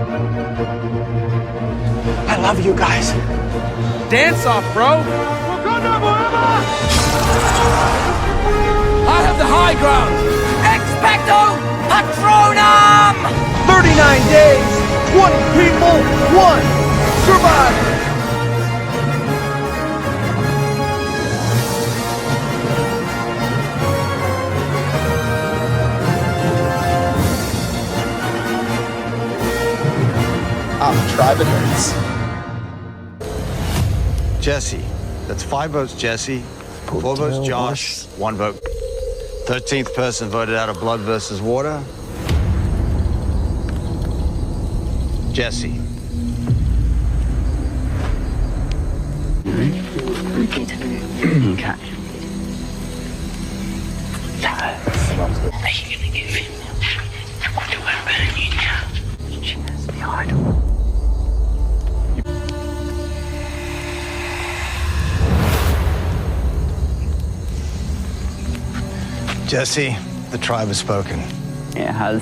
I love you guys. Dance off, bro. I have the high ground. Expecto Patronum! 39 days, 20 people, 1 survivor. Tribe it hurts. Jesse. That's 5 votes Jesse, 4 votes Josh, 1 vote. 13th person voted out of blood versus water. Jesse. Are you gonna give him what do I burn you now? She has the idol. Jesse, the tribe has spoken. It has.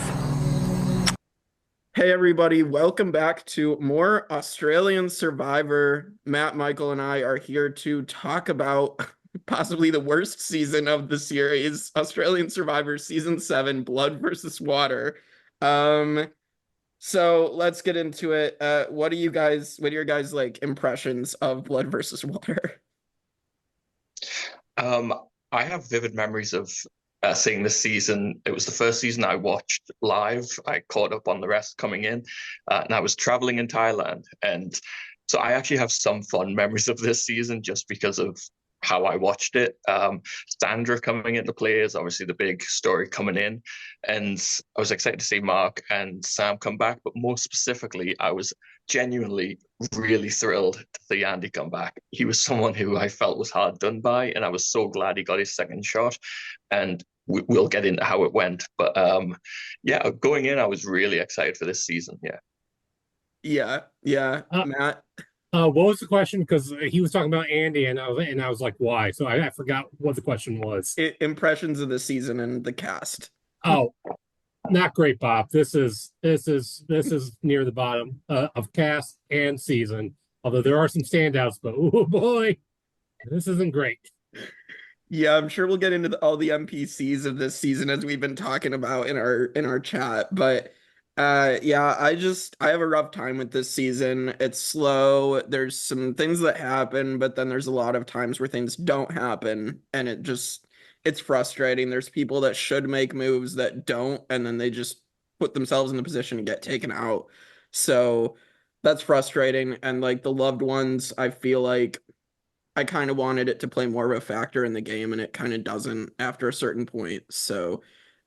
Hey everybody, welcome back to more Australian Survivor. Matt, Michael, and I are here to talk about possibly the worst season of the series, Australian Survivor Season 7, Blood versus Water. So let's get into it. What are your guys' like impressions of Blood versus Water? I have vivid memories of seeing this season. It was the first season I watched live. I caught up on the rest coming in, and I was traveling in Thailand. And so I actually have some fond memories of this season just because of how I watched it. Sandra coming into play is obviously the big story coming in. And I was excited to see Mark and Sam come back, but more specifically, I was genuinely really thrilled to see Andy come back. He was someone who I felt was hard done by, and I was so glad he got his second shot. And we'll get into how it went. But yeah, going in, I was really excited for this season. Yeah. Matt? What was the question? Because he was talking about Andy, and I was like, why? So I forgot what the question was. Impressions of the season and the cast. Oh, not great, Bob. This is near the bottom of cast and season. Although there are some standouts, but oh boy, this isn't great. Yeah, I'm sure we'll get into all the NPCs of this season as we've been talking about in our chat. But yeah, I have a rough time with this season. It's slow. There's some things that happen, but then there's a lot of times where things don't happen, and it's frustrating. There's people that should make moves that don't, and then they just put themselves in the position to get taken out. So that's frustrating. And like the loved ones, I feel like I kind of wanted it to play more of a factor in the game, and it kind of doesn't after a certain point. So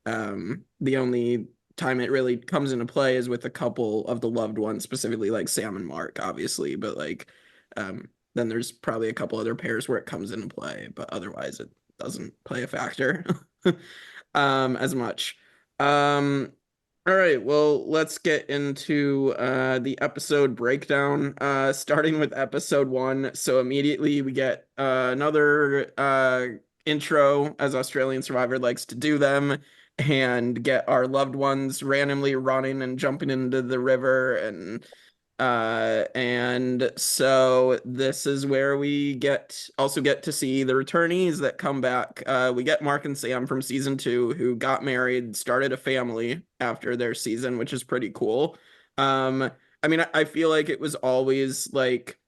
the only time it really comes into play is with a couple of the loved ones, specifically like Sam and Mark, obviously. But like then there's probably a couple other pairs where it comes into play, but otherwise it doesn't play a factor as much. All right, well, let's get into the episode breakdown, starting with episode 1. So immediately we get another intro, as Australian Survivor likes to do them, and get our loved ones randomly running and jumping into the river. And so this is where we also get to see the returnees that come back. We get Mark and Sam from season 2, who got married, started a family after their season, which is pretty cool. I mean, I feel like it was always like,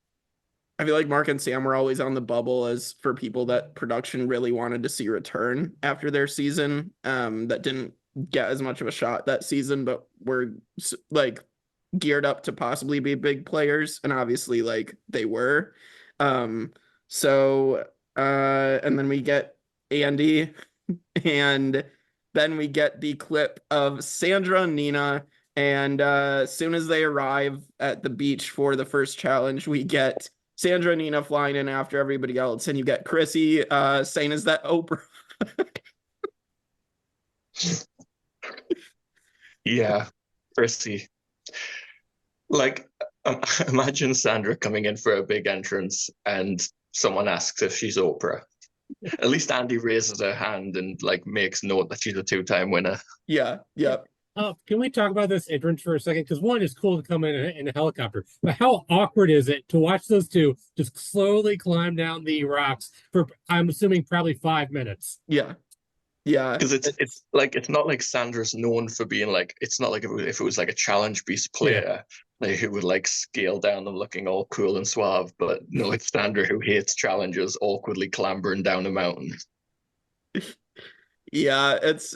I feel like Mark and Sam were always on the bubble as for people that production really wanted to see return after their season, that didn't get as much of a shot that season, but were like geared up to possibly be big players, and obviously like they were. So and then we get Andy, and then we get the clip of Sandra and Nina, and as soon as they arrive at the beach for the first challenge, we get Sandra and Nina flying in after everybody else, and you get Chrissy saying, "Is that Oprah?" Yeah, Chrissy. Like, imagine Sandra coming in for a big entrance and someone asks if she's Oprah. At least Andy raises her hand and like makes note that she's a 2-time winner. Yeah. Can we talk about this entrance for a second? Because one is cool to come in a helicopter, but how awkward is it to watch those two just slowly climb down the rocks for, I'm assuming, probably 5 minutes? Yeah. Yeah. Because it's like, it's not like Sandra's known for being like, it's not like if it was like a challenge beast player, like, who would like scale down them looking all cool and suave, but no, it's Sandra who hates challenges, awkwardly clambering down a mountain. Yeah, it's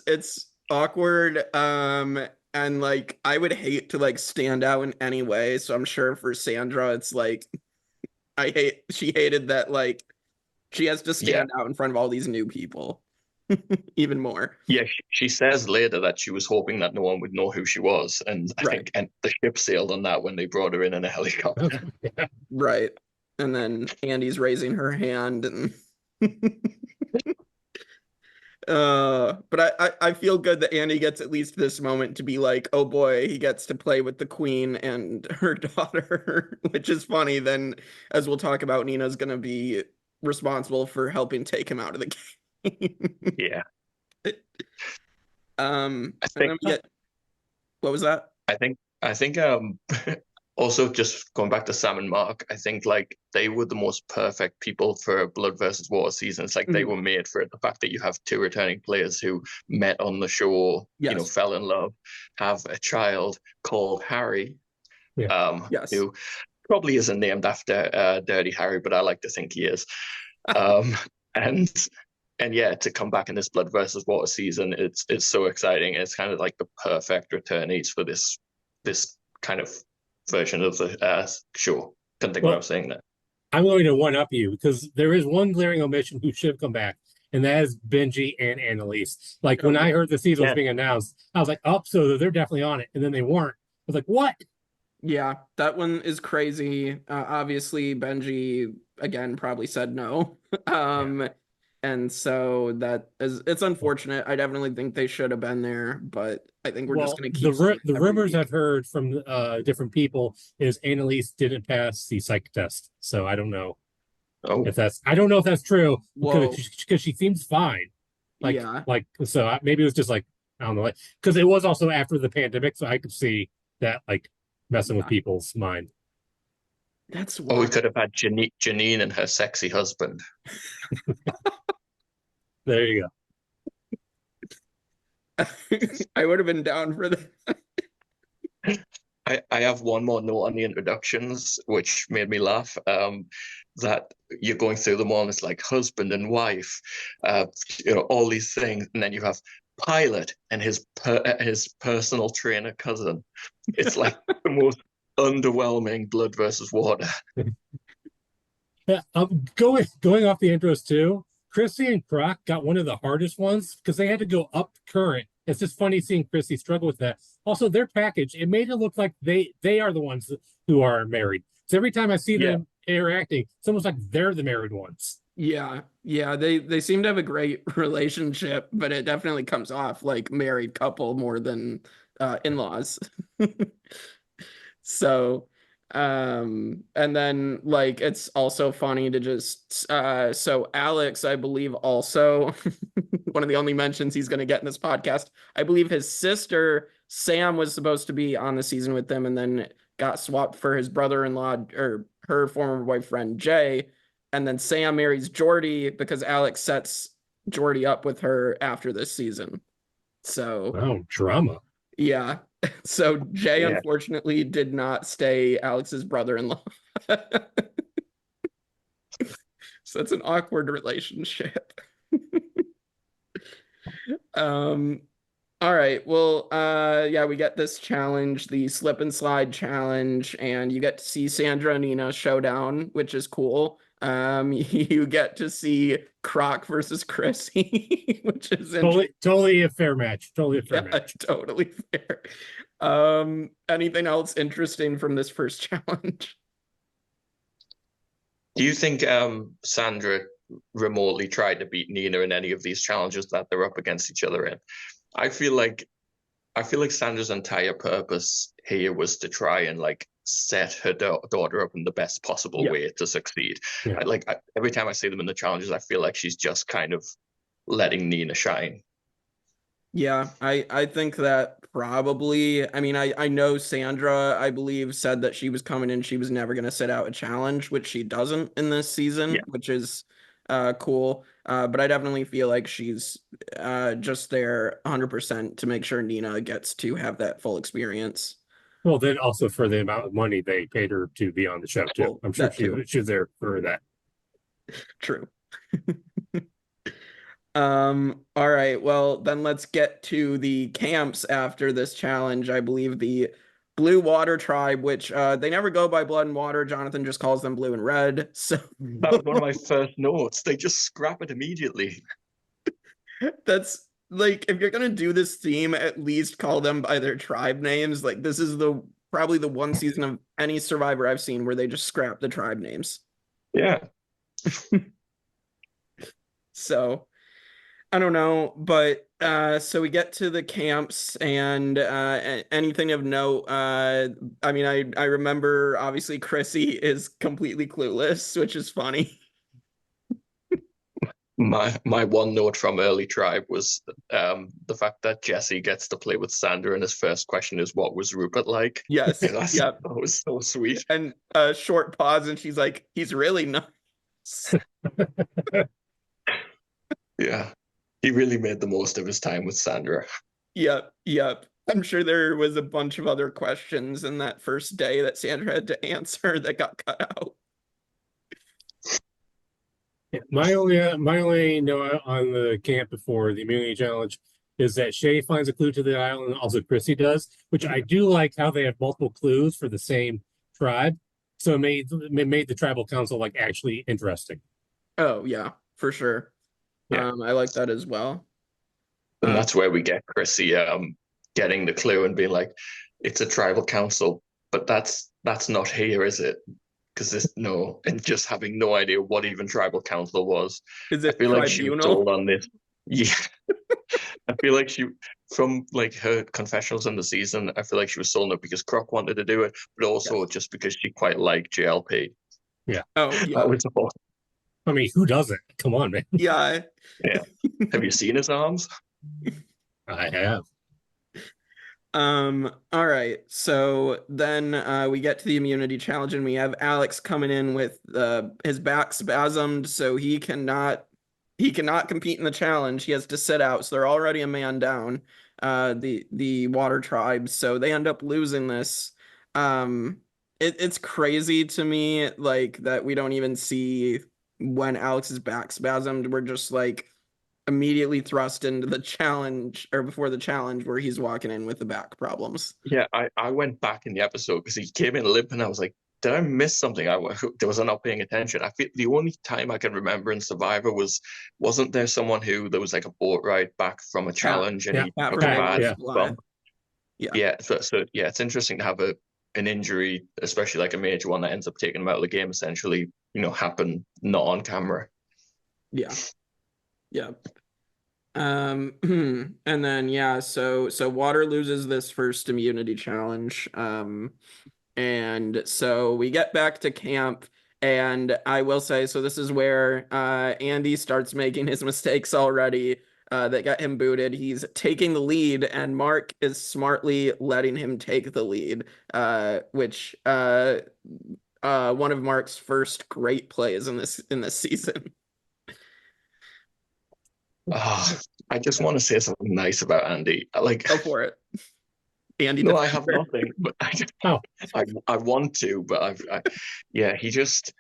awkward. And like I would hate to like stand out in any way. So I'm sure for Sandra, it's like she hated that like she has to stand out in front of all these new people even more. Yeah, she says later that she was hoping that no one would know who she was, and I think and the ship sailed on that when they brought her in a helicopter. Right. And then Andy's raising her hand and but I feel good that Andy gets at least this moment to be like, oh boy, he gets to play with the queen and her daughter, which is funny. Then, as we'll talk about, Nina's gonna be responsible for helping take him out of the game. Yeah. I think, what was that? I think also, just going back to Sam and Mark, I think like they were the most perfect people for a Blood versus Water season. It's like they were made for it. The fact that you have two returning players who met on the show, you know, fell in love, have a child called Harry, who probably isn't named after Dirty Harry, but I like to think he is. And yeah, to come back in this Blood versus Water season, it's so exciting. It's kind of like the perfect returnees for this kind of version of the show. Couldn't think what I was saying there. I'm going to one up you because there is one glaring omission who should have come back, and that is Benji and Annalise. Like when I heard the season was being announced, I was like, oh, so they're definitely on it, and then they weren't. I was like, what? Yeah, that one is crazy. Obviously, Benji again probably said no. And so it's unfortunate. I definitely think they should have been there, but I think we're just going to keep the rumors I've heard from different people is Annalise didn't pass the psych test, so I don't know if that's true because she seems fine. So maybe it was just like I don't know, because it was also after the pandemic, so I could see that like messing with people's mind. That's wild. Or we could have had Janine and her sexy husband. There you go. I would have been down for that. I have one more note on the introductions, which made me laugh. That you're going through them all, and it's like husband and wife, you know, all these things, and then you have pilot and his personal trainer cousin. It's like the most underwhelming Blood versus Water. Yeah, going off the intros too. Chrissy and Croc got one of the hardest ones because they had to go up current. It's just funny seeing Chrissy struggle with that. Also, their package, it made it look like they are the ones who are married. So every time I see them interacting, it's almost like they're the married ones. Yeah, they seem to have a great relationship, but it definitely comes off like married couple more than in-laws. So and then like it's also funny to just so Alex, I believe, also one of the only mentions he's going to get in this podcast. I believe his sister Sam was supposed to be on the season with them and then got swapped for his brother-in-law or her former boyfriend Jay, and then Sam marries Jordie because Alex sets Jordie up with her after this season. So drama. Yeah. So Jay unfortunately did not stay Alex's brother-in-law. So it's an awkward relationship. All right. Well, we get this challenge, the slip and slide challenge, and you get to see Sandra and Nina showdown, which is cool. You get to see Croc versus Chrissy, which is totally a fair match. Totally a fair match. Totally fair. Anything else interesting from this first challenge? Do you think Sandra remotely tried to beat Nina in any of these challenges that they're up against each other in? I feel like Sandra's entire purpose here was to try and like set her daughter up in the best possible way to succeed. Every time I see them in the challenges, I feel like she's just kind of letting Nina shine. Yeah, I think that probably, I mean, I know Sandra, I believe, said that she was coming in, she was never going to sit out a challenge, which she doesn't in this season, which is cool. But I definitely feel like she's just there 100% to make sure Nina gets to have that full experience. Well, then also for the amount of money they paid her to be on the show too. Well, I'm sure that too. she was there for that. True. All right, well, then let's get to the camps after this challenge. I believe the Blue Water Tribe, which they never go by blood and water. Jonathan just calls them blue and red. So That was one of my first notes. They just scrap it immediately. that's like, if you're gonna do this theme, at least call them by their tribe names. Like, this is probably the one season of any Survivor I've seen where they just scrap the tribe names. Yeah. So I don't know, but so we get to the camps, and anything of note, I mean, I remember obviously Chrissy is completely clueless, which is funny. My one note from early Tribe was the fact that Jesse gets to play with Sandra, and his first question is, "What was Rupert like?" Yes, That was so sweet. And a short pause, and she's like, "He's really nice." Yeah, he really made the most of his time with Sandra. Yep. I'm sure there was a bunch of other questions in that first day that Sandra had to answer that got cut out. My only note on the camp before the immunity challenge is that Shay finds a clue to the island, and also Chrissy does, which I do like how they have multiple clues for the same tribe. So it made the tribal council like actually interesting. Oh yeah, for sure. Yeah. I like that as well. And that's where we get Chrissy getting the clue and being like, "It's a tribal council, but that's not here, is it?" Because there's no, and just having no idea what even tribal council was. Is it I feel like she was sold on this. Yeah. I feel like she, from like her confessionals in the season, I feel like she was sold on it because Croc wanted to do it, but also just because she quite liked JLP. Yeah. Oh yeah. That was awesome. I mean, who doesn't? Come on, man. Yeah. Yeah. Have you seen his arms? I have. All right, so then we get to the immunity challenge, and we have Alex coming in with his back spasmed, so he cannot compete in the challenge. He has to sit out, so they're already a man down, the water tribe, so they end up losing this. It's crazy to me, like, that we don't even see when Alex's back spasmed. We're just like immediately thrust into the challenge, or before the challenge, where he's walking in with the back problems. Yeah, I went back in the episode because he came in limp, and I was like, did I miss something? Was I not paying attention? I feel the only time I can remember in Survivor wasn't there someone who there was like a boat ride back from a challenge and he took a bad bump? Yeah. So yeah, it's interesting to have an injury, especially like a major one that ends up taking him out of the game, essentially, happen not on camera. Yeah. And then so Water loses this first immunity challenge. And so we get back to camp, and I will say, so this is where Andy starts making his mistakes already that got him booted. He's taking the lead, and Mark is smartly letting him take the lead, which one of Mark's first great plays in this season. Oh, I just want to say something nice about Andy. Go for it. Andy. No, I have nothing, but I want to, but he just,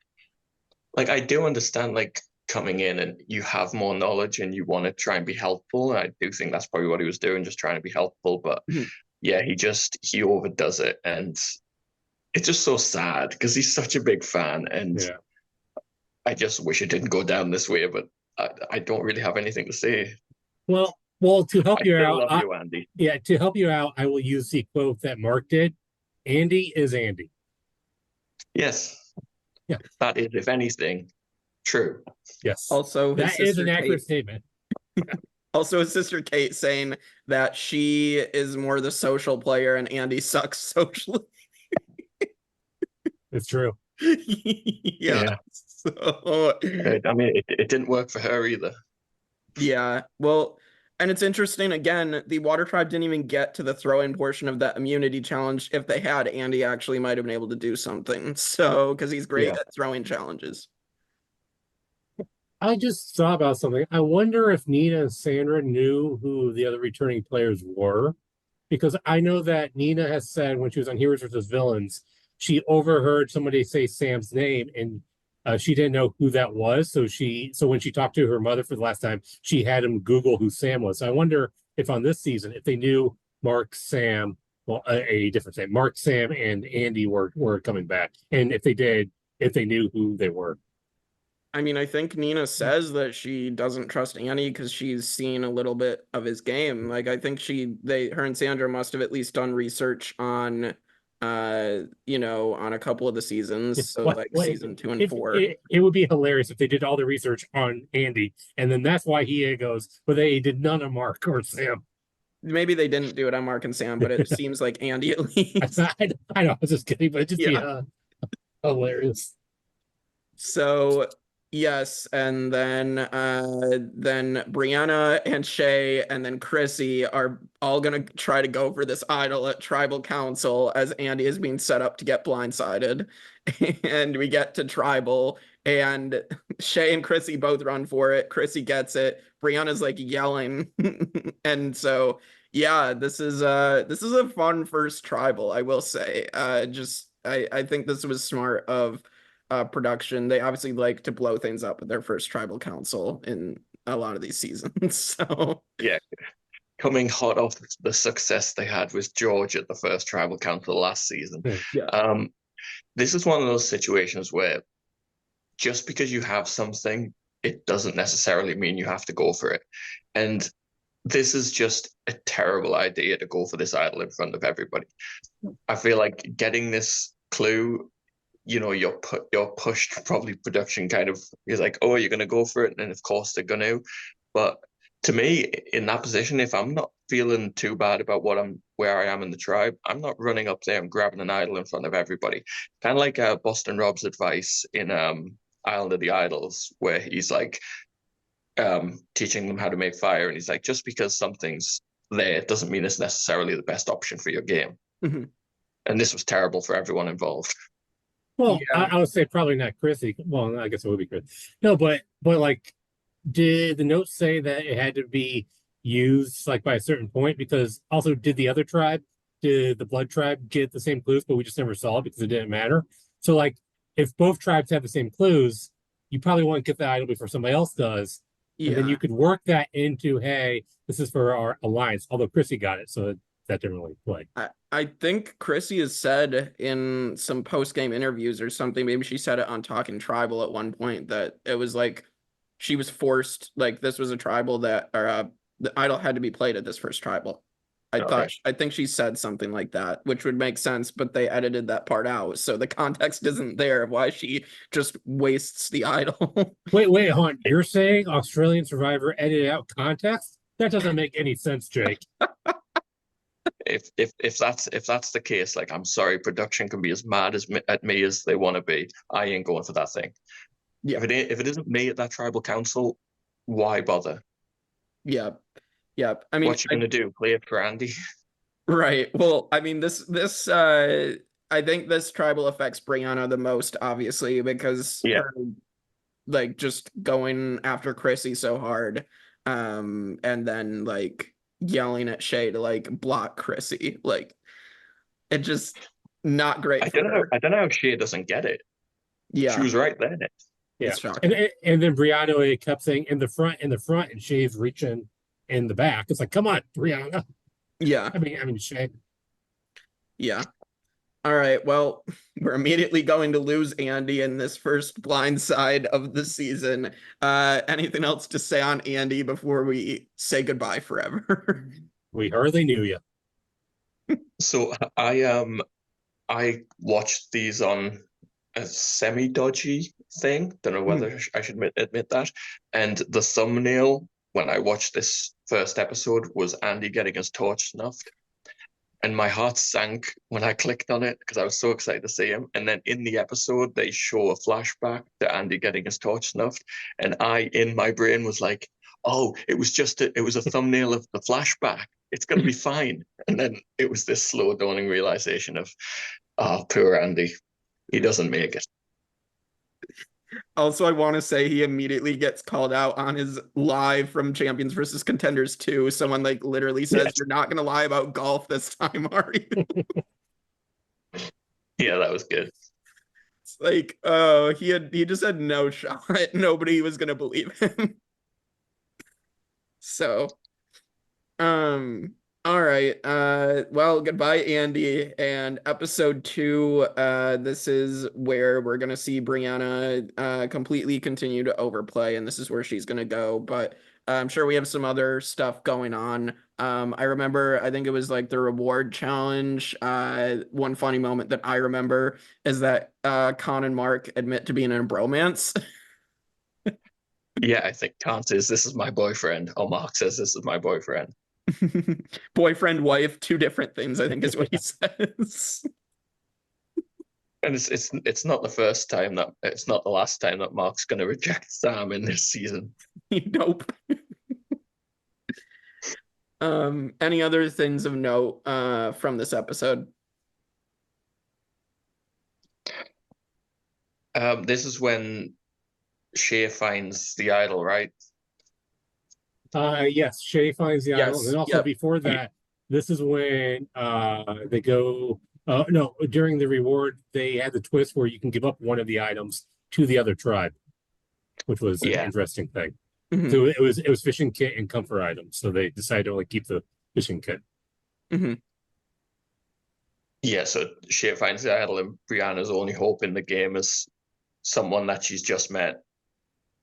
like, I do understand, like, coming in and you have more knowledge and you want to try and be helpful. And I do think that's probably what he was doing, just trying to be helpful. But yeah, he overdoes it, and it's just so sad because he's such a big fan, and I just wish it didn't go down this way. But I don't really have anything to say. Well, to help you out, love you, Andy. Yeah, to help you out, I will use the quote that Mark did. Andy is Andy. Yes. Yeah. That is, if anything, true. Yes. Also, that is an accurate statement. Also, his sister Kate saying that she is more the social player and Andy sucks socially. It's true. Yeah. So, I mean, it didn't work for her either. Yeah. Well, And it's interesting, again, the Water Tribe didn't even get to the throw-in portion of that immunity challenge. If they had, Andy actually might have been able to do something. So, because he's great at throwing challenges. I just thought about something. I wonder if Nina and Sandra knew who the other returning players were. Because I know that Nina has said when she was on Heroes vs. Villains, she overheard somebody say Sam's name and she didn't know who that was. So when she talked to her mother for the last time, she had him Google who Sam was. So I wonder if on this season, if they knew Mark, Sam, well, a different Sam, Mark, Sam, and Andy were coming back. And if they did, if they knew who they were. I mean, I think Nina says that she doesn't trust Annie because she's seen a little bit of his game. Like, I think her and Sandra must have at least done research on, on a couple of the seasons. So season 2 and 4. It would be hilarious if they did all the research on Andy, and then that's why he goes, but they did none on Mark or Sam. Maybe they didn't do it on Mark and Sam, but it seems like Andy at least. I know, I was just kidding, but it'd just be hilarious. So yes, and then Brianna and Shay and then Chrissy are all gonna try to go for this idol at Tribal Council as Andy is being set up to get blindsided. And we get to Tribal, and Shay and Chrissy both run for it. Chrissy gets it. Brianna's like yelling, and so yeah, this is a fun first Tribal, I will say. I think this was smart of production. They obviously like to blow things up at their first Tribal Council in a lot of these seasons. So yeah, coming hot off the success they had with George at the first Tribal Council last season. Yeah. This is one of those situations where just because you have something, it doesn't necessarily mean you have to go for it. And this is just a terrible idea to go for this idol in front of everybody. I feel like getting this clue, you're pushed, probably production kind of is like, oh, you're going to go for it. And of course they're going to. But to me, in that position, if I'm not feeling too bad about where I am in the tribe, I'm not running up there and grabbing an idol in front of everybody. Kind of like Boston Rob's advice in Island of the Idols, where he's like teaching them how to make fire. And he's like, just because something's there doesn't mean it's necessarily the best option for your game. Mm-hmm. And this was terrible for everyone involved. Well, yeah. I would say probably not Chrissy. Well, I guess it would be Chris. No, but like, did the notes say that it had to be used like by a certain point? Because also, did the other tribe, did the Blood tribe get the same clues, but we just never saw it because it didn't matter? So like, if both tribes have the same clues, you probably want to get the idol before somebody else does. Yeah. And then you could work that into, hey, this is for our alliance. Although Chrissy got it, so that didn't really play. I think Chrissy has said in some post-game interviews or something, maybe she said it on Talking Tribal at one point, that it was like she was forced, like this was a tribal that, or the idol had to be played at this first tribal. I think she said something like that, which would make sense, but they edited that part out. So the context isn't there of why she just wastes the idol. Wait, hon, you're saying Australian Survivor edited out context? That doesn't make any sense, Jake. If that's the case, like, I'm sorry, production can be as mad at me as they want to be. I ain't going for that thing. Yeah. If it isn't me at that Tribal Council, why bother? Yeah. Yeah. I mean, what you gonna do? Play it for Andy? Right. Well, I mean, this I think this tribal affects Brianna the most, obviously, because her, like, just going after Chrissy so hard, and then like yelling at Shay to like block Chrissy, like, it just not great. I don't know how Shay doesn't get it. Yeah, she was right there. Yeah, and then Brianna kept saying in the front, and Shay's reaching in the back. It's like, come on, Brianna. Yeah, I mean, Shay. Yeah. All right. Well, we're immediately going to lose Andy in this first blind side of the season. Anything else to say on Andy before we say goodbye forever? We hardly knew you. So I watched these on a semi-dodgy thing. Don't know whether I should admit that. And the thumbnail when I watched this first episode was Andy getting his torch snuffed. And my heart sank when I clicked on it because I was so excited to see him. And then in the episode, they show a flashback to Andy getting his torch snuffed. And in my brain was like, oh, it was a thumbnail of the flashback. It's going to be fine. And then it was this slow dawning realization of, oh, poor Andy. He doesn't make it. Also, I want to say he immediately gets called out on his live from Champions versus Contenders 2. Someone like literally says, yes, you're not going to lie about golf this time, are you? Yeah, that was good. It's like, oh, he just had no shot. Nobody was going to believe him. So, all right. Well, goodbye, Andy. And episode 2, this is where we're gonna see Brianna completely continue to overplay, and this is where she's gonna go. But I'm sure we have some other stuff going on. I remember, I think it was like the reward challenge. One funny moment that I remember is that Khanh and Mark admit to being in a bromance. Yeah, I think Khanh says, this is my boyfriend. Or Mark says, this is my boyfriend. Boyfriend, wife, 2 different things, I think is what he says. And it's not the first time that it's not the last time that Mark's going to reject Sam in this season. Nope. Any other things of note from this episode? This is when Shay finds the idol, right? Yes, Shay finds the idol. And also before that, this is when they go no, during the reward, they had the twist where you can give up one of the items to the other tribe, which was an interesting thing. Mm-hmm. So it was fishing kit and comfort items. So they decided to only keep the fishing kit. Mm-hmm. Yeah, so Shay finds the idol, and Brianna's only hope in the game is someone that she's just met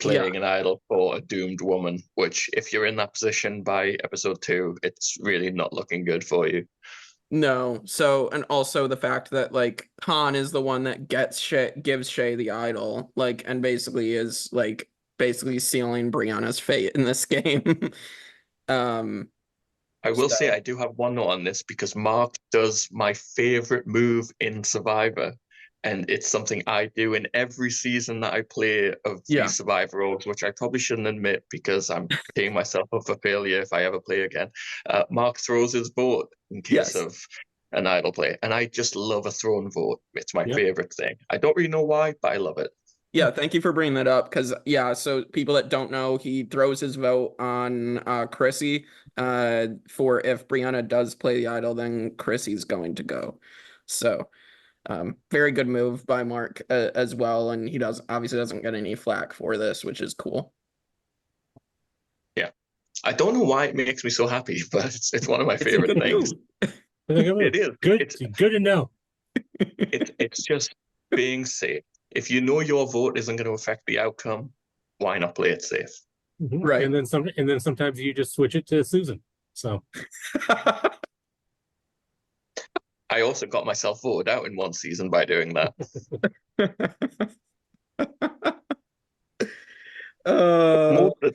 playing an idol for a doomed woman, which if you're in that position by episode 2, it's really not looking good for you. No. So, and also the fact that like Khanh is the one that gives Shay the idol, like, and basically is like sealing Brianna's fate in this game. I will say I do have one note on this because Mark does my favorite move in Survivor. And it's something I do in every season that I play of these Survivor roles, which I probably shouldn't admit because I'm teeing myself up for failure if I ever play again. Mark throws his vote in case of an idol play. And I just love a thrown vote. It's my favorite thing. I don't really know why, but I love it. Yeah, thank you for bringing that up because, so people that don't know, he throws his vote on Chrissy for if Brianna does play the idol, then Chrissy's going to go. So... very good move by Mark as well, and he obviously doesn't get any flack for this, which is cool. Yeah, I don't know why it makes me so happy, but it's one of my favorite things. It is good. It's good to know. It's just being safe. If you know your vote isn't going to affect the outcome, why not play it safe? Mm-hmm. Right, and then sometimes you just switch it to Susan. So. I also got myself voted out in one season by doing that.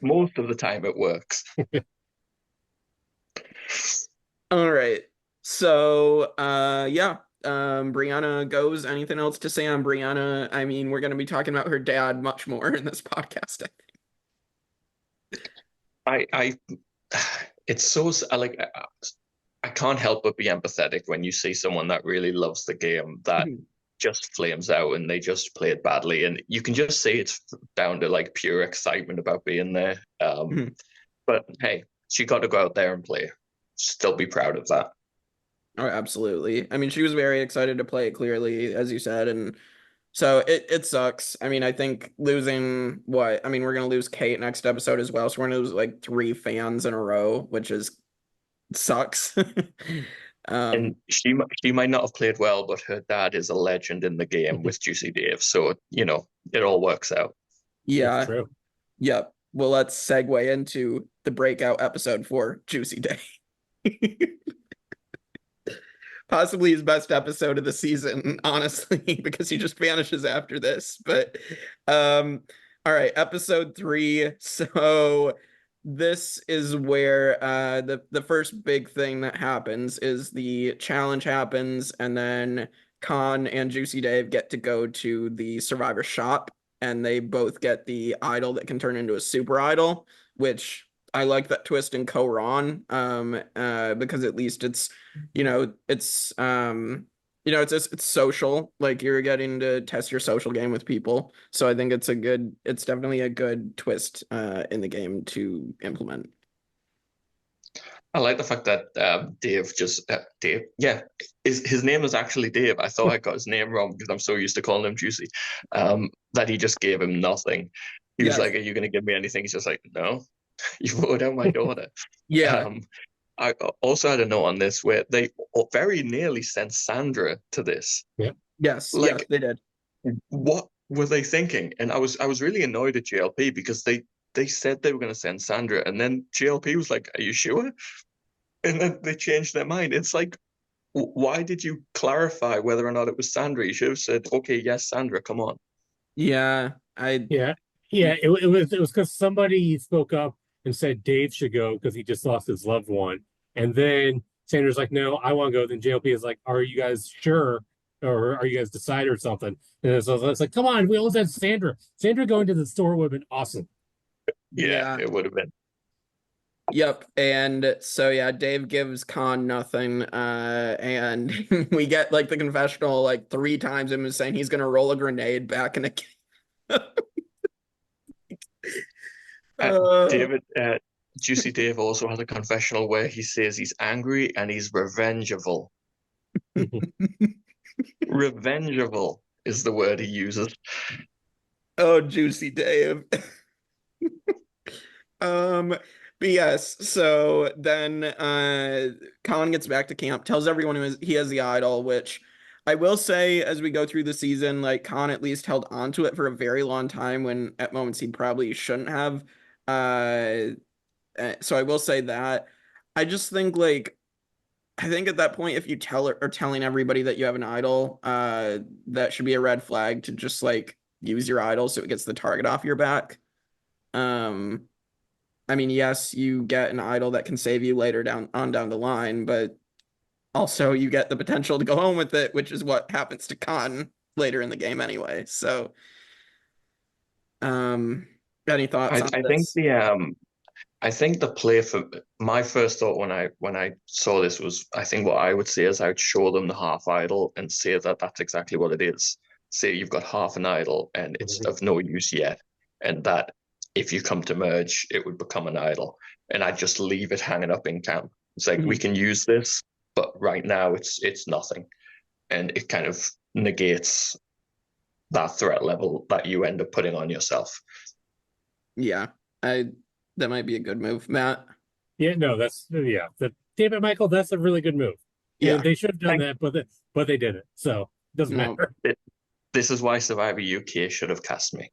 Most of the time it works. All right. So, Brianna goes. Anything else to say on Brianna? I mean, we're going to be talking about her dad much more in this podcast, I think. It's so, like... I can't help but be empathetic when you see someone that really loves the game that just flames out and they just play it badly. And you can just see it's down to like pure excitement about being there. But hey, she got to go out there and play. Still be proud of that. Oh, absolutely. I mean, she was very excited to play it clearly, as you said. And so it sucks. I mean, I think losing we're going to lose Kate next episode as well. So we're going to lose like 3 fans in a row, which is sucks. And she might not have played well, but her dad is a legend in the game with Juicy Dave, so it all works out. Yeah. True. Yep. Well, let's segue into the breakout episode for Juicy Day. Possibly his best episode of the season, honestly, because he just vanishes after this. But all right, episode 3. So this is where the first big thing that happens is the challenge happens, and then Khanh and Juicy Dave get to go to the Survivor shop, and they both get the idol that can turn into a super idol, which I like that twist in Koran, because at least it's, it's social. Like you're getting to test your social game with people. So I think it's definitely a good twist in the game to implement. I like the fact that Dave, yeah, his name is actually Dave. I thought I got his name wrong because I'm so used to calling him Juicy. That he just gave him nothing. He was like, "Are you going to give me anything?" He's just like, "No, you voted out my daughter." Yeah. I also had a note on this where they very nearly sent Sandra to this. Yeah. Yes. Yes, they did. What were they thinking? And I was really annoyed at JLP because they said they were going to send Sandra, and then JLP was like, "Are you sure?" And then they changed their mind. It's like, why did you clarify whether or not it was Sandra? You should have said, "Okay, yes, Sandra, come on." Yeah, it was because somebody spoke up and said Dave should go because he just lost his loved one, and then Sandra's like, "No, I want to go." Then JLP is like, "Are you guys sure, or are you guys decided or something?" And so it's like, "Come on, we always had Sandra. Sandra going to the store would have been awesome." Yeah, it would have been. Yep. And so yeah, Dave gives Khanh nothing. And we get like the confessional like 3 times him saying he's gonna roll a grenade back in a David, Juicy Dave also has a confessional where he says he's angry and he's revengeable. Revengeable is the word he uses. Oh, Juicy Dave. But yes, so then Khanh gets back to camp, tells everyone he has the idol, which I will say as we go through the season, like Khanh at least held onto it for a very long time when at moments he probably shouldn't have. So I will say that. I just think like I think at that point, if you telling everybody that you have an idol, that should be a red flag to just like use your idol so it gets the target off your back. I mean, yes, you get an idol that can save you later down the line, but also you get the potential to go home with it, which is what happens to Khanh later in the game anyway. So, any thoughts on this? I think the play for my first thought when I saw this was I think what I would say is I would show them the half idol and say that that's exactly what it is. Say you've got half an idol and it's of no use yet, and that if you come to merge, it would become an idol. And I just leave it hanging up in camp. It's like we can use this, but right now it's nothing, and it kind of negates that threat level that you end up putting on yourself. Yeah, that might be a good move, Matt. Yeah, no, David Michael, that's a really good move. Yeah, they should have done that, but they didn't. So it doesn't matter. This is why Survivor UK should have cast me.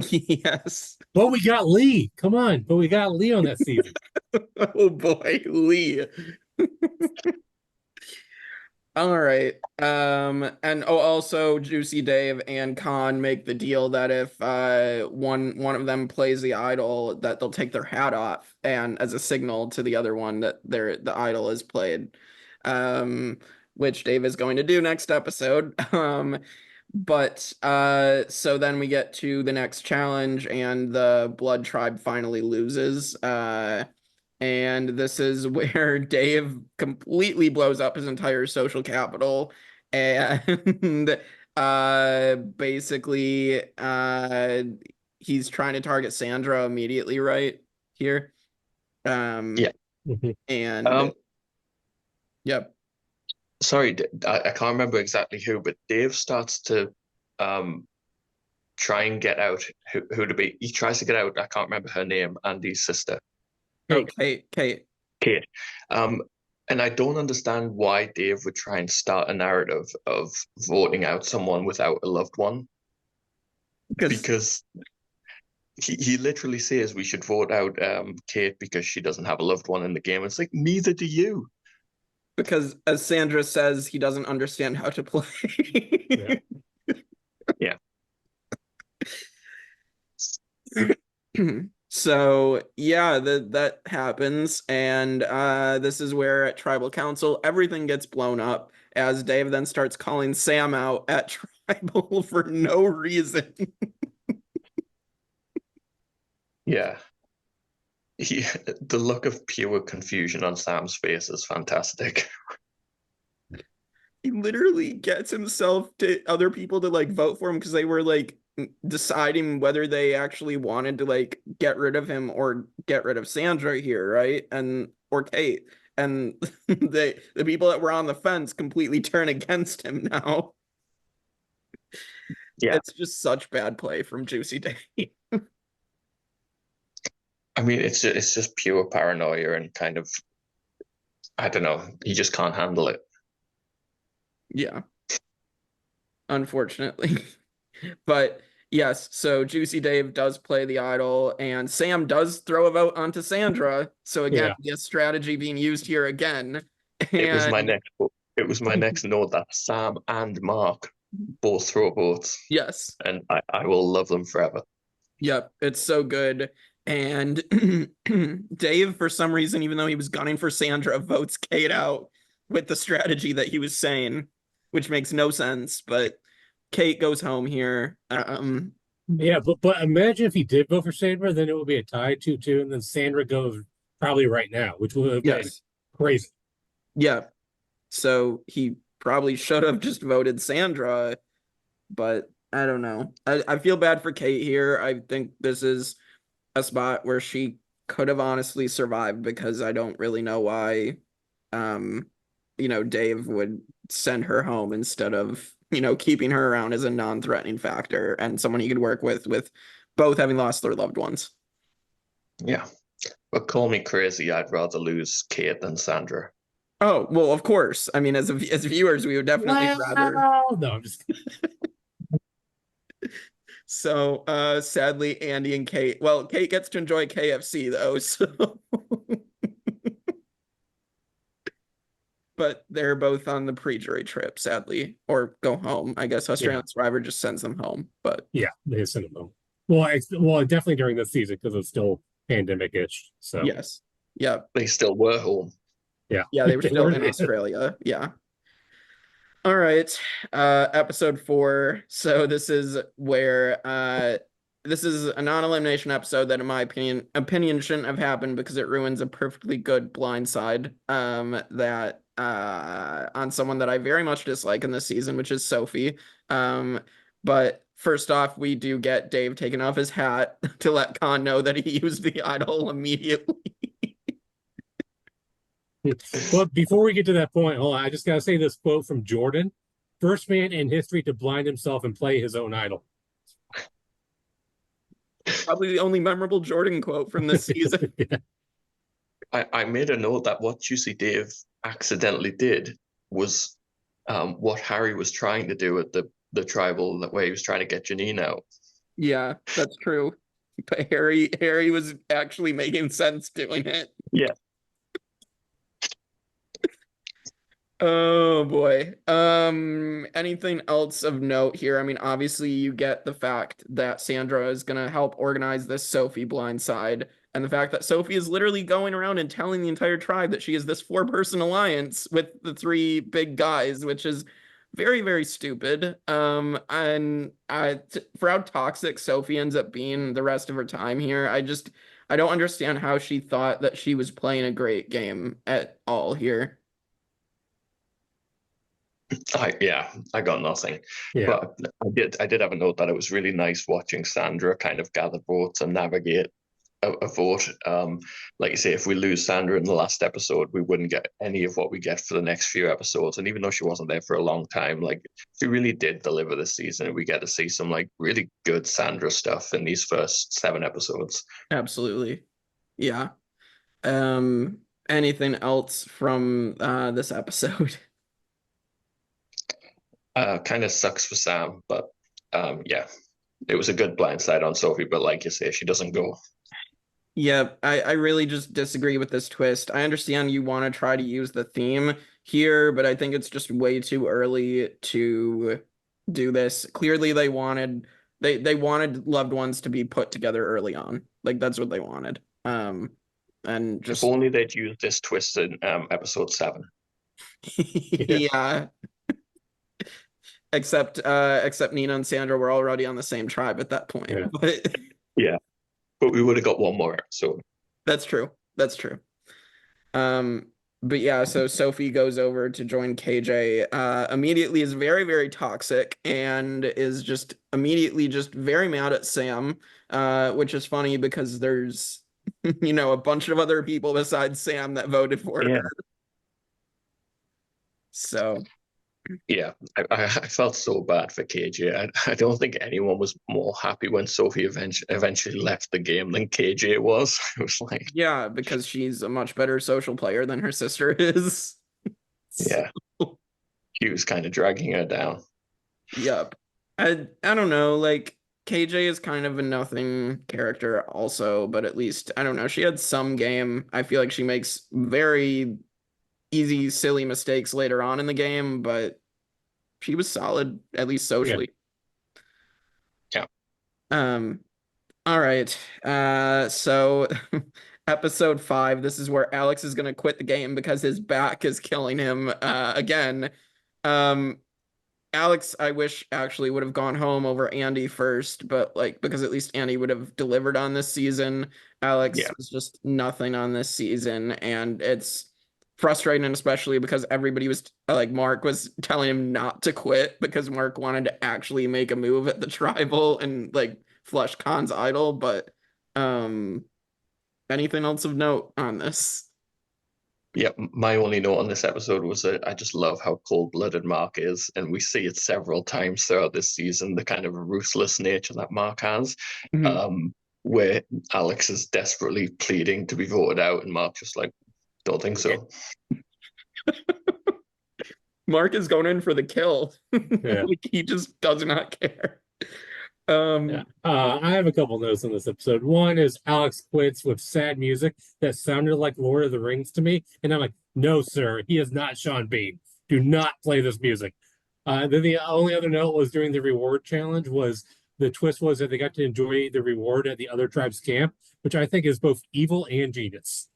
Yes. But we got Lee. Come on. But we got Lee on that season. Oh boy, Lee. All right. And also Juicy Dave and Khanh make the deal that if one of them plays the idol, that they'll take their hat off and as a signal to the other one that the idol is played. Which Dave is going to do next episode. But so then we get to the next challenge and the Blood Tribe finally loses. And this is where Dave completely blows up his entire social capital and basically he's trying to target Sandra immediately right here. Yeah. And yep. Sorry, I can't remember exactly who, but Dave starts to try and get out who to be. He tries to get out. I can't remember her name. Andy's sister. Kate. And I don't understand why Dave would try and start a narrative of voting out someone without a loved one. Because he literally says we should vote out Kate because she doesn't have a loved one in the game. It's like, neither do you. Because as Sandra says, he doesn't understand how to play. Yeah. So yeah, that happens, and this is where at Tribal Council everything gets blown up as Dave then starts calling Sam out at Tribal for no reason. Yeah. The look of pure confusion on Sam's face is fantastic. He literally gets himself to other people to like vote for him because they were like deciding whether they actually wanted to like get rid of him or get rid of Sandra here, right? And or Kate. And the people that were on the fence completely turn against him now. Yeah. It's just such bad play from Juicy Day. I mean, it's just pure paranoia and kind of, I don't know, he just can't handle it. Yeah. Unfortunately. But yes, so Juicy Dave does play the idol, and Sam does throw a vote onto Sandra. So again, the strategy being used here again. It was my next note that Sam and Mark both throw votes. Yes. And I will love them forever. Yep, it's so good. And Dave, for some reason, even though he was gunning for Sandra, votes Kate out with the strategy that he was saying, which makes no sense. But Kate goes home here. Yeah, but imagine if he did vote for Sandra, then it would be a tie 2-2, and then Sandra goes probably right now, which would have been crazy. Yeah. So he probably should have just voted Sandra, but I don't know. I feel bad for Kate here. I think this is a spot where she could have honestly survived, because I don't really know why Dave would send her home instead of keeping her around as a non-threatening factor and someone he could work with both having lost their loved ones. Yeah, but call me crazy, I'd rather lose Kate than Sandra. Oh, well, of course. I mean, as viewers, we would definitely rather. No, I'm just So sadly, Andy and Kate, well, Kate gets to enjoy KFC though, so but they're both on the pre-jury trip, sadly, or go home. I guess Australian Survivor just sends them home, but yeah, they send them home. Well, definitely during this season because it's still pandemic-ish. So yes, yeah, they still were home. Yeah, they were still in Australia. Yeah. All right, episode 4. So this is where this is a non-elimination episode that, in my opinion shouldn't have happened because it ruins a perfectly good blindside that on someone that I very much dislike in this season, which is Sophie. But first off, we do get Dave taking off his hat to let Khanh know that he used the idol immediately. But before we get to that point, hold on, I just gotta say this quote from Jordan: "First man in history to blind himself and play his own idol." Probably the only memorable Jordan quote from this season. I made a note that what Juicy Dave accidentally did was what Harry was trying to do at the tribal, where he was trying to get Janine out. Yeah, that's true. But Harry was actually making sense doing it. Yeah. Oh boy. Anything else of note here? I mean, obviously you get the fact that Sandra is gonna help organize this Sophie blindside, and the fact that Sophie is literally going around and telling the entire tribe that she is this 4-person alliance with the 3 big guys, which is very, very stupid. And for how toxic Sophie ends up being the rest of her time here, I don't understand how she thought that she was playing a great game at all here. I got nothing. Yeah. But I did have a note that it was really nice watching Sandra kind of gather votes and navigate a vote. Like you say, if we lose Sandra in the last episode, we wouldn't get any of what we get for the next few episodes. And even though she wasn't there for a long time, like, she really did deliver this season. We get to see some like really good Sandra stuff in these first 7 episodes. Absolutely. Yeah. Anything else from this episode? Kind of sucks for Sam, but yeah, it was a good blindside on Sophie, but like you say, she doesn't go. Yeah, I really just disagree with this twist. I understand you want to try to use the theme here, but I think it's just way too early to do this. Clearly they wanted loved ones to be put together early on. Like, that's what they wanted. And just if only they'd used this twist in episode 7. Yeah. Except Nina and Sandra were already on the same tribe at that point. Yeah. But yeah, but we would have got one more episode. That's true. That's true. But yeah, so Sophie goes over to join KJ, immediately is very, very toxic and is just immediately just very mad at Sam, which is funny because there's, a bunch of other people besides Sam that voted for her. So. Yeah, I felt so bad for KJ. I don't think anyone was more happy when Sophie eventually left the game than KJ was. It was like, yeah, because she's a much better social player than her sister is. Yeah, he was kind of dragging her down. Yep. I don't know, like KJ is kind of a nothing character also, but at least I don't know, she had some game. I feel like she makes very easy, silly mistakes later on in the game, but she was solid, at least socially. Yeah. All right. So episode 5, this is where Alex is gonna quit the game because his back is killing him again. Alex, I wish actually would have gone home over Andy first, but like because at least Andy would have delivered on this season. Alex was just nothing on this season, and it's frustrating, especially because everybody was like Mark was telling him not to quit because Mark wanted to actually make a move at the tribal and like flush Khan's idol. But anything else of note on this? Yeah, my only note on this episode was that I just love how cold-blooded Mark is, and we see it several times throughout this season, the kind of ruthless nature that Mark has, where Alex is desperately pleading to be voted out, and Mark just like, don't think so. Mark is going in for the kill. Like, he just does not care. I have a couple notes on this episode. One is Alex quits with sad music that sounded like Lord of the Rings to me, and I'm like, no, sir, he is not Sean Bean. Do not play this music. Then the only other note was during the reward challenge was the twist was that they got to enjoy the reward at the other tribe's camp, which I think is both evil and genius.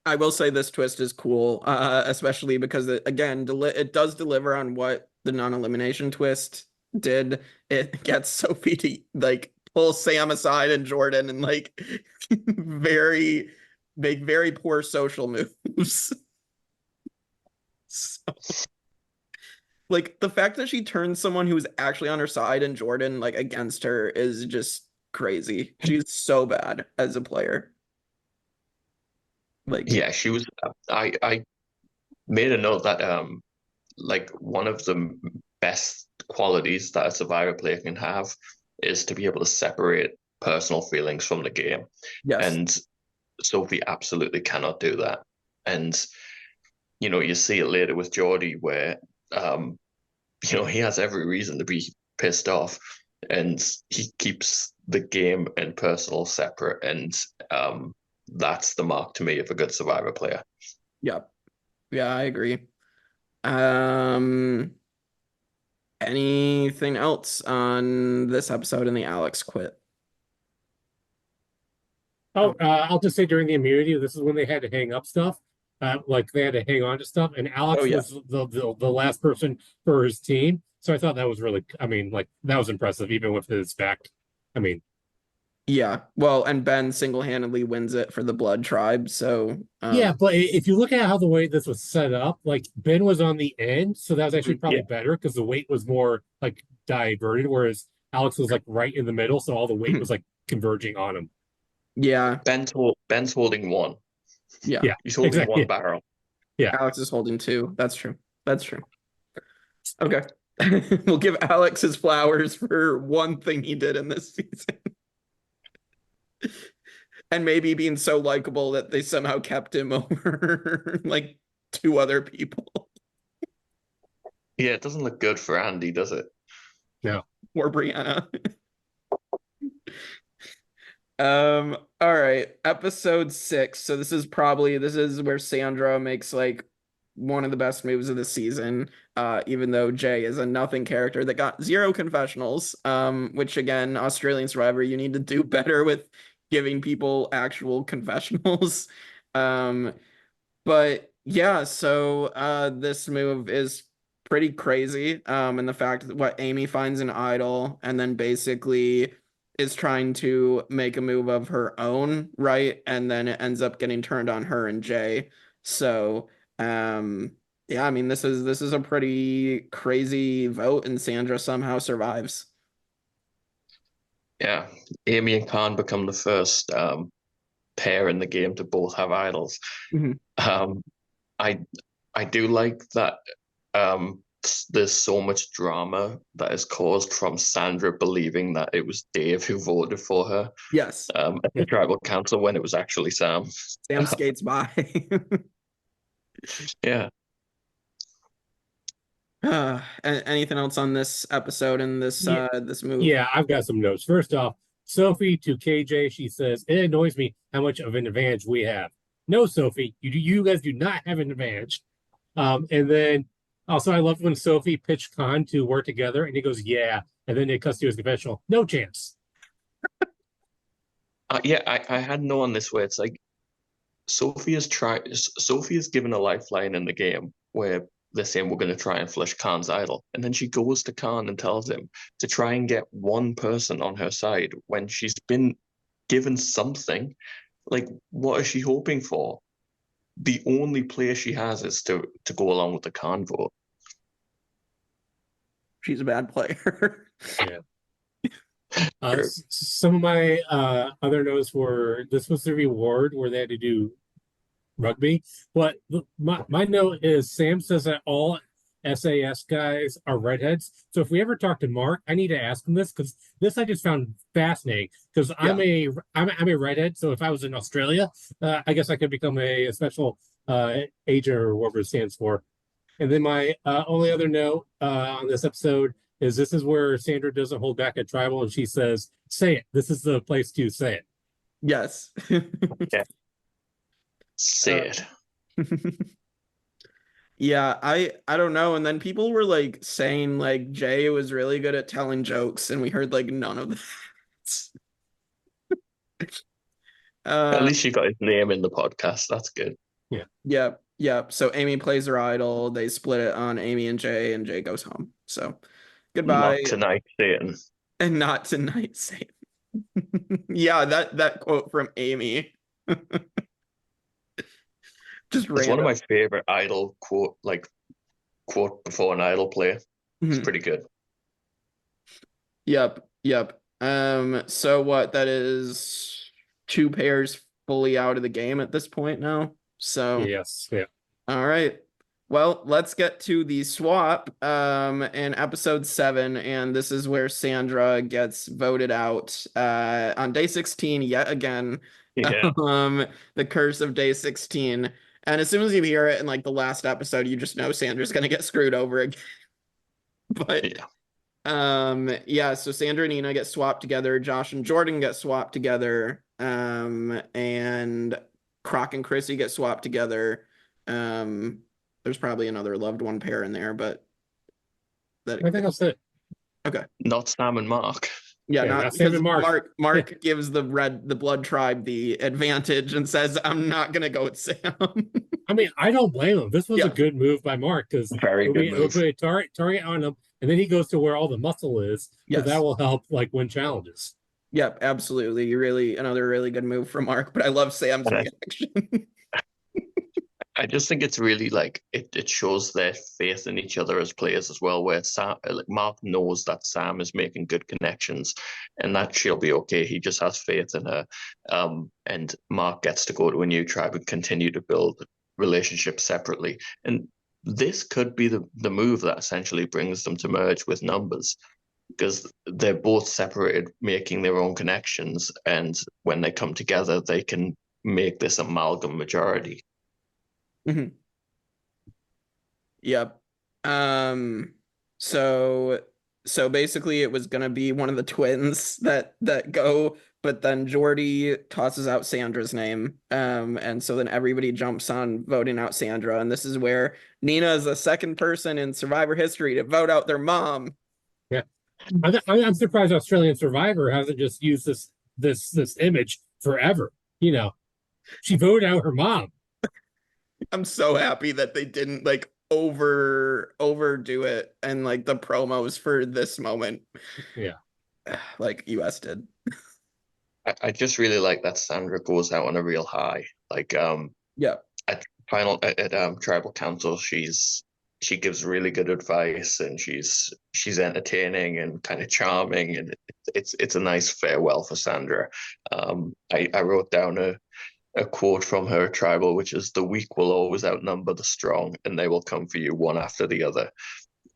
I will say this twist is cool, especially because it does deliver on what the non-elimination twist did. It gets Sophie to like pull Sam aside and Jordan and like make very poor social moves. So, like the fact that she turned someone who was actually on her side and Jordan like against her is just crazy. She's so bad as a player. Like, yeah, she was. I made a note that like one of the best qualities that a survivor player can have is to be able to separate personal feelings from the game. Yes. And Sophie absolutely cannot do that. And you see it later with Jordie where he has every reason to be pissed off, and he keeps the game and personal separate, and that's the mark to me of a good survivor player. Yeah, I agree. Anything else on this episode in the Alex quit? I'll just say during the immunity, this is when they had to hang up stuff. Like they had to hang on to stuff, and Alex was the last person for his team. So I thought that was really, that was impressive, even with his back. Yeah, well, and Ben single-handedly wins it for the Blood Tribe, so... yeah, but if you look at how the way this was set up, like, Ben was on the end, so that was actually probably better, because the weight was more, like, diverted, whereas Alex was, like, right in the middle, so all the weight was, like, converging on him. Yeah. Ben's holding one. Yeah. He's holding one barrel. Yeah. Alex is holding two. That's true. Okay. We'll give Alex his flowers for one thing he did in this season. And maybe being so likable that they somehow kept him over like 2 other people. Yeah, it doesn't look good for Andy, does it? No. Or Brianna. All right, episode 6. So this is where Sandra makes like one of the best moves of the season, even though Jay is a nothing character that got 0 confessionals, which again, Australian Survivor, you need to do better with giving people actual confessionals. But yeah, so this move is pretty crazy, and the fact that Amy finds an idol and then basically is trying to make a move of her own, right? And then it ends up getting turned on her and Jay. So, yeah, I mean, this is a pretty crazy vote, and Sandra somehow survives. Yeah, Amy and Khanh become the first pair in the game to both have idols. Mhm. I do like that there's so much drama that is caused from Sandra believing that it was Dave who voted for her Yes. at the tribal council when it was actually Sam. Sam skates by. Yeah. Anything else on this episode and this this movie? Yeah, I've got some notes. First off, Sophie to KJ, she says, it annoys me how much of an advantage we have. No, Sophie, you guys do not have an advantage. And then also I love when Sophie pitched Khanh to work together and he goes, yeah. And then it cuts to his confessional. No chance. Yeah, I had no on this where it's like Sophie is given a lifeline in the game where they're saying we're going to try and flush Khan's idol. And then she goes to Khanh and tells him to try and get one person on her side when she's been given something. Like, what is she hoping for? The only place she has is to go along with the Khanh vote. She's a bad player. Yeah. Some of my other notes were this was the reward where they had to do rugby. But my note is Sam says that all SAS guys are redheads. So if we ever talk to Mark, I need to ask him this because this I just found fascinating because I'm a redhead. So if I was in Australia, I guess I could become a special agent or whatever it stands for. And then my only other note on this episode is this is where Sandra doesn't hold back at tribal and she says, say it. This is the place to say it. Yes. Yeah. Say it. Yeah, I don't know. And then people were like saying like Jay was really good at telling jokes, and we heard like none of that. At least you got his name in the podcast. That's good. Yeah. So Amy plays her idol. They split it on Amy and Jay goes home. So goodbye. Not tonight, Satan. And not tonight, Satan. Yeah, that quote from Amy. Just it's one of my favorite idol quote before an idol play. It's pretty good. Yep. So what? That is 2 pairs fully out of the game at this point now. So yes, yeah. All right. Well, let's get to the swap in episode 7, and this is where Sandra gets voted out on day 16 yet again. Yeah. The curse of day 16. And as soon as you hear it in like the last episode, you just know Sandra's gonna get screwed over again. But yeah, so Sandra and Nina get swapped together, Josh and Jordan get swapped together, and Croc and Chrissy get swapped together. There's probably another loved one pair in there, but I think that's it. Okay. Not Sam and Mark. Yeah, not Sam and Mark. Mark gives the blood tribe the advantage and says, I'm not gonna go with Sam. I mean, I don't blame him. This was a good move by Mark because it'll put a target on him, and then he goes to where all the muscle is. Yes. So that will help like win challenges. Yep, absolutely. Another really good move from Mark, but I love Sam's reaction. I just think it's really like it shows their faith in each other as players as well, where Sam, like Mark knows that Sam is making good connections and that she'll be okay. He just has faith in her. And Mark gets to go to a new tribe and continue to build relationships separately. And this could be the move that essentially brings them to merge with numbers, because they're both separated, making their own connections. And when they come together, they can make this amalgam majority. Mm-hmm. Yep. So basically it was gonna be one of the twins that go, but then Jordie tosses out Sandra's name. And so then everybody jumps on voting out Sandra, and this is where Nina is the second person in Survivor history to vote out their mom. Yeah. I'm surprised Australian Survivor hasn't just used this image forever. You know, she voted out her mom. I'm so happy that they didn't like overdo it and like the promos for this moment. Yeah. like US did. I just really like that Sandra goes out on a real high. Like Yeah. at tribal council, she gives really good advice, and she's entertaining and kind of charming, and it's a nice farewell for Sandra. I wrote down a quote from her tribal, which is, "The weak will always outnumber the strong, and they will come for you one after the other."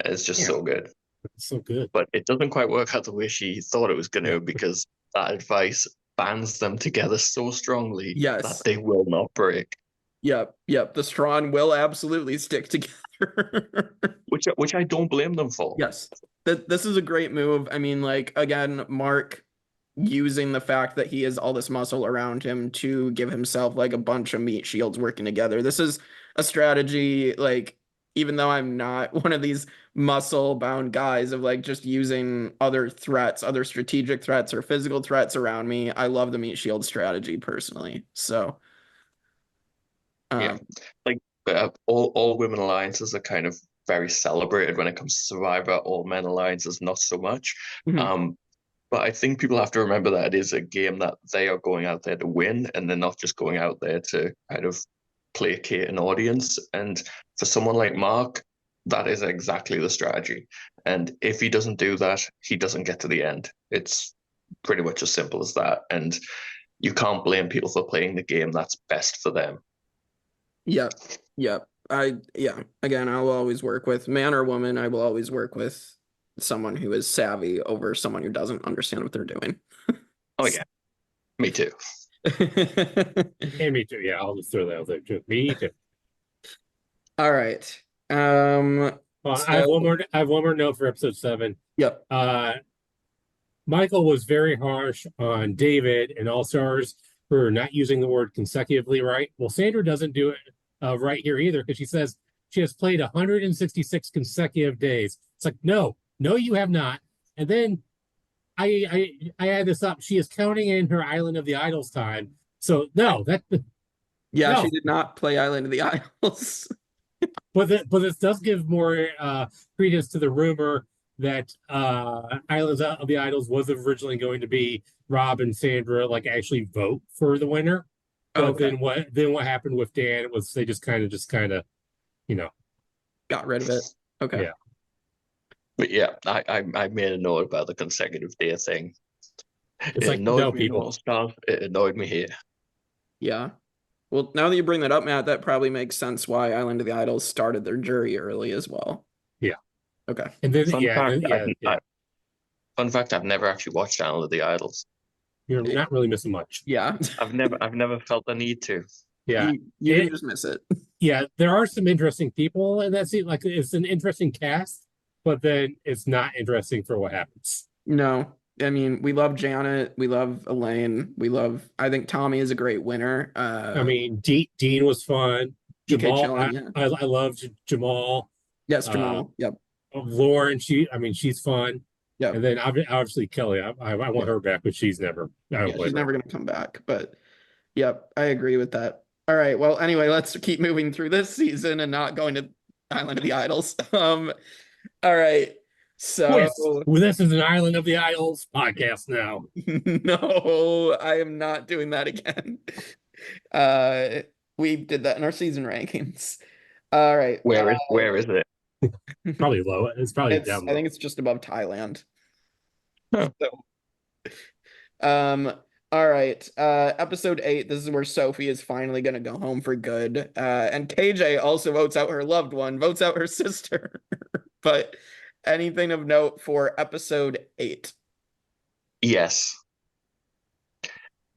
It's just so good. It's so good. But it doesn't quite work out the way she thought it was going to, because that advice bands them together so strongly that they will not break. Yep. The strong will absolutely stick together. which I don't blame them for. Yes. This is a great move. I mean, like, again, Mark using the fact that he has all this muscle around him to give himself like a bunch of meat shields working together. This is a strategy, like, even though I'm not one of these muscle bound guys of like just using other threats, other strategic threats or physical threats around me, I love the meat shield strategy personally. So yeah, like all women alliances are kind of very celebrated when it comes to Survivor. All men alliances not so much. But I think people have to remember that it is a game that they are going out there to win, and they're not just going out there to kind of placate an audience. And for someone like Mark, that is exactly the strategy. And if he doesn't do that, he doesn't get to the end. It's pretty much as simple as that. And you can't blame people for playing the game that's best for them. Yep. Again, I will always work with, man or woman, I will always work with someone who is savvy over someone who doesn't understand what they're doing. Oh yeah, me too. And me too. Yeah, I'll just throw that out there too. Me too. All right. Well, I have one more note for episode 7. Yep. Michael was very harsh on David and All Stars for not using the word consecutively right. Well, Sandra doesn't do it right here either, because she says she has played 166 consecutive days. It's like, no, you have not. And then I add this up. She is counting in her Island of the Idols time. So no, she did not play Island of the Idols. but this does give more credence to the rumor that Islands of the Idols was originally going to be Rob and Sandra like actually vote for the winner. But then what happened with Dan was they just kind of got rid of it. Okay. Yeah. But yeah, I made a note about the consecutive day thing. It's like, no, people. It annoyed me here. Yeah. Well, now that you bring that up, Matt, that probably makes sense why Island of the Idols started their jury early as well. Yeah. Okay. And then Fun fact, I've never actually watched Island of the Idols. You're not really missing much. Yeah. I've never felt the need to. Yeah. You just miss it. Yeah, there are some interesting people in that scene. Like, it's an interesting cast, but then it's not interesting for what happens. No. I mean, we love Janet. We love Elaine. I think Tommy is a great winner. I mean, Dean was fun. Jamal, I loved Jamal. Yes, Jamal. Yep. Lauren, she's fun. Yeah. And then obviously Kelly, I want her back, but she's never. She's never going to come back. But yep, I agree with that. All right. Well, anyway, let's keep moving through this season and not going to Island of the Idols. All right. So this is an Island of the Idols podcast now. No, I am not doing that again. We did that in our season rankings. All right. Where is it? Probably low. It's probably down low. I think it's just above Thailand. Huh. So, all right. Episode 8. This is where Sophie is finally gonna go home for good. And KJ also votes out her loved one, votes out her sister. But anything of note for episode 8? Yes.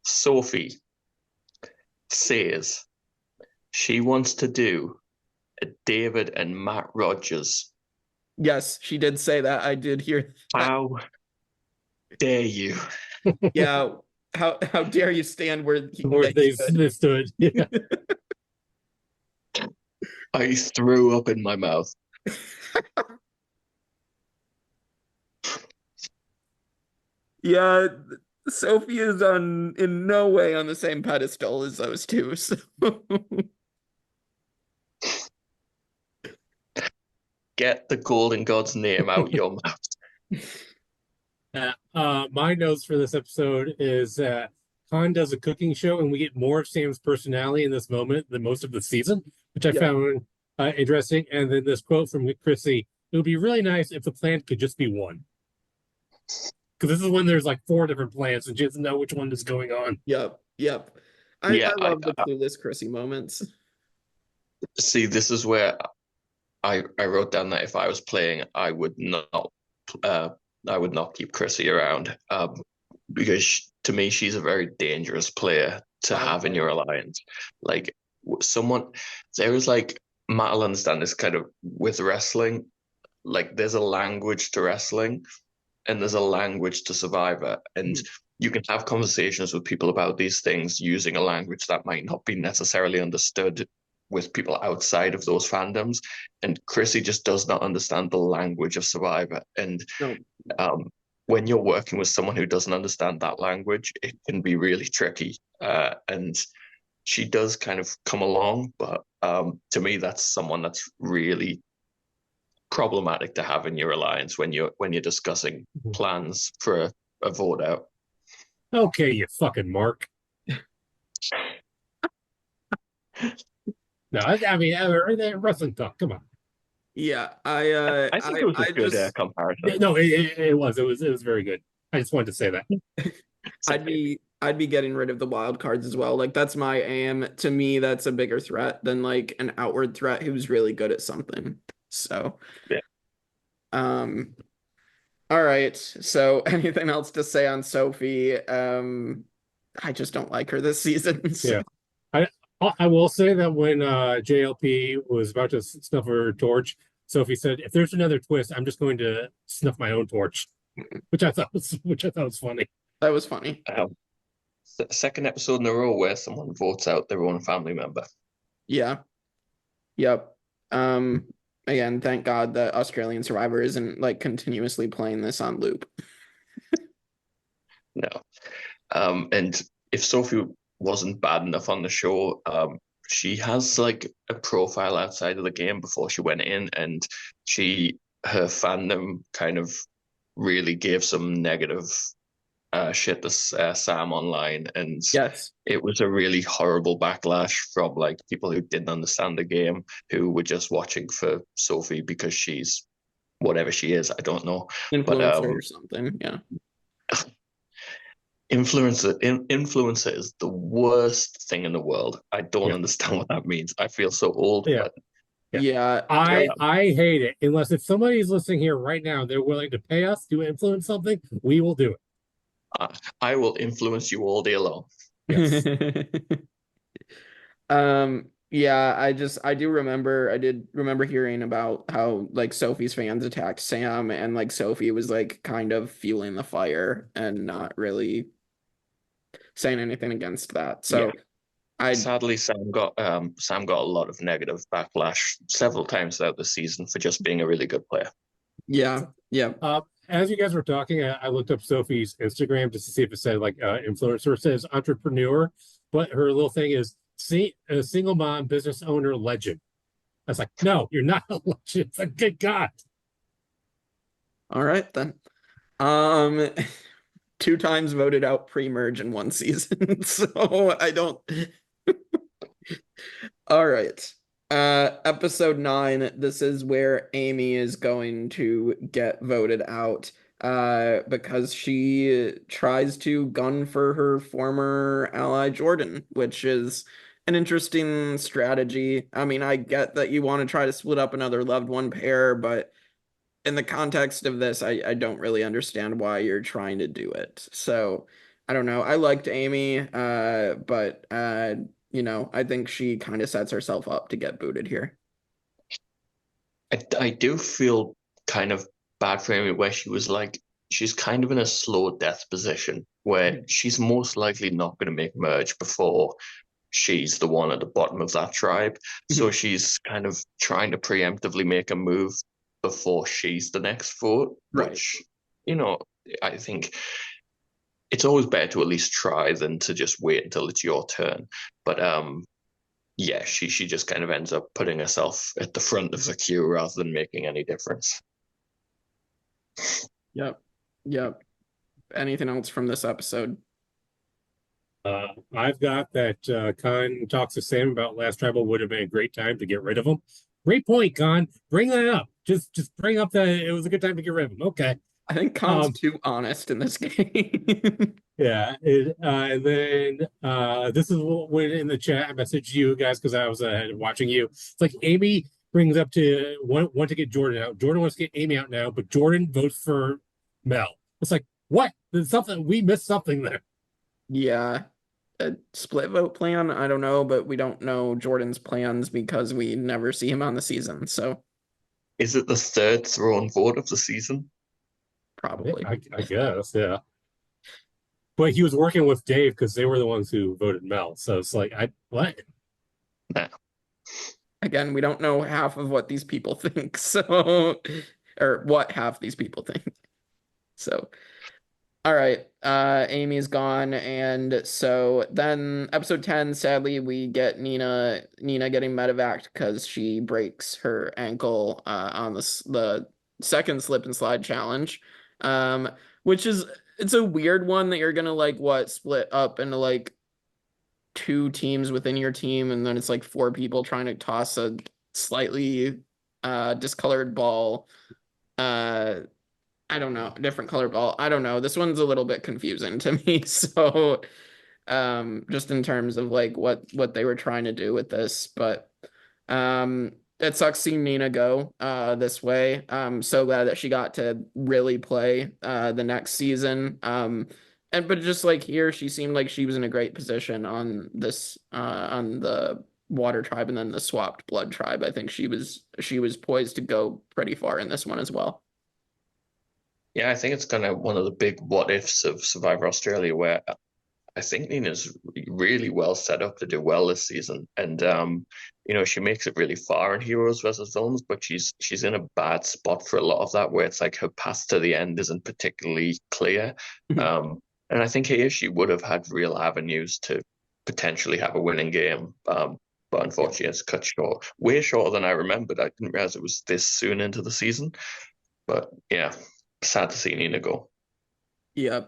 Sophie says she wants to do a David and Matt Rogers. Yes, she did say that. I did hear that. How dare you? Yeah. How dare you stand where they stood? Yeah. I threw up in my mouth. Yeah, Sophie is in no way on the same pedestal as those two. So. Get the Golden God's name out your mouth. My notes for this episode is Khanh does a cooking show, and we get more of Sam's personality in this moment than most of the season, which I found interesting. And then this quote from Chrissy: "It would be really nice if the plant could just be one." Because this is when there's like 4 different plants, and she doesn't know which one is going on. Yep. I love the clueless Chrissy moments. See, this is where I wrote down that if I was playing, I would not keep Chrissy around, because to me she's a very dangerous player to have in your alliance. Like there is like Matt will understand this kind of with wrestling. Like there's a language to wrestling, and there's a language to Survivor, and you can have conversations with people about these things using a language that might not be necessarily understood with people outside of those fandoms, and Chrissy just does not understand the language of Survivor. And when you're working with someone who doesn't understand that language, it can be really tricky. And she does kind of come along, but to me, that's someone that's really problematic to have in your alliance when you're discussing plans for a vote out. Okay, you fucking Mark. No, I mean, wrestling talk. Come on. Yeah, I think it was a good comparison. No, it was very good. I just wanted to say that. I'd be getting rid of the wild cards as well. Like that's my aim. To me, that's a bigger threat than like an outward threat who's really good at something. So, yeah. All right. So, anything else to say on Sophie? I just don't like her this season. So. Yeah, I will say that when JLP was about to snuff her torch, Sophie said, "If there's another twist, I'm just going to snuff my own torch," which I thought was funny. That was funny. Second episode in a row where someone votes out their own family member. Yeah. Yep. Again, thank God that Australian Survivor isn't like continuously playing this on loop. No. And if Sophie wasn't bad enough on the show, she has like a profile outside of the game before she went in, and her fandom kind of really gave some negative shit to Sam online, and yes, it was a really horrible backlash from like people who didn't understand the game, who were just watching for Sophie because she's whatever she is. I don't know, influencer or something. Yeah. Influencer is the worst thing in the world. I don't understand what that means. I feel so old. Yeah. But I hate it. Unless if somebody's listening here right now, they're willing to pay us to influence something, we will do it. I will influence you all day long. Yes. Yeah, I did remember hearing about how like Sophie's fans attacked Sam, and like Sophie was like kind of fueling the fire and not really saying anything against that. So sadly Sam got a lot of negative backlash several times throughout the season for just being a really good player. Yeah. As you guys were talking, I looked up Sophie's Instagram just to see if it said like influencer. It says entrepreneur, but her little thing is a single mom, business owner, legend. I was like, no, you're not a legend. It's like, good God. All right then. 2 times voted out pre-merge in 1 season. So I don't. All right. Episode 9. This is where Amy is going to get voted out because she tries to gun for her former ally Jordan, which is an interesting strategy. I mean, I get that you want to try to split up another loved one pair, but in the context of this, I don't really understand why you're trying to do it. So I don't know. I liked Amy, but I think she kind of sets herself up to get booted here. I do feel kind of bad for Amy, where she's kind of in a slow death position where she's most likely not going to make merge before she's the one at the bottom of that tribe. So she's kind of trying to preemptively make a move before she's the next vote, which, I think it's always better to at least try than to just wait until it's your turn. But she just kind of ends up putting herself at the front of the queue rather than making any difference. Yep. anything else from this episode? I've got that Khanh talks to Sam about last tribal would have been a great time to get rid of him. Great point, Khanh. Bring that up. Just bring up that it was a good time to get rid of him. Okay. I think Khan's too honest in this game. Yeah, and then this is when in the chat I messaged you guys because I was watching you. It's like Amy brings up to want to get Jordan out. Jordan wants to get Amy out now, but Jordan votes for Mel. It's like, what? There's something, we missed something there. Yeah. A split vote plan? I don't know, but we don't know Jordan's plans because we never see him on the season. So is it the third thrown vote of the season? Probably. I guess, yeah. But he was working with Dave because they were the ones who voted Mel. So it's like, what? Nah. Again, we don't know half of what these people think. So, or what half these people think. So, all right. Amy's gone. And so then episode 10, sadly, we get Nina getting medevaced because she breaks her ankle on the second slip and slide challenge. Which is, it's a weird one that you're gonna like split up into like 2 teams within your team, and then it's like 4 people trying to toss a slightly discolored ball. I don't know, different colored ball. I don't know. This one's a little bit confusing to me. So just in terms of like what they were trying to do with this, but it sucks seeing Nina go this way. I'm so glad that she got to really play the next season. But just like here, she seemed like she was in a great position on this on the water tribe and then the swapped blood tribe. I think she was poised to go pretty far in this one as well. Yeah, I think it's kind of one of the big what ifs of Survivor Australia, where I think Nina's really well set up to do well this season, and she makes it really far in Heroes versus Villains, but she's in a bad spot for a lot of that, where it's like her path to the end isn't particularly clear. And I think here she would have had real avenues to potentially have a winning game, but unfortunately it's cut short, way shorter than I remembered. I didn't realize it was this soon into the season, but yeah, sad to see Nina go. Yeah.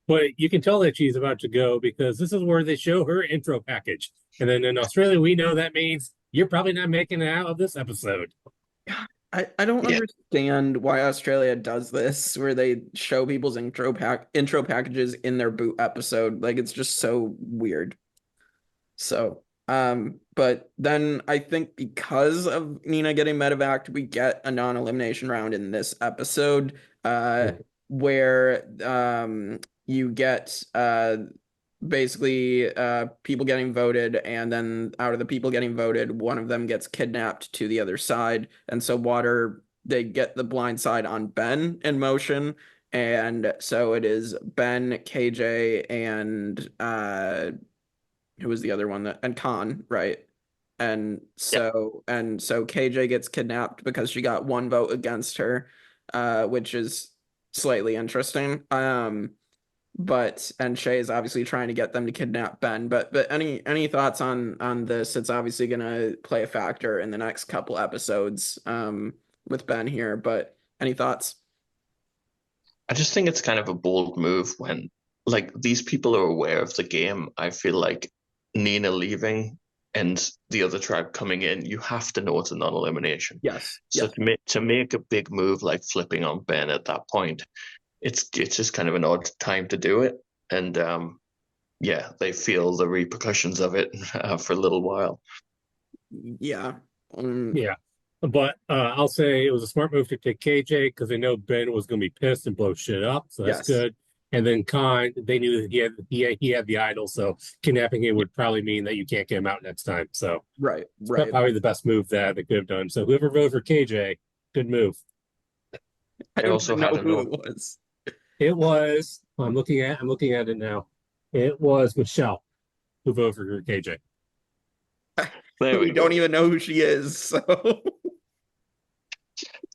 But you can tell that she's about to go because this is where they show her intro package. And then in Australia, we know that means you're probably not making it out of this episode. I don't understand why Australia does this, where they show people's intro packages in their boot episode. Like, it's just so weird. So, but then I think because of Nina getting medevaced, we get a non-elimination round in this episode, where you get basically people getting voted, and then out of the people getting voted, one of them gets kidnapped to the other side, and so they get the blind side on Ben in motion, and so it is Ben, KJ, and who was the other one and Khanh, right? And so KJ gets kidnapped because she got 1 vote against her, which is slightly interesting. And Shay is obviously trying to get them to kidnap Ben. But any thoughts on this? It's obviously gonna play a factor in the next couple episodes with Ben here. But any thoughts? I just think it's kind of a bold move when like these people are aware of the game. I feel like Nina leaving and the other tribe coming in, you have to know it's a non-elimination. Yes. So to make a big move like flipping on Ben at that point, it's just kind of an odd time to do it, and they feel the repercussions of it for a little while. Yeah. But I'll say it was a smart move to take KJ because they know Ben was going to be pissed and blow shit up, so that's good. And then Khanh, they knew that he had the idol, so kidnapping him would probably mean that you can't get him out next time. So right, probably the best move that they could have done. So whoever voted for KJ, good move. I also know who it was. It was. I'm looking at it now. It was Michelle who voted for KJ. We don't even know who she is. So.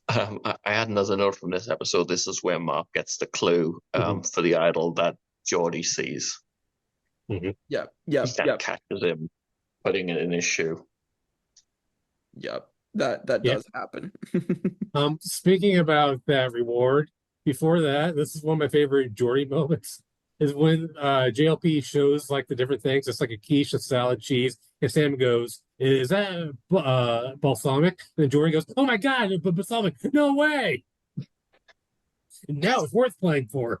I had another note from this episode. This is where Mark gets the clue for the idol that Jordie sees. Mm-hmm. That catches him putting it in his shoe. Yep, that does happen. Speaking about that reward, before that, this is one of my favorite Jordie moments. Is when JLP shows like the different things. It's like a quiche, a salad, cheese, and Sam goes, "Is that balsamic?" And then Jordie goes, "Oh my god, balsamic! No way!" And now it's worth playing for.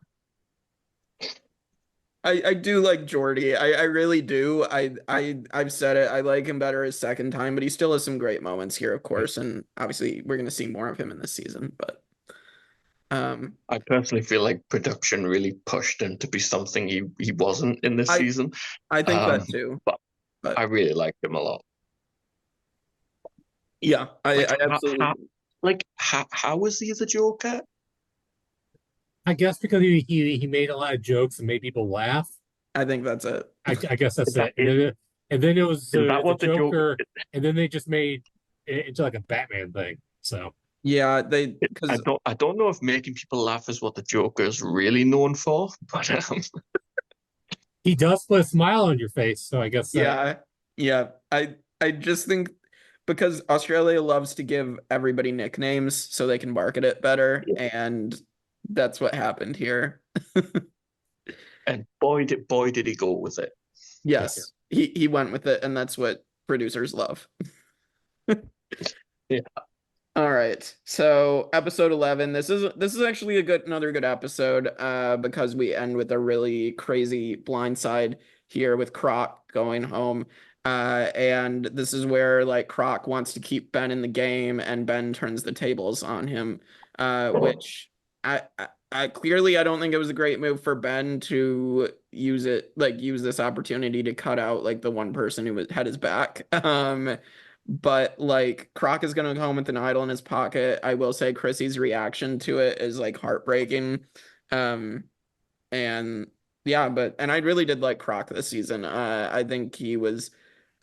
I do like Jordie. I really do. I've said it. I like him better his second time, but he still has some great moments here, of course. And obviously, we're gonna see more of him in this season. But I personally feel like production really pushed him to be something he wasn't in this season. I think that too. But I really liked him a lot. Yeah, I absolutely. How was he the Joker? I guess because he made a lot of jokes and made people laugh. I think that's it. I guess that's it. And then it was the Joker, and then they just made it into like a Batman thing. So yeah, I don't know if making people laugh is what the Joker is really known for, but he does put a smile on your face. So I guess yeah. I just think because Australia loves to give everybody nicknames so they can market it better, and that's what happened here. And boy did he go with it. Yes, he went with it, and that's what producers love. Yeah. All right. So episode 11. This is actually another good episode because we end with a really crazy blindside here with Croc going home. And this is where like Croc wants to keep Ben in the game, and Ben turns the tables on him, which I clearly I don't think it was a great move for Ben to use this opportunity to cut out like the one person who had his back. But like Croc is gonna go home with an idol in his pocket. I will say Chrissy's reaction to it is like heartbreaking. And yeah, and I really did like Croc this season. I think he was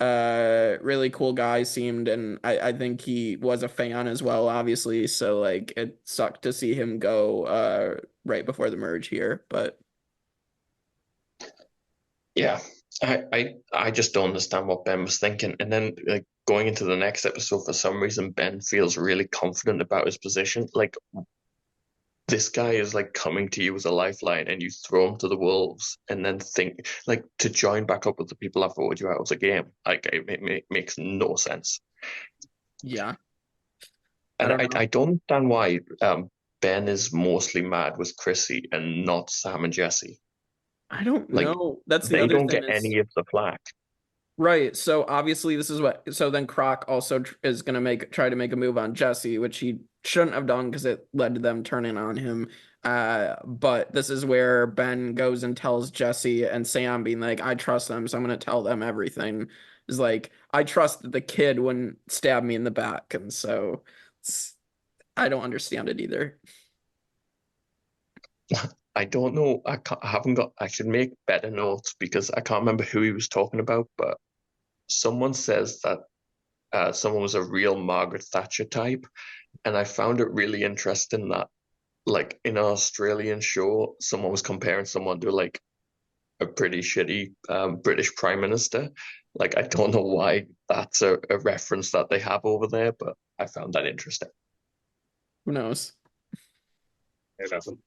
really cool guy seemed, and I think he was a fan as well, obviously. So like it sucked to see him go right before the merge here, but yeah, I just don't understand what Ben was thinking. And then like going into the next episode, for some reason Ben feels really confident about his position. Like this guy is like coming to you as a lifeline, and you throw him to the wolves, and then think like to join back up with the people that voted you out of the game. Like it makes no sense. Yeah, and I don't understand why Ben is mostly mad with Chrissy and not Sam and Jesse. I don't know. That's the they other don't thing get any of the flack. Right. So obviously this is so then Croc also is going to try to make a move on Jesse, which he shouldn't have done because it led to them turning on him. But this is where Ben goes and tells Jesse and Sam, being like, I trust them, so I'm going to tell them everything. Is like, I trust that the kid wouldn't stab me in the back. And so I don't understand it either. I don't know. I should make better notes because I can't remember who he was talking about, but someone says that someone was a real Margaret Thatcher type. And I found it really interesting that like in an Australian show, someone was comparing someone to like a pretty shitty British Prime Minister. Like, I don't know why that's a reference that they have over there, but I found that interesting. Who knows? It doesn't.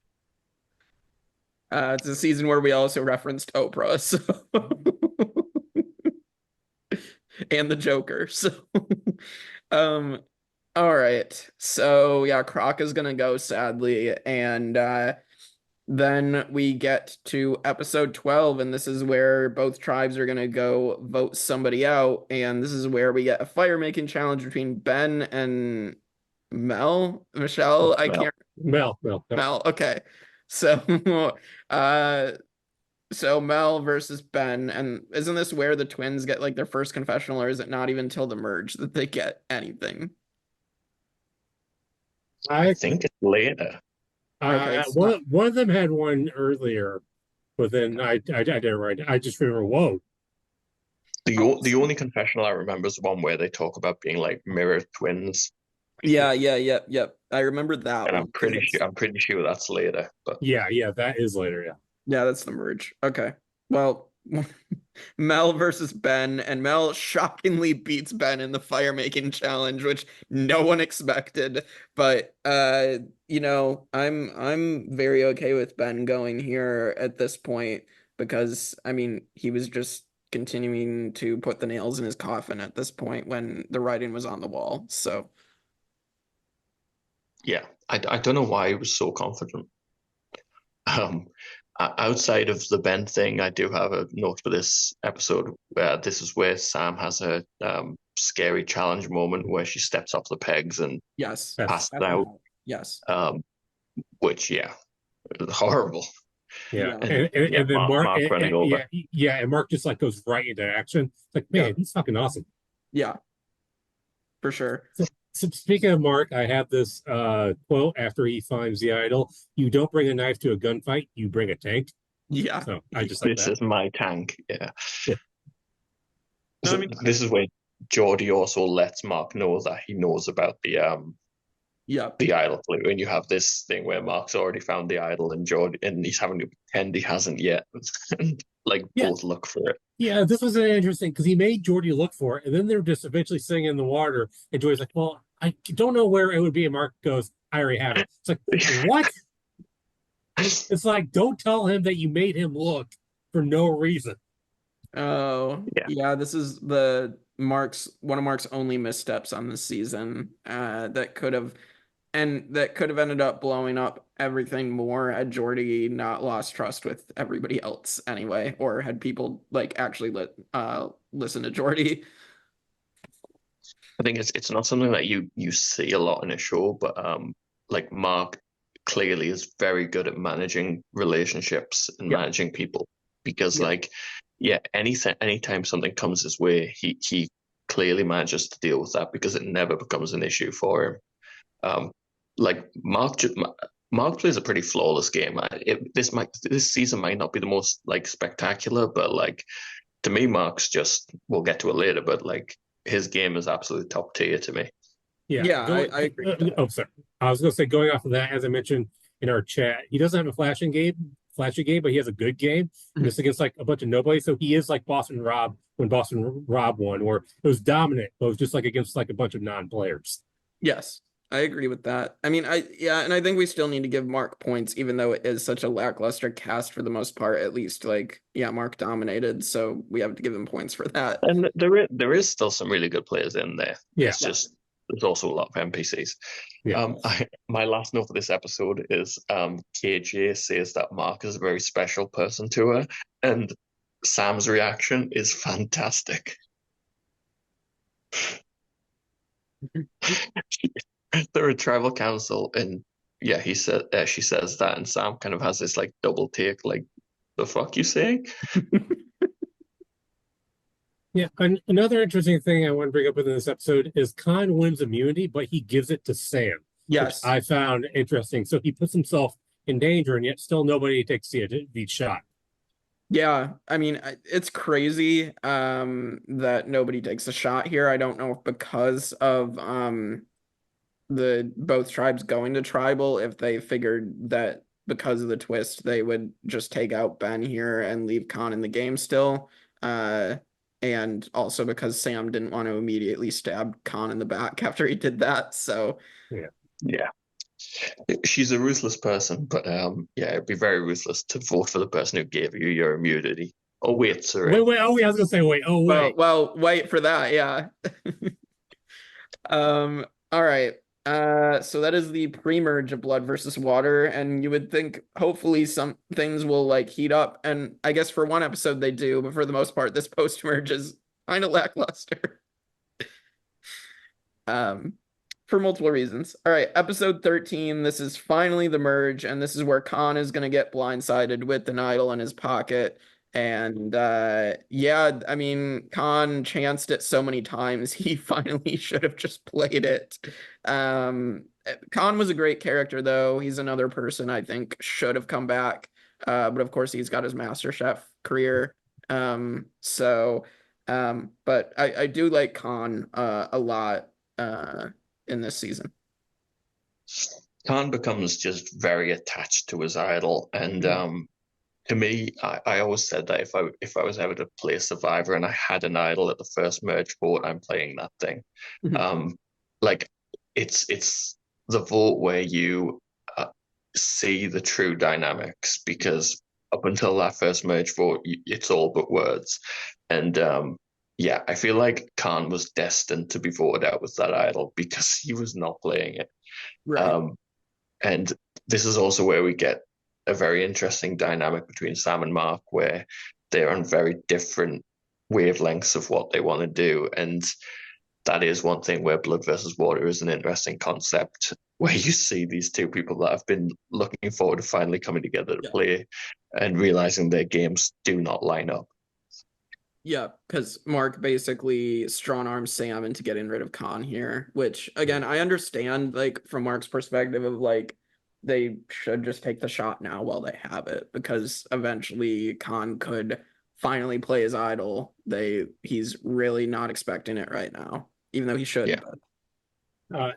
It's a season where we also referenced Oprah, so and the Joker. So, all right. So yeah, Croc is gonna go sadly, and then we get to episode 12, and this is where both tribes are gonna go vote somebody out, and this is where we get a fire making challenge between Ben and Michelle. Mel. Okay. So, so Mel versus Ben, and isn't this where the twins get like their first confessional, or is it not even till the merge that they get anything? I think it's later. Okay, one of them had one earlier, but then I did it right. I just remember, whoa. The only confessional I remember is the one where they talk about being like mirror twins. Yeah. I remember that and one. I'm pretty sure that's later. But yeah, that is later. Yeah, that's the merge. Okay. Well, Mel versus Ben, and Mel shockingly beats Ben in the fire making challenge, which no one expected. But I'm very okay with Ben going here at this point because I mean he was just continuing to put the nails in his coffin at this point when the writing was on the wall. So yeah, I don't know why he was so confident. Outside of the Ben thing, I do have a note for this episode. This is where Sam has a scary challenge moment where she steps off the pegs and passes out. Yes. Which, yeah, horrible. Yeah. And then Mark running over. Yeah, and Mark just like goes right into action. It's like, man, he's fucking awesome. Yeah, for sure. So speaking of Mark, I have this quote after he finds the idol: "You don't bring a knife to a gunfight; you bring a tank." Yeah. So I just this is my tank. Yeah. So this is where Jordie also lets Mark know that he knows about the idol clue, and you have this thing where Mark's already found the idol, and Jordie, and he's having to pretend he hasn't yet. Both look for it. Yeah, this was interesting because he made Jordie look for it, and then they're just eventually sitting in the water, and Jordie's like, "Well, I don't know where it would be." And Mark goes, "I already have it." It's like, what? It's like, don't tell him that you made him look for no reason. Oh, yeah. This is one of Mark's only missteps on this season. That could have ended up blowing up everything more had Jordie not lost trust with everybody else anyway, or had people actually listen to Jordie. I think it's not something that you see a lot in a show, but Mark clearly is very good at managing relationships and managing people, because anytime something comes his way, he clearly manages to deal with that because it never becomes an issue for him. Mark plays a pretty flawless game. This season might not be the most spectacular, but to me, Mark's just, we'll get to it later, but his game is absolutely top tier to me. I agree. Sorry. I was going to say, going off of that, as I mentioned in our chat, he doesn't have a flashy game, but he has a good game. And it's against a bunch of nobody. So he is like Boston Rob when Boston Rob won, where it was dominant, but it was just against a bunch of non-players. Yes, I agree with that. I mean, and I think we still need to give Mark points, even though it is such a lackluster cast for the most part. At least, Mark dominated, so we have to give him points for that. And there is still some really good players in there. Yeah, it's just there's also a lot of NPCs. Yeah. My last note for this episode is KJ says that Mark is a very special person to her, and Sam's reaction is fantastic. They're a tribal council, and she says that, and Sam kind of has this double take, the fuck you saying? Yeah, another interesting thing I want to bring up within this episode is Khanh wins immunity, but he gives it to Sam. Yes, which I found interesting. So he puts himself in danger, and yet still nobody takes the shot. Yeah, I mean, it's crazy that nobody takes a shot here. I don't know if because of both tribes going to tribal, if they figured that because of the twist they would just take out Ben here and leave Khanh in the game still, and also because Sam didn't want to immediately stab Khanh in the back after he did that. So yeah, she's a ruthless person, but it'd be very ruthless to vote for the person who gave you your immunity. Oh wait, sorry. Wait. Oh, I was gonna say wait. Oh wait. Well, wait for that. Yeah. All right. So that is the pre-merge of Blood versus Water, and you would think hopefully some things will heat up, and I guess for one episode they do, but for the most part this post-merge is kind of lackluster. For multiple reasons. All right, episode 13, this is finally the merge, and this is where Khanh is going to get blindsided with an idol in his pocket. And I mean, Khanh chanced it so many times, he finally should have just played it. Khanh was a great character, though. He's another person I think should have come back. But of course, he's got his MasterChef career. But I do like Khanh a lot in this season. Khanh becomes just very attached to his idol, and to me, I always said that if I was ever to play Survivor and I had an idol at the first merge vote, I'm playing that thing. Like it's the vote where you see the true dynamics, because up until that first merge vote, it's all but words. And yeah, I feel like Khanh was destined to be voted out with that idol because he was not playing it. Right. And this is also where we get a very interesting dynamic between Sam and Mark, where they're on very different wavelengths of what they want to do. And that is one thing where blood versus water is an interesting concept, where you see these two people that have been looking forward to finally coming together to play and realizing their games do not line up. Yeah, because Mark basically strong arms Sam into getting rid of Khanh here, which again, I understand, like, from Mark's perspective of like, they should just take the shot now while they have it, because eventually Khanh could finally play his idol. He's really not expecting it right now, even though he should. Yeah.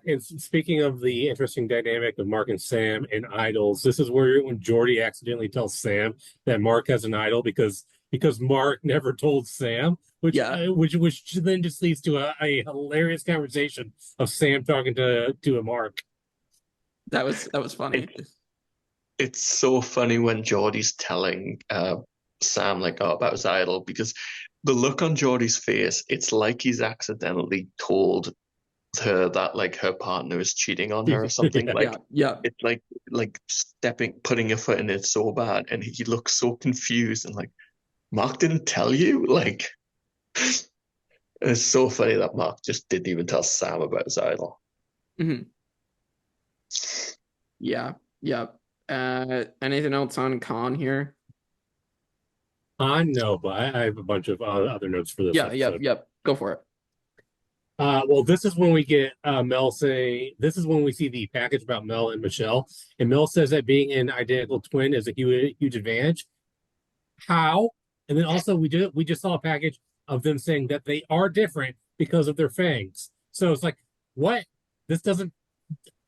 And speaking of the interesting dynamic of Mark and Sam and idols, this is where when Jordie accidentally tells Sam that Mark has an idol because Mark never told Sam, which then just leads to a hilarious conversation of Sam talking to a Mark. That was funny. It's so funny when Jordie's telling Sam like about his idol, because the look on Jordie's face, it's like he's accidentally told her that like her partner is cheating on her or something. Like it's like putting your foot in it so bad, and he looks so confused and like, Mark didn't tell you? Like, it's so funny that Mark just didn't even tell Sam about his idol. Yeah. Anything else on Khanh here? No, but I have a bunch of other notes for this episode. Yep. Go for it. Well, this is when we get Mel say, this is when we see the package about Mel and Michelle. And Mel says that being an identical twin is a huge advantage. How? And then also we just saw a package of them saying that they are different because of their fangs. So it's like, what? This doesn't,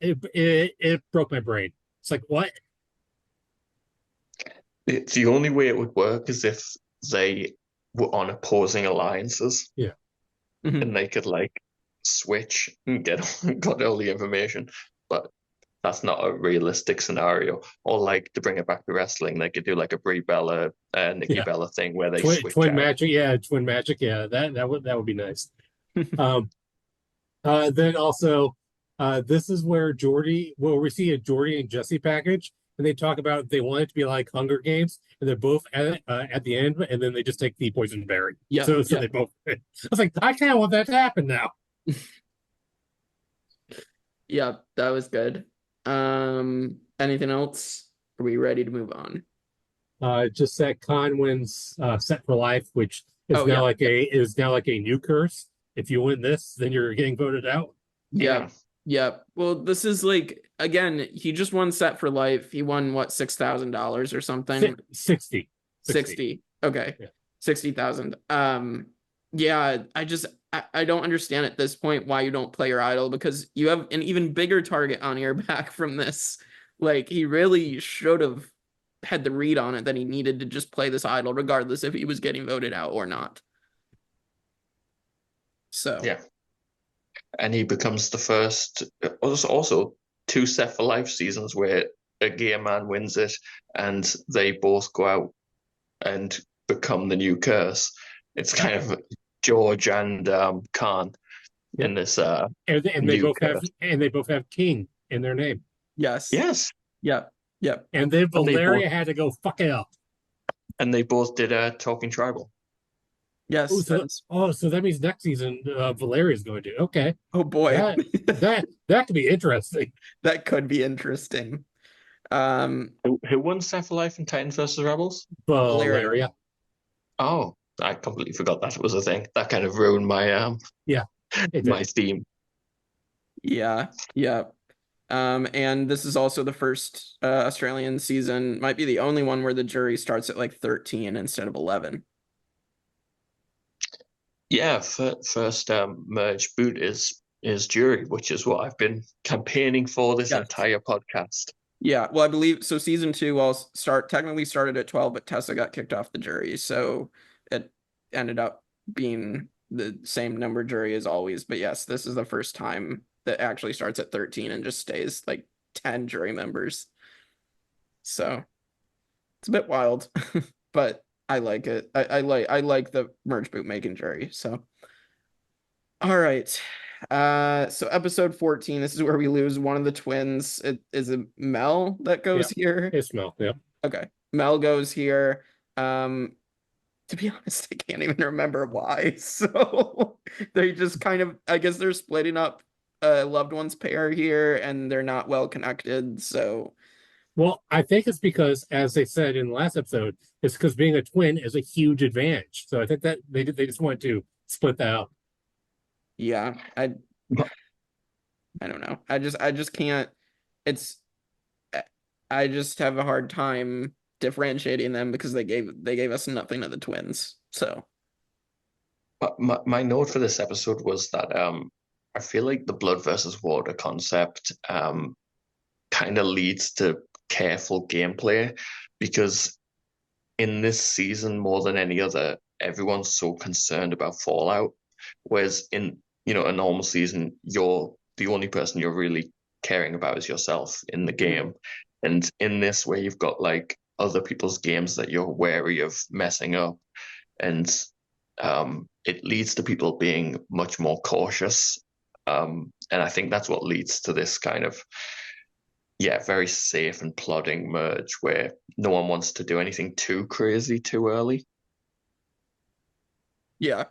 it broke my brain. It's like, what? It's the only way it would work is if they were on opposing alliances. Yeah. And they could like switch and got all the information. But that's not a realistic scenario. Or like, to bring it back to wrestling, they could do like a Brie Bella, Nikki Bella thing where they switch twin out. magic. Yeah, twin magic. Yeah, that would be nice. Then also, this is where we see a Jordie and Jesse package, and they talk about they want it to be like Hunger Games, and they're both at the end, and then they just take the poison berry. So they both. I was like, I kind of want that to happen now. Yeah, that was good. Anything else? Are we ready to move on? Just that Khanh wins Set for Life, which is now like a new curse. If you win this, then you're getting voted out. Yeah. Well, this is like, again, he just won Set for Life. He won what, $6,000 or something? 60. Okay. Yeah. 60,000. Yeah, I don't understand at this point why you don't play your idol, because you have an even bigger target on your back from this. Like, he really should have had the read on it that he needed to just play this idol, regardless if he was getting voted out or not. So yeah, and he becomes the first. There's also 2 Set for Life seasons where a gay man wins it, and they both go out and become the new curse. It's kind of George and Khanh in this. And they both have King in their name. Yes. Yep. And then Valeria had to go fuck it up. And they both did Talking Tribal. Yes. So that means next season Valeria's going to. Okay. Oh boy. That could be interesting. That could be interesting. Who won Set for Life in Titans vs. Rebels? Valeria. Oh, I completely forgot that was a thing. That kind of ruined my my theme. Yeah. And this is also the first Australian season, might be the only one where the jury starts at like 13 instead of 11. Yeah, first merge boot is jury, which is what I've been campaigning for this entire podcast. Yeah, well, I believe so. Season 2 all technically started at 12, but Tessa got kicked off the jury, so it ended up being the same number jury as always. But yes, this is the first time that actually starts at 13 and just stays like 10 jury members. So it's a bit wild, but I like it. I like the merge boot making jury. So all right. So episode 14, this is where we lose one of the twins. Is it Mel that goes here? It's Mel, yeah. Okay. Mel goes here. To be honest, I can't even remember why. So they just kind of, I guess they're splitting up a loved ones pair here and they're not well connected. So well, I think it's because, as they said in the last episode, it's because being a twin is a huge advantage. So I think that they just wanted to split that up. Yeah, I don't know. I just can't. I just have a hard time differentiating them because they gave us nothing of the twins. So my note for this episode was that I feel like the blood versus water concept kind of leads to careful gameplay, because in this season more than any other, everyone's so concerned about fallout, whereas in a normal season, you're the only person you're really caring about is yourself in the game. And in this, where you've got like other people's games that you're wary of messing up, and it leads to people being much more cautious. And I think that's what leads to this kind of very safe and plodding merge where no one wants to do anything too crazy too early. Yeah.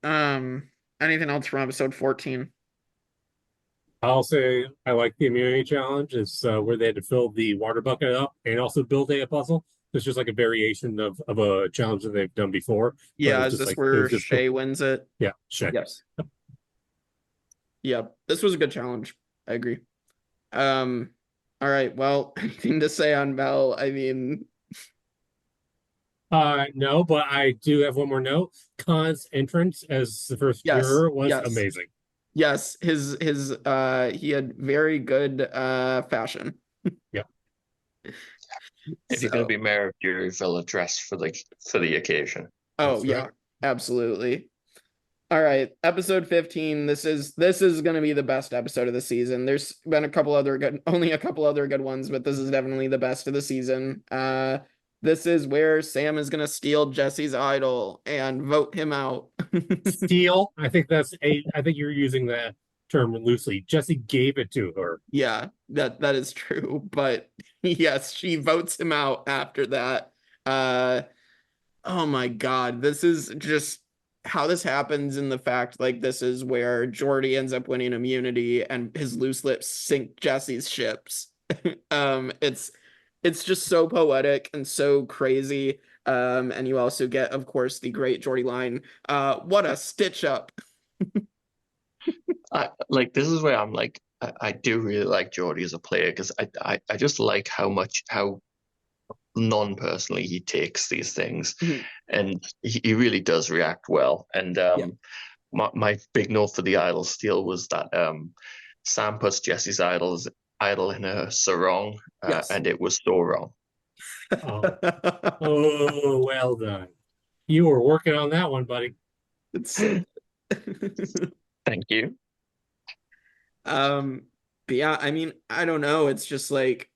Anything else from episode 14? I'll say I like the immunity challenge. It's where they had to fill the water bucket up and also build a puzzle. It's just like a variation of a challenge that they've done before. Yeah, is this like, where Shay wins it? Yeah, Shay. Yes. Yeah, this was a good challenge. I agree. All right, well, anything to say on Mel? I mean, no, but I do have one more note. Khan's entrance as the first juror was amazing. Yes, his he had very good fashion. Yeah. If you're going to be mayor of Juryville, dress for the occasion. Oh, that's right. Absolutely. All right, episode 15. This is going to be the best episode of the season. There's been only a couple other good ones, but this is definitely the best of the season. This is where Sam is going to steal Jesse's idol and vote him out. Steal? I think you're using that term loosely. Jesse gave it to her. Yeah, that is true. But yes, she votes him out after that. Oh my God. This is just how this happens, in the fact like this is where Jordie ends up winning immunity and his loose lips sink Jesse's ships. It's just so poetic and so crazy. And you also get, of course, the great Jordie line, what a stitch up. This is where I'm like, I do really like Jordie as a player, because I just like how non-personally he takes these things. Mm-hmm. And he really does react well. And my big note for the idol steal was that Sam puts Jesse's idol in a sarong, and it was so wrong. Oh, well done. You were working on that one, buddy. Thank you. But yeah, I mean, I don't know. It's just like,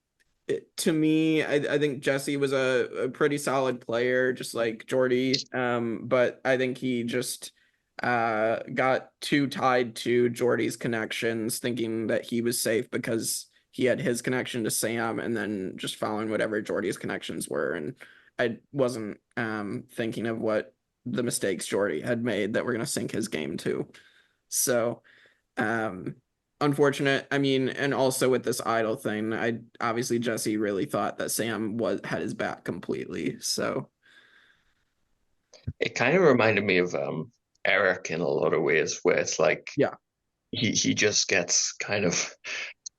to me, I think Jesse was a pretty solid player, just like Jordie. But I think he just got too tied to Jordie's connections, thinking that he was safe because he had his connection to Sam, and then just following whatever Jordie's connections were. And I wasn't thinking of what the mistakes Jordie had made that were going to sink his game too. So unfortunate. I mean, and also with this idol thing, obviously Jesse really thought that Sam had his back completely. So it kind of reminded me of Eric in a lot of ways, where it's like, he just gets kind of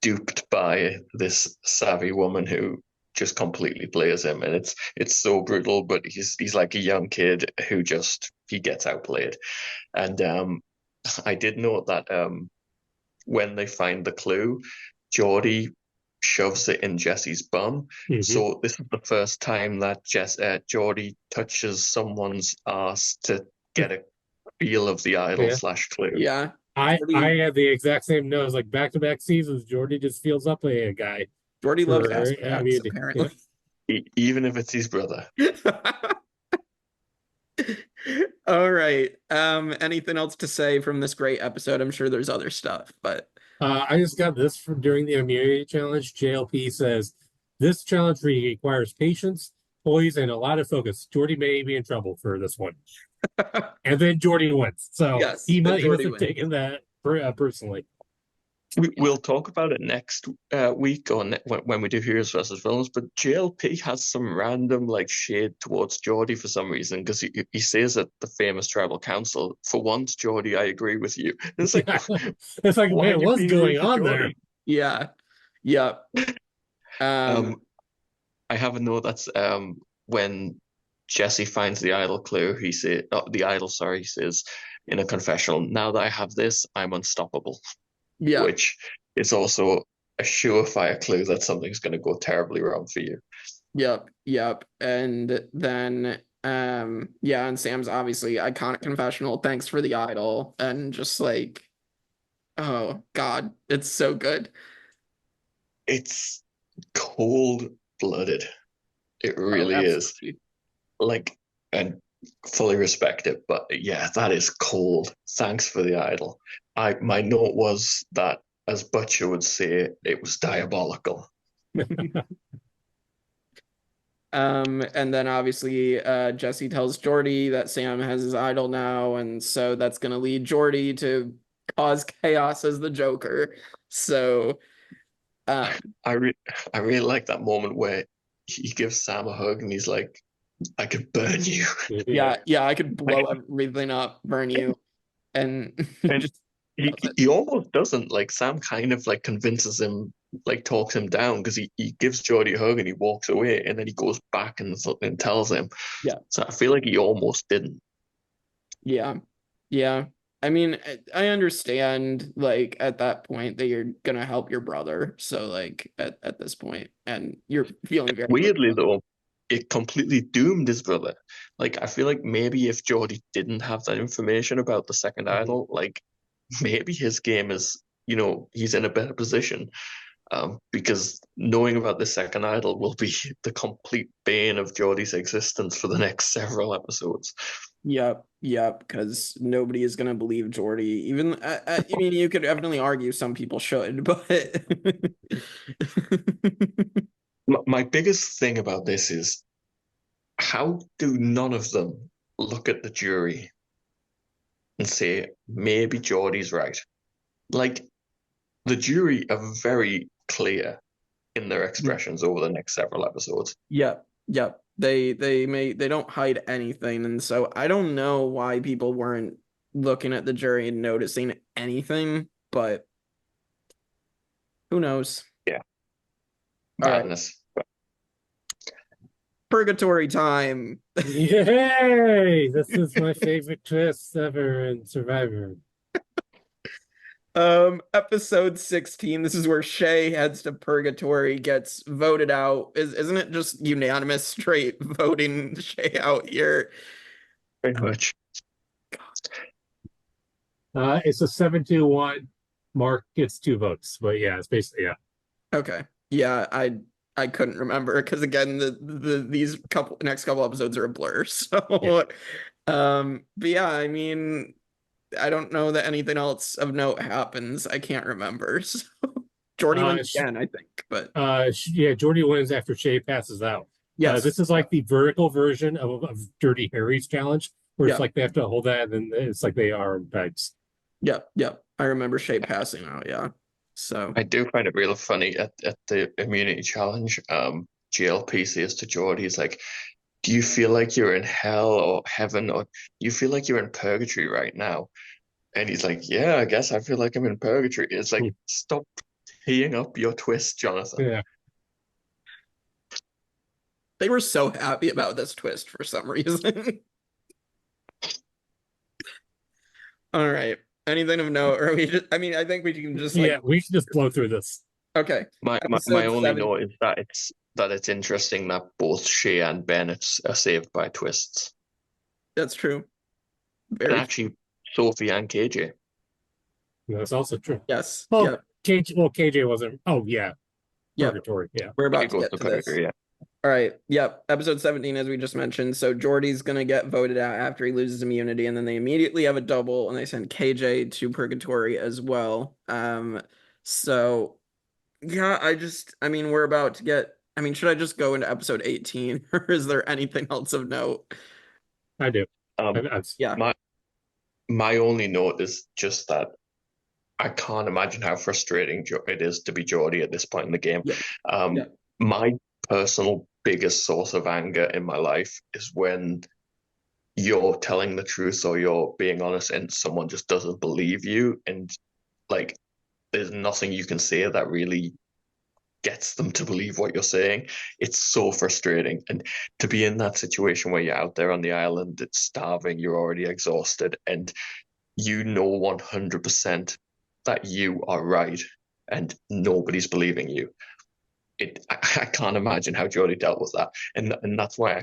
duped by this savvy woman who just completely plays him, and it's so brutal, but he's like a young kid who he gets outplayed. And I did note that when they find the clue, Jordie shoves it in Jesse's bum. So this is the first time that Jordie touches someone's ass to get a feel of the idol slash clue. Yeah. I had the exact same nose, like back-to-back seasons. Jordie just feels up a guy. Jordie loves ass cracks, apparently. Even if it's his brother. All right. Anything else to say from this great episode? I'm sure there's other stuff, but I just got this from during the immunity challenge. JLP says this challenge requires patience, poise, and a lot of focus. Jordie may be in trouble for this one. And then Jordie wins. So yes, he must have taken that personally. We'll talk about it next week or when we do Heroes versus Villains, but JLP has some random like shade towards Jordie for some reason, because he says at the famous tribal council, for once, Jordie, I agree with you. It's like, it's like, man, what's going on there? Yeah. Yep. I have a note that's when Jesse finds the idol clue, he says in a confessional, now that I have this, I'm unstoppable. Yeah. Which is also a surefire clue that something's going to go terribly wrong for you. Yep. And then, and Sam's obviously iconic confessional, thanks for the idol, and just like, oh God, it's so good. It's cold-blooded. It really is. Like, and fully respect it, but yeah, that is cold. Thanks for the idol. My note was that, as Butcher would say, it was diabolical. And then obviously Jesse tells Jordie that Sam has his idol now, and so that's going to lead Jordie to cause chaos as the Joker. So I really like that moment where he gives Sam a hug and he's like, I could burn you. Yeah, I could blow everything up, burn you. And just he almost doesn't. Like, Sam kind of like convinces him, like talks him down, because he gives Jordie a hug and he walks away, and then he goes back and tells him. Yeah. So I feel like he almost didn't. Yeah. I mean, I understand, like, at that point that you're gonna help your brother. So like at this point, and you're feeling very weirdly though, it completely doomed his brother. Like, I feel like maybe if Jordie didn't have that information about the second idol, like maybe his game is, he's in a better position. Because knowing about the second idol will be the complete bane of Jordie's existence for the next several episodes. Yep, because nobody is going to believe Jordie. Even, I mean, you could definitely argue some people should, but... My biggest thing about this is, how do none of them look at the jury and say, maybe Jordie's right? Like, the jury are very clear in their expressions over the next several episodes. Yep. They don't hide anything, and so I don't know why people weren't looking at the jury and noticing anything, but who knows? Yeah. Madness. Right. Purgatory time. Yay! This is my favorite twist ever in Survivor. Episode 16, this is where Shay heads to Purgatory, gets voted out. Isn't it just unanimous straight voting Shay out here? Pretty much. It's a 7-2-1. Mark gets 2 votes, but yeah, it's basically, yeah. Okay. Yeah, I couldn't remember, because again, these next couple episodes are a blur. So yeah. But yeah, I mean, I don't know that anything else of note happens. I can't remember. So Jordie wins again, I think. But yeah, Jordie wins after Shay passes out. Yes. This is like the vertical version of Dirty Harry's challenge, where it's like they have to hold that, and then it's like they are pegs. Yep. I remember Shay passing out. Yeah. So I do find it real funny at the immunity challenge. GLP says to Jordie, he's like, do you feel like you're in hell or heaven, or do you feel like you're in purgatory right now? And he's like, yeah, I guess I feel like I'm in purgatory. It's like, stop teeing up your twist, Jonathan. Yeah. They were so happy about this twist for some reason. All right. Anything of note, or we just? I mean, I think we can just we should just blow through this. Okay. My only note is that it's interesting that both Shay and Bennett are saved by twists. That's true. And actually, Sophie and KJ. That's also true. Yes. Oh, yeah. KJ wasn't. Oh yeah. Purgatory. Yeah. We're about to get to this. Yeah. All right. Yep. Episode 17, as we just mentioned. So Jordie's gonna get voted out after he loses immunity, and then they immediately have a double, and they send KJ to Purgatory as well. So yeah, I mean, we're about to get. I mean, should I just go into episode 18, or is there anything else of note? I do. Yeah. My only note is just that I can't imagine how frustrating it is to be Jordie at this point in the game. Yeah. My personal biggest source of anger in my life is when you're telling the truth or you're being honest and someone just doesn't believe you, and like there's nothing you can say that really gets them to believe what you're saying. It's so frustrating. And to be in that situation where you're out there on the island, it's starving, you're already exhausted, and you know 100% that you are right and nobody's believing you. I can't imagine how Jordie dealt with that. And that's why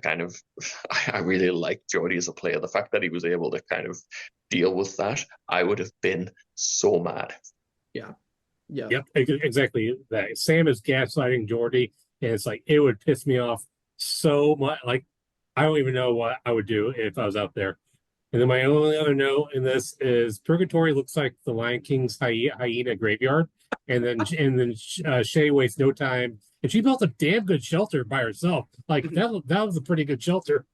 I really like Jordie as a player. The fact that he was able to kind of deal with that, I would have been so mad. Yeah. Yeah. Yep, exactly that. Sam is gaslighting Jordie, and it's like it would piss me off so much. Like I don't even know what I would do if I was out there. And then my only other note in this is Purgatory looks like the Lion King's hyena graveyard, and then Shay wastes no time, and she built a damn good shelter by herself. Like that was a pretty good shelter.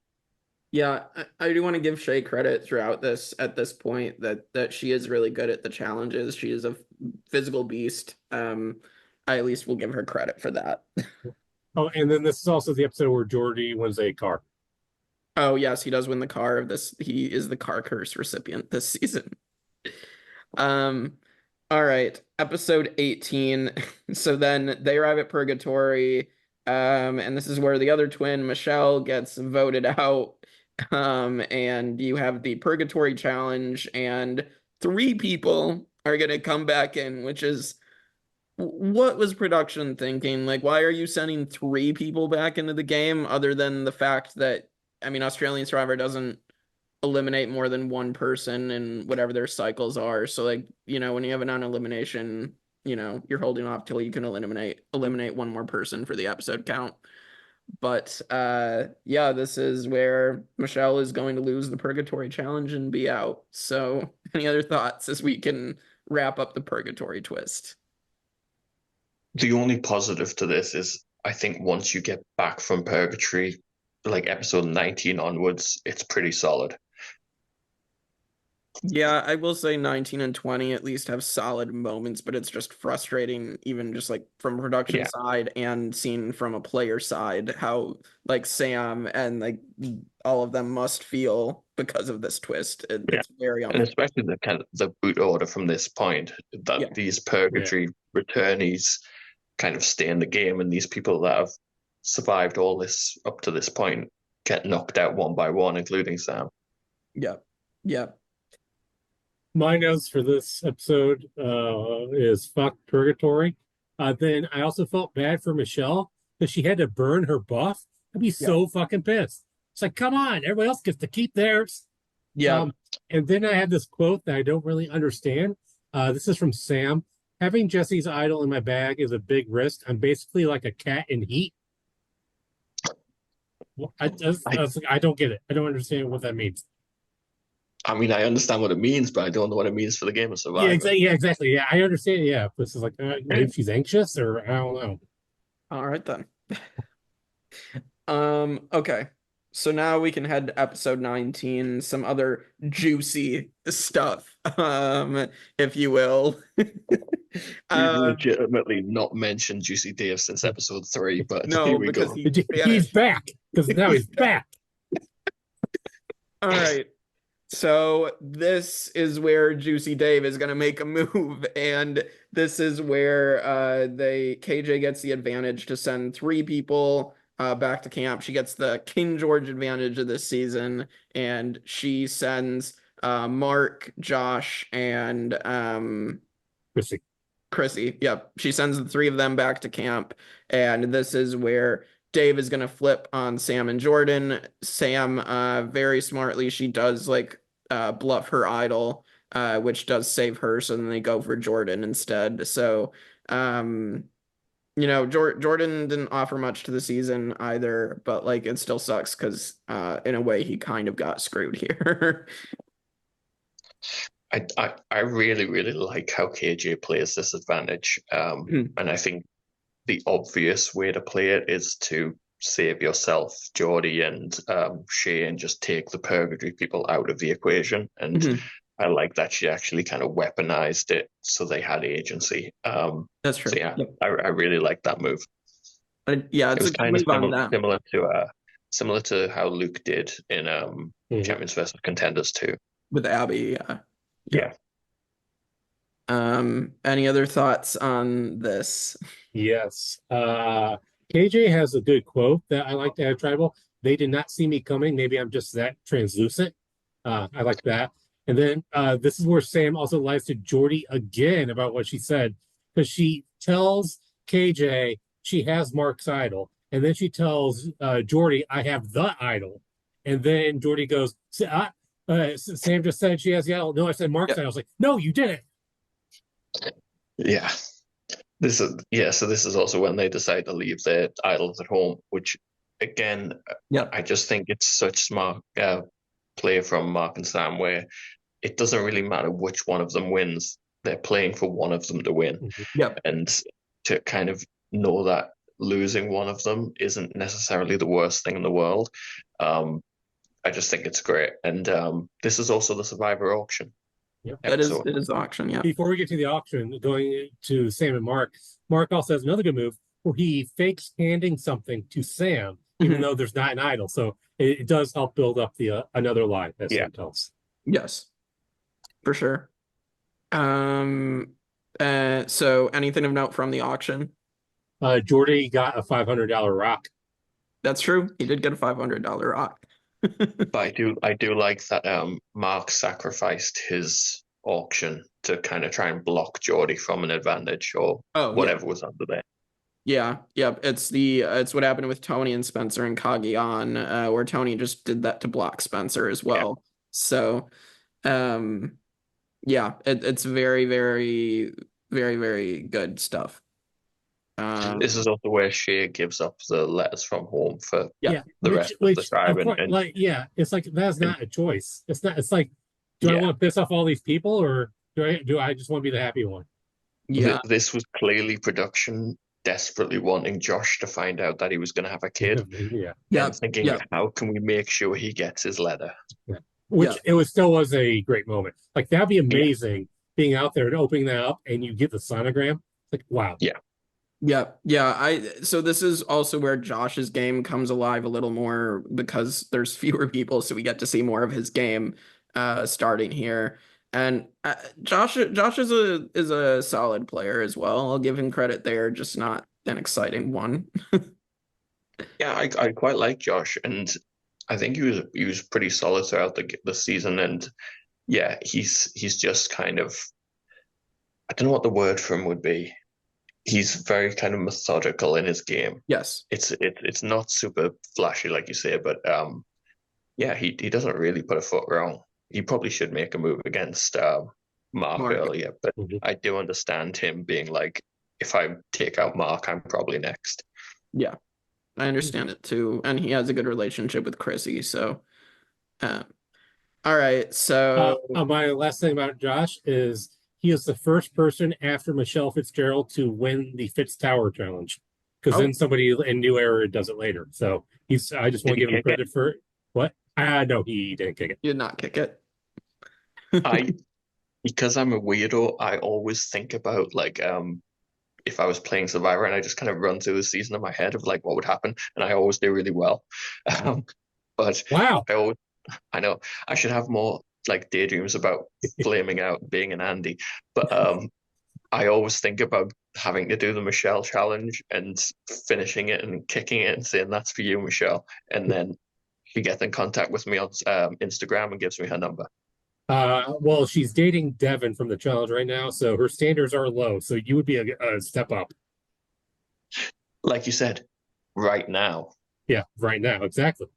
Yeah, I do want to give Shay credit throughout this at this point that she is really good at the challenges. She is a physical beast. I at least will give her credit for that. Oh, and then this is also the episode where Jordie wins a car. Oh, yes, he does win the car of this. He is the car curse recipient this season. All right, episode 18. So then they arrive at Purgatory, and this is where the other twin, Michelle, gets voted out. And you have the Purgatory challenge, and 3 people are gonna come back in, which is what was production thinking? Like, why are you sending 3 people back into the game other than the fact that, I mean, Australian Survivor doesn't eliminate more than 1 person in whatever their cycles are. So like, you know, when you have a non-elimination, you know, you're holding off till you can eliminate 1 more person for the episode count. But yeah, this is where Michelle is going to lose the Purgatory challenge and be out. So any other thoughts as we can wrap up the Purgatory twist? The only positive to this is I think once you get back from Purgatory, like episode 19 onwards, it's pretty solid. Yeah, I will say 19 and 20 at least have solid moments, but it's just frustrating, even just like from production side and seen from a player side, how like Sam and like all of them must feel because of this twist. It's very and especially the kind of the boot order from this point that these Purgatory returnees kind of stay in the game, and these people that have survived all this up to this point get knocked out one by one, including Sam. Yeah. My notes for this episode is fuck Purgatory. Then I also felt bad for Michelle because she had to burn her buff. I'd be so fucking pissed. It's like, come on, everybody else gets to keep theirs. Yeah. And then I had this quote that I don't really understand. This is from Sam. Having Jesse's idol in my bag is a big risk. I'm basically like a cat in heat. I don't get it. I don't understand what that means. I mean, I understand what it means, but I don't know what it means for the game of Survivor. Yeah, exactly. Yeah, I understand. Yeah, this is like maybe she's anxious, or I don't know. All right then. Okay. So now we can head to episode 19, some other juicy stuff, if you will. We've legitimately not mentioned Juicy Dave since episode 3, but no, here we because go. He's back, because now he's back. All right. So this is where Juicy Dave is going to make a move, and this is where KJ gets the advantage to send 3 people back to camp. She gets the King George advantage of this season, and she sends Mark, Josh, and Chrissy. Yep. She sends the three of them back to camp. And this is where Dave is going to flip on Sam and Jordan. Sam, very smartly, she does like bluff her idol, which does save her. So then they go for Jordan instead. So, Jordan didn't offer much to the season either, but like it still sucks because in a way he kind of got screwed here. I really, really like how KJ plays this advantage. And I think the obvious way to play it is to save yourself, Jordie and Shay, and just take the purgatory people out of the equation. And I like that she actually kind of weaponized it so they had agency. That's true. So yeah, yep. I really like that move. Yeah, it's it was kind of similar to how Luke did in Champions vs. Contenders too. With Abby, yeah. Any other thoughts on this? Yes. KJ has a good quote that I like to add tribal. They did not see me coming. Maybe I'm just that translucent. I like that. And then this is where Sam also lies to Jordie again about what she said, because she tells KJ she has Mark's idol, and then she tells Jordie, I have the idol. And then Jordie goes, Sam just said she has the idol. No, I said Mark's idol. I was like, no, you didn't. Yeah. So this is also when they decide to leave their idols at home, which again, I just think it's such smart play from Mark and Sam where it doesn't really matter which one of them wins. They're playing for one of them to win. And to kind of know that losing one of them isn't necessarily the worst thing in the world. I just think it's great. And this is also the Survivor auction. Yeah, it is the auction, yeah. Before we get to the auction, going to Sam and Mark also has another good move where he fakes handing something to Sam, even though there's not an idol. So it does help build up the another lie that Sam tells. Yes, for sure. So anything of note from the auction? Jordie got a $500 rock. That's true. He did get a $500 rock. But I do like that Mark sacrificed his auction to kind of try and block Jordie from an advantage or whatever was under there. Yeah, it's what happened with Tony and Spencer and Kagian, where Tony just did that to block Spencer as well. So it's very, very, very, very good stuff. This is also where Shay gives up the letters from home for the rest of the tribe. It's like that's not a choice. It's not. It's like, do I want to piss off all these people, or do I just want to be the happy one? Yeah, this was clearly production desperately wanting Josh to find out that he was going to have a kid. Thinking, how can we make sure he gets his letter? Which it still was a great moment. Like that'd be amazing being out there and opening that up, and you get the sonogram. Like wow. So this is also where Josh's game comes alive a little more because there's fewer people, so we get to see more of his game starting here. And Josh is a solid player as well. I'll give him credit there, just not an exciting one. I quite like Josh, and I think he was pretty solid throughout the season. And he's just kind of, I don't know what the word for him would be. He's very kind of methodical in his game. Yes, it's not super flashy like you say, but he doesn't really put a foot wrong. He probably should make a move against Mark earlier, but I do understand him being like, if I take out Mark, I'm probably next. Yeah, I understand it too, and he has a good relationship with Chrissy. So, all right. So my last thing about Josh is, he is the first person after Michelle Fitzgerald to win the Fitz Tower challenge, because then somebody in New Era does it later. So I just want to give him credit for what? No, he didn't kick it. He did not kick it. Because I'm a weirdo, I always think about like if I was playing Survivor, and I just kind of run through the season in my head of like what would happen, and I always do really well. But wow, I know I should have more like daydreams about flaming out being an Andy, but I always think about having to do the Michelle challenge and finishing it and kicking it and saying that's for you, Michelle, and then she gets in contact with me on Instagram and gives me her number. Well, she's dating Devin from the challenge right now, so her standards are low. So you would be a step up. Like you said, right now. Yeah, right now, exactly.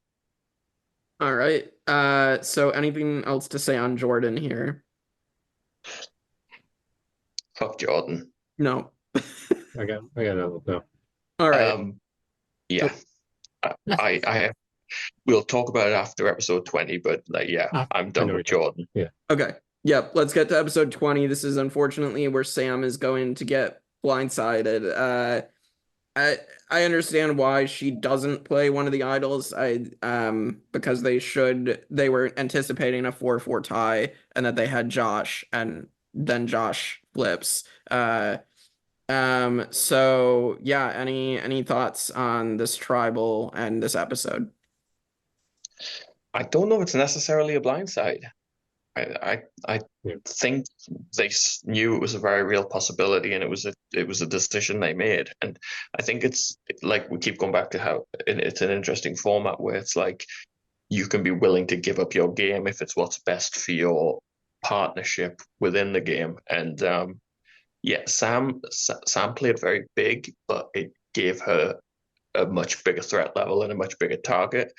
All right. So anything else to say on Jordan here? Fuck Jordan. No. I got no. All right. Yeah. I we'll talk about it after episode 20, but I'm done with Jordan. Yeah. Okay. Yep. Let's get to episode 20. This is unfortunately where Sam is going to get blindsided. I understand why she doesn't play one of the idols. Because they were anticipating a 4-4 tie and that they had Josh and then Josh flips. So yeah, any thoughts on this tribal and this episode? I don't know if it's necessarily a blindside. I think they knew it was a very real possibility, and it was a decision they made. And I think it's like we keep going back to how it's an interesting format where it's like you can be willing to give up your game if it's what's best for your partnership within the game. And Sam played very big, but it gave her a much bigger threat level and a much bigger target.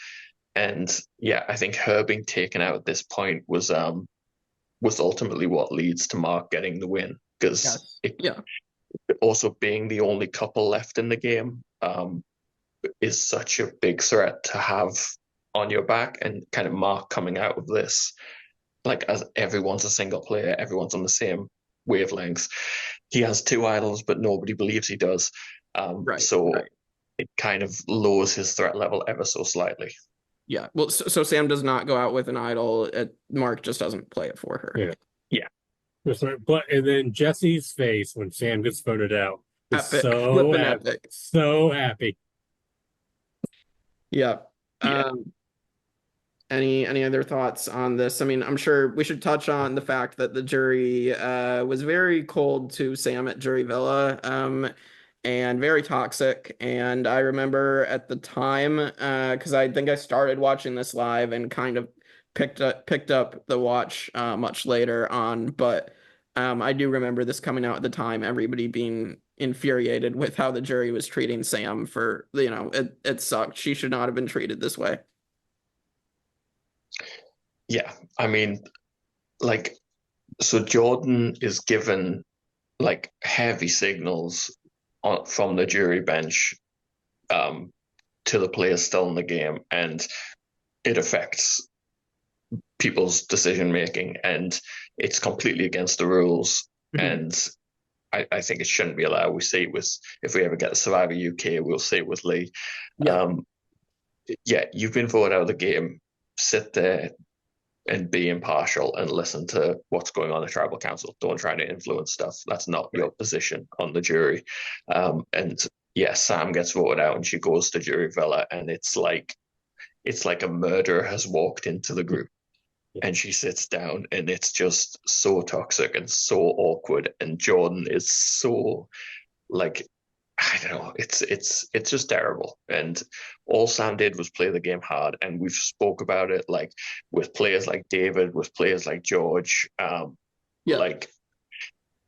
And I think her being taken out at this point was ultimately what leads to Mark getting the win, because also being the only couple left in the game is such a big threat to have on your back. And kind of Mark coming out of this, like, as everyone's a single player, everyone's on the same wavelengths. He has two idols, but nobody believes he does. It kind of lowers his threat level ever so slightly. Yeah, well, so Sam does not go out with an idol. Mark just doesn't play it for her. Yeah. But and then Jesse's face when Sam gets voted out is epic. So epic. So happy. Yeah. Any other thoughts on this? I mean, I'm sure we should touch on the fact that the jury was very cold to Sam at Jury Villa. And very toxic. And I remember at the time, because I think I started watching this live and kind of picked up the watch much later on. But I do remember this coming out at the time, everybody being infuriated with how the jury was treating Sam for, it sucked. She should not have been treated this way. Yeah, I mean, like, so Jordan is given like heavy signals from the jury bench to the players still in the game, and it affects people's decision making, and it's completely against the rules. And I think it shouldn't be allowed. We see it with, if we ever get the Survivor UK, we'll see it with Lee. You've been voted out of the game. Sit there and be impartial and listen to what's going on in the tribal council. Don't try to influence stuff. That's not your position on the jury. Sam gets voted out and she goes to Jury Villa, and it's like a murderer has walked into the group. And she sits down, and it's just so toxic and so awkward. And Jordan is so, like, I don't know, it's just terrible. And all Sam did was play the game hard, and we've spoke about it, like, with players like David, with players like George. Like,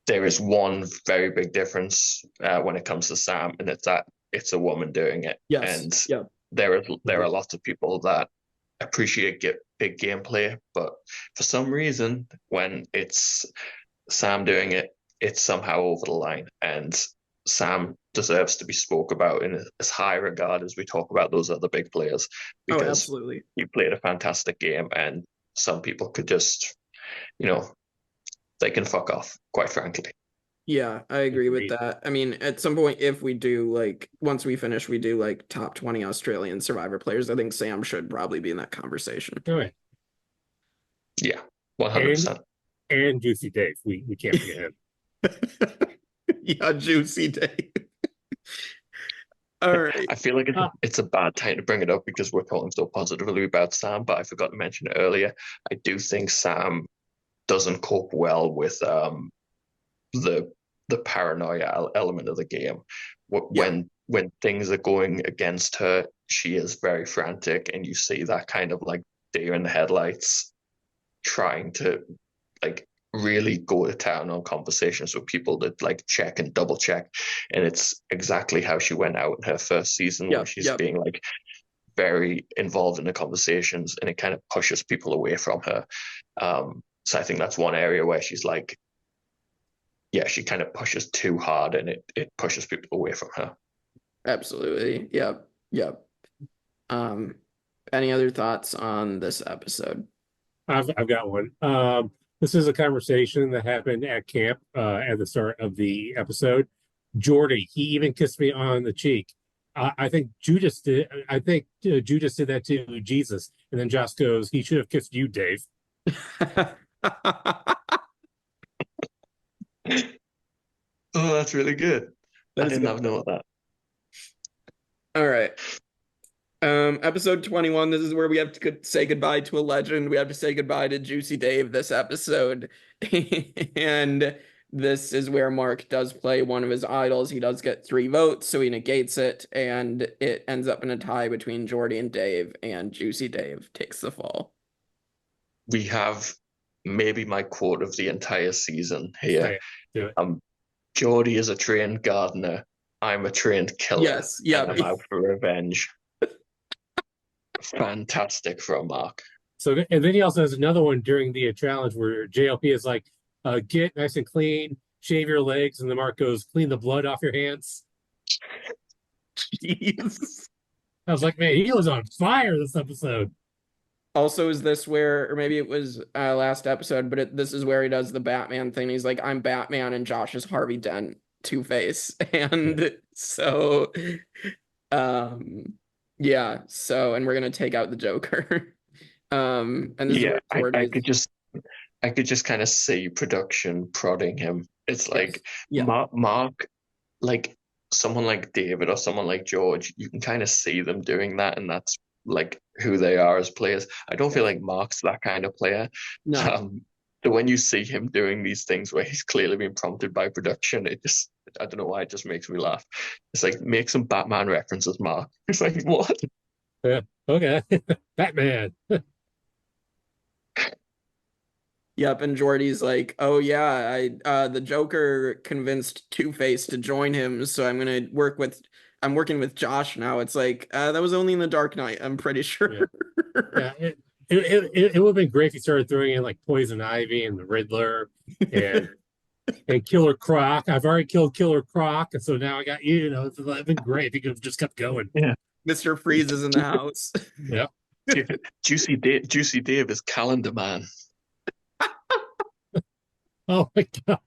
there is one very big difference when it comes to Sam, and it's that it's a woman doing it. And there are lots of people that appreciate big gameplay, but for some reason, when it's Sam doing it, it's somehow over the line. And Sam deserves to be spoke about in as high regard as we talk about those other big players, because absolutely, you played a fantastic game, and some people could just, they can fuck off, quite frankly. Yeah, I agree with that. I mean, at some point, if we do, like, once we finish, we do like top 20 Australian Survivor players, I think Sam should probably be in that conversation. All right. Yeah, 100%. And Juicy Dave. We can't forget him. Yeah, Juicy Dave. All right. I feel like it's a bad time to bring it up because we're talking so positively about Sam, but I forgot to mention it earlier. I do think Sam doesn't cope well with the paranoia element of the game. When things are going against her, she is very frantic, and you see that kind of like deer in the headlights trying to like really go to town on conversations with people that like check and double check, and it's exactly how she went out in her first season, where she's being like very involved in the conversations, and it kind of pushes people away from her. So I think that's one area where she's like, she kind of pushes too hard, and it pushes people away from her. Absolutely. Yep. Any other thoughts on this episode? I've got one. This is a conversation that happened at camp at the start of the episode. Jordie, he even kissed me on the cheek. I think Judas did. I think Judas did that to Jesus, and then Josh goes, "He should have kissed you, Dave." Oh, that's really good. I didn't have know that. All right. Episode 21, this is where we have to say goodbye to a legend. We have to say goodbye to Juicy Dave this episode. And this is where Mark does play one of his idols. He does get 3 votes, so he negates it, and it ends up in a tie between Jordie and Dave, and Juicy Dave takes the fall. We have maybe my quote of the entire season here. Jordie is a trained gardener. I'm a trained killer. Yes, yeah. And I'm out for revenge. Fantastic from Mark. So, and then he also has another one during the challenge where JLP is like, get nice and clean, shave your legs, and the Mark goes, clean the blood off your hands. Jeez. I was like, man, he was on fire this episode. Also, is this where, or maybe it was last episode, but this is where he does the Batman thing. He's like, I'm Batman, and Josh is Harvey Dent, Two-Face. And so, yeah, so, and we're going to take out the Joker. And this is I could just kind of see production prodding him. It's like Mark, like someone like David or someone like George, you can kind of see them doing that, and that's like who they are as players. I don't feel like Mark's that kind of player. No. So when you see him doing these things where he's clearly been prompted by production, I don't know why, it just makes me laugh. It's like, make some Batman references, Mark. It's like, what? Yeah, okay. Batman. Yep, and Jordie's like, oh yeah, the Joker convinced Two-Face to join him, so I'm working with Josh now. It's like, that was only in the Dark Knight, I'm pretty sure. Yeah, it would have been great if you started throwing in like Poison Ivy and the Riddler and Killer Croc. I've already killed Killer Croc, and so now I got you. It would have been great if you could have just kept going. Yeah, Mr. Freeze is in the house. Yeah, Juicy Dave is Calendar Man. Oh my god.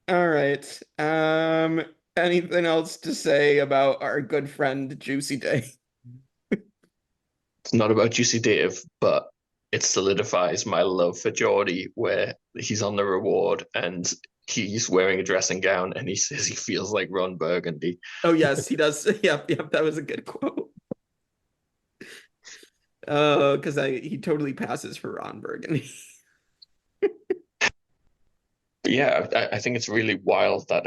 All right. Anything else to say about our good friend Juicy Dave? It's not about Juicy Dave, but it solidifies my love for Jordie, where he's on the reward and he's wearing a dressing gown and he says he feels like Ron Burgundy. Oh yes, he does. Yep, that was a good quote. Because he totally passes for Ron Burgundy. Yeah, I think it's really wild that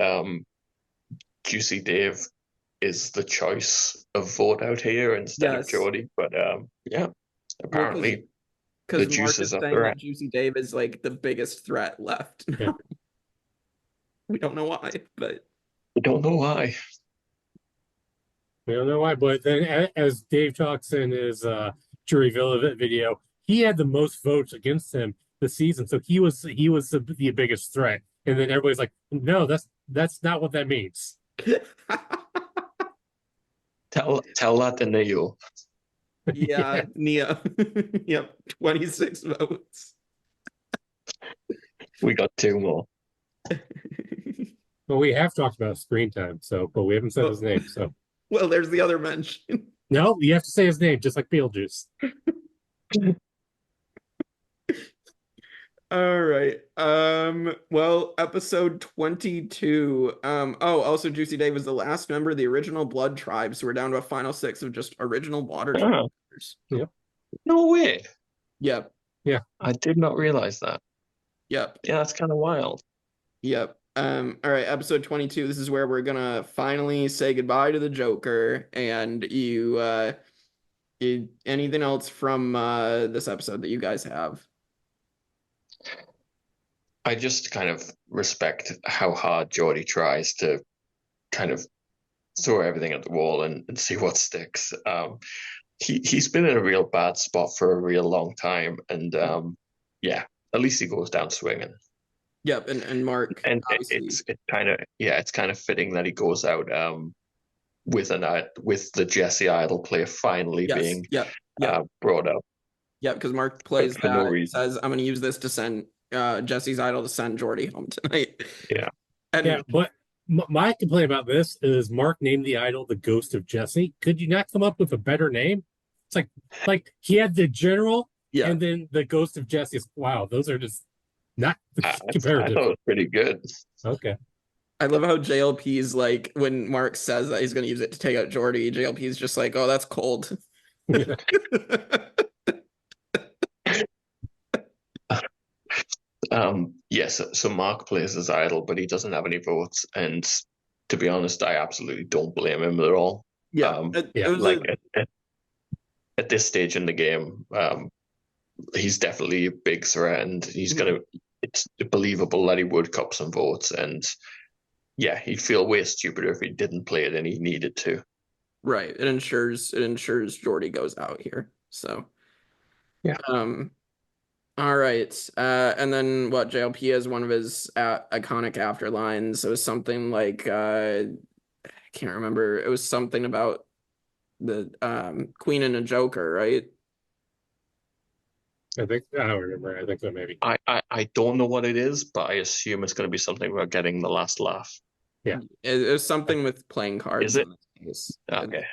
Juicy Dave is the choice of vote out here instead of Jordie. But yeah, apparently the juice is up there. Juicy Dave is like the biggest threat left. Yeah. We don't know why, but we don't know why. We don't know why, but then as Dave talks in his jury video, he had the most votes against him this season, so he was the biggest threat. And then everybody's like, no, that's not what that means. Tell that to Neo. Yeah, Neo. Yep, 26 votes. We got 2 more. Well, we have talked about screen time, but we haven't said his name. So, well, there's the other mention. No, you have to say his name, just like Beetlejuice. All right. Well, episode 22. Also Juicy Dave was the last member of the original Blood Tribe, so we're down to a final 6 of just original Water Tribers. Yep. No way. Yep. Yeah. I did not realize that. Yep. Yeah, that's kind of wild. Yep. All right, episode 22. This is where we're gonna finally say goodbye to the Joker, and you Anything else from this episode that you guys have? I just kind of respect how hard Jordie tries to kind of throw everything at the wall and see what sticks. He's been in a real bad spot for a real long time, and yeah, at least he goes down swinging. Yep, and Mark, and it's kind of fitting that he goes out with the Jesse Idol play finally being brought up. Yeah, because Mark plays for no reason. Says, I'm going to use this to send Jesse's Idol to send Jordie home tonight. Yeah. But my complaint about this is Mark named the idol the Ghost of Jesse. Could you not come up with a better name? It's like he had the general and then the Ghost of Jesse. Wow, those are just not comparative. I thought it was pretty good. Okay. I love how JLP's like, when Mark says that he's going to use it to take out Jordie, JLP's just like, oh, that's cold. Yes, so Mark plays as idol, but he doesn't have any votes, and to be honest, I absolutely don't blame him at all. At this stage in the game, he's definitely a big threat, and it's believable that he would cop some votes, and yeah, he'd feel way stupider if he didn't play it and he needed to. Right. It ensures Jordie goes out here. So yeah. All right. And then what JLP has one of his iconic after lines. It was something like I can't remember. It was something about the Queen and a Joker, right? I don't remember. I think so, maybe. I don't know what it is, but I assume it's going to be something about getting the last laugh. Yeah. It was something with playing cards. Is it? Okay.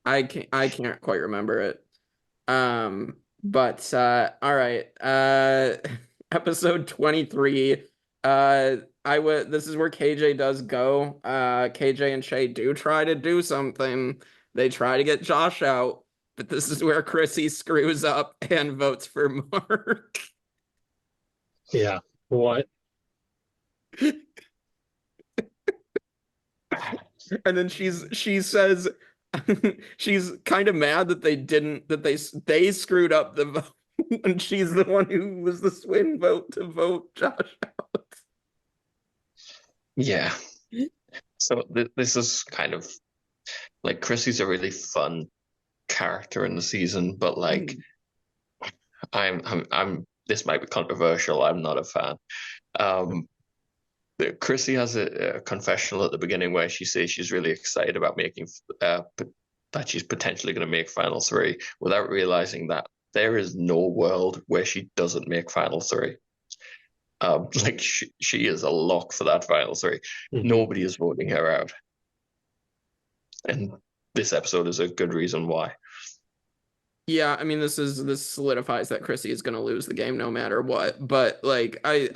I can't quite remember it. But all right. Episode 23. This is where KJ does go. KJ and Shay do try to do something. They try to get Josh out, but this is where Chrissy screws up and votes for Mark. Yeah. What? And then she says she's kind of mad that they screwed up the vote, and she's the one who was the swing vote to vote Josh out. Yeah. So this is kind of like Chrissy's a really fun character in the season, but like I'm this might be controversial. I'm not a fan. Chrissy has a confessional at the beginning where she says she's really excited about making that she's potentially going to make Final 3 without realizing that there is no world where she doesn't make Final 3. Like she is a lock for that Final 3. Mm-hmm. Nobody is voting her out, and this episode is a good reason why. Yeah, I mean, this solidifies that Chrissy is going to lose the game no matter what. But like, I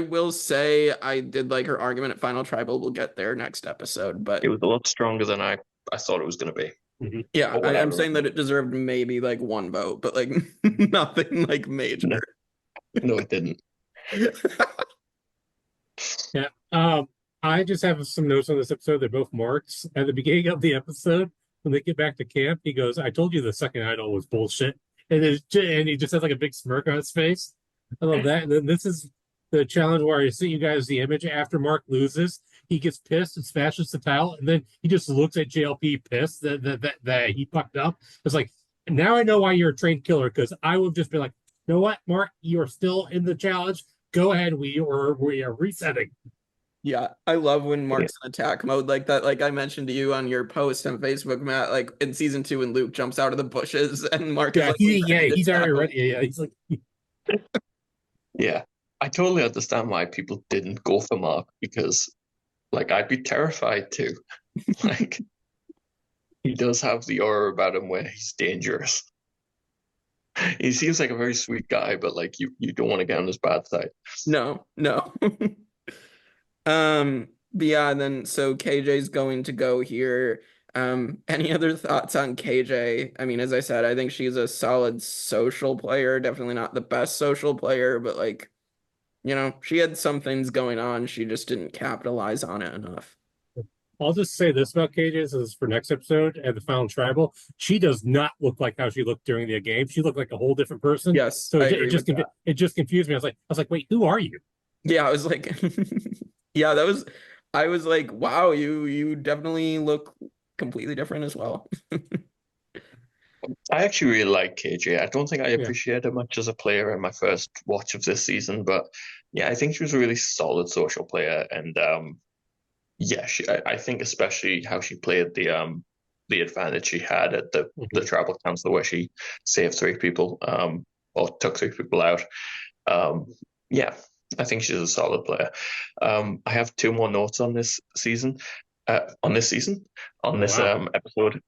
will say I did like her argument at Final Tribal. We'll get there next episode, but it was a lot stronger than I thought it was going to be. Mm-hmm. Yeah, I'm saying that it deserved maybe like one vote, but like nothing like major. No, it didn't. Yeah. I just have some notes on this episode. They're both Mark's. At the beginning of the episode, when they get back to camp, he goes, I told you the second idol was bullshit. And he just has like a big smirk on his face. I love that. And then this is the challenge where I sent you guys the image after Mark loses. He gets pissed and smashes the tile. And then he just looks at JLP pissed that he fucked up. It's like, now I know why you're a trained killer, because I would just be like, you know what, Mark, you are still in the challenge. Go ahead. We are resetting. Yeah, I love when Mark's in attack mode like that. Like I mentioned to you on your post on Facebook, Matt, like in season 2 when Luke jumps out of the bushes and Mark is like, he's already ready. Yeah, he's like yeah. I totally understand why people didn't go for Mark, because like I'd be terrified too. Like he does have the aura about him where he's dangerous. He seems like a very sweet guy, but like you don't want to get on his bad side. No. But yeah, then so KJ's going to go here. Any other thoughts on KJ? I mean, as I said, I think she's a solid social player, definitely not the best social player, but like, you know, she had some things going on, she just didn't capitalize on it enough. I'll just say this about KJ. This is for next episode at the final tribal. She does not look like how she looked during the game. She looked like a whole different person. Yes, so I it agree just with that. it just confused me. I was like, wait, who are you? Yeah, I was like, yeah, I was like, wow, you definitely look completely different as well. I actually really like KJ. I don't think I appreciate her much as a player in my first watch of this season, but yeah, I think she was a really solid social player, and yeah, I think especially how she played the advantage she had at the tribal council where she saved 3 people or took 3 people out. Yeah, I think she's a solid player. I have 2 more notes on this season. On this episode.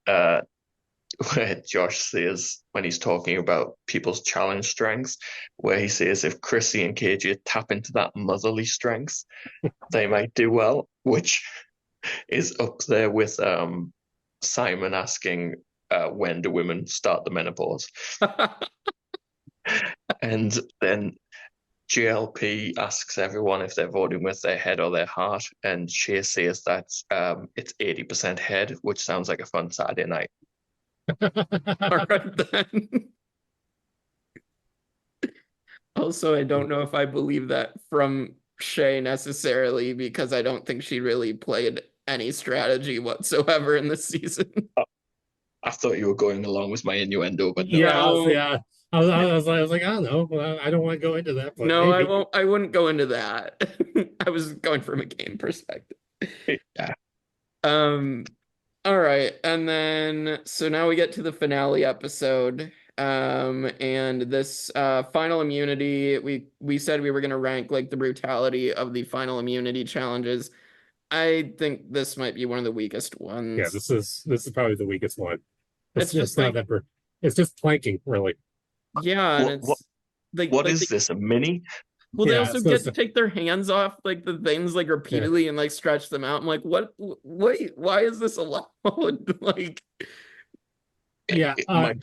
Where Josh says, when he's talking about people's challenge strengths, where he says if Chrissy and KJ tap into that motherly strength, they might do well, which is up there with Simon asking when do women start the menopause. And then JLP asks everyone if they're voting with their head or their heart, and Shay says that it's 80% head, which sounds like a fun Saturday night. All right then. Also, I don't know if I believe that from Shay necessarily, because I don't think she really played any strategy whatsoever in this season. I thought you were going along with my innuendo, but no. Yeah. I was like, I don't know. I don't want to go into that. But no, maybe. I won't. I wouldn't go into that. I was going from a game perspective. Yeah. All right, and then so now we get to the finale episode, and this final immunity. We said we were gonna rank like the brutality of the final immunity challenges. I think this might be one of the weakest ones. Yeah, this is probably the weakest one. It's just like, not that it's just planking, really. Yeah, and it's like what is this, a mini? Well, they also get to take their hands off like the things like repeatedly and like stretch them out. I'm like, what? Wait, why is this allowed? Like, yeah. My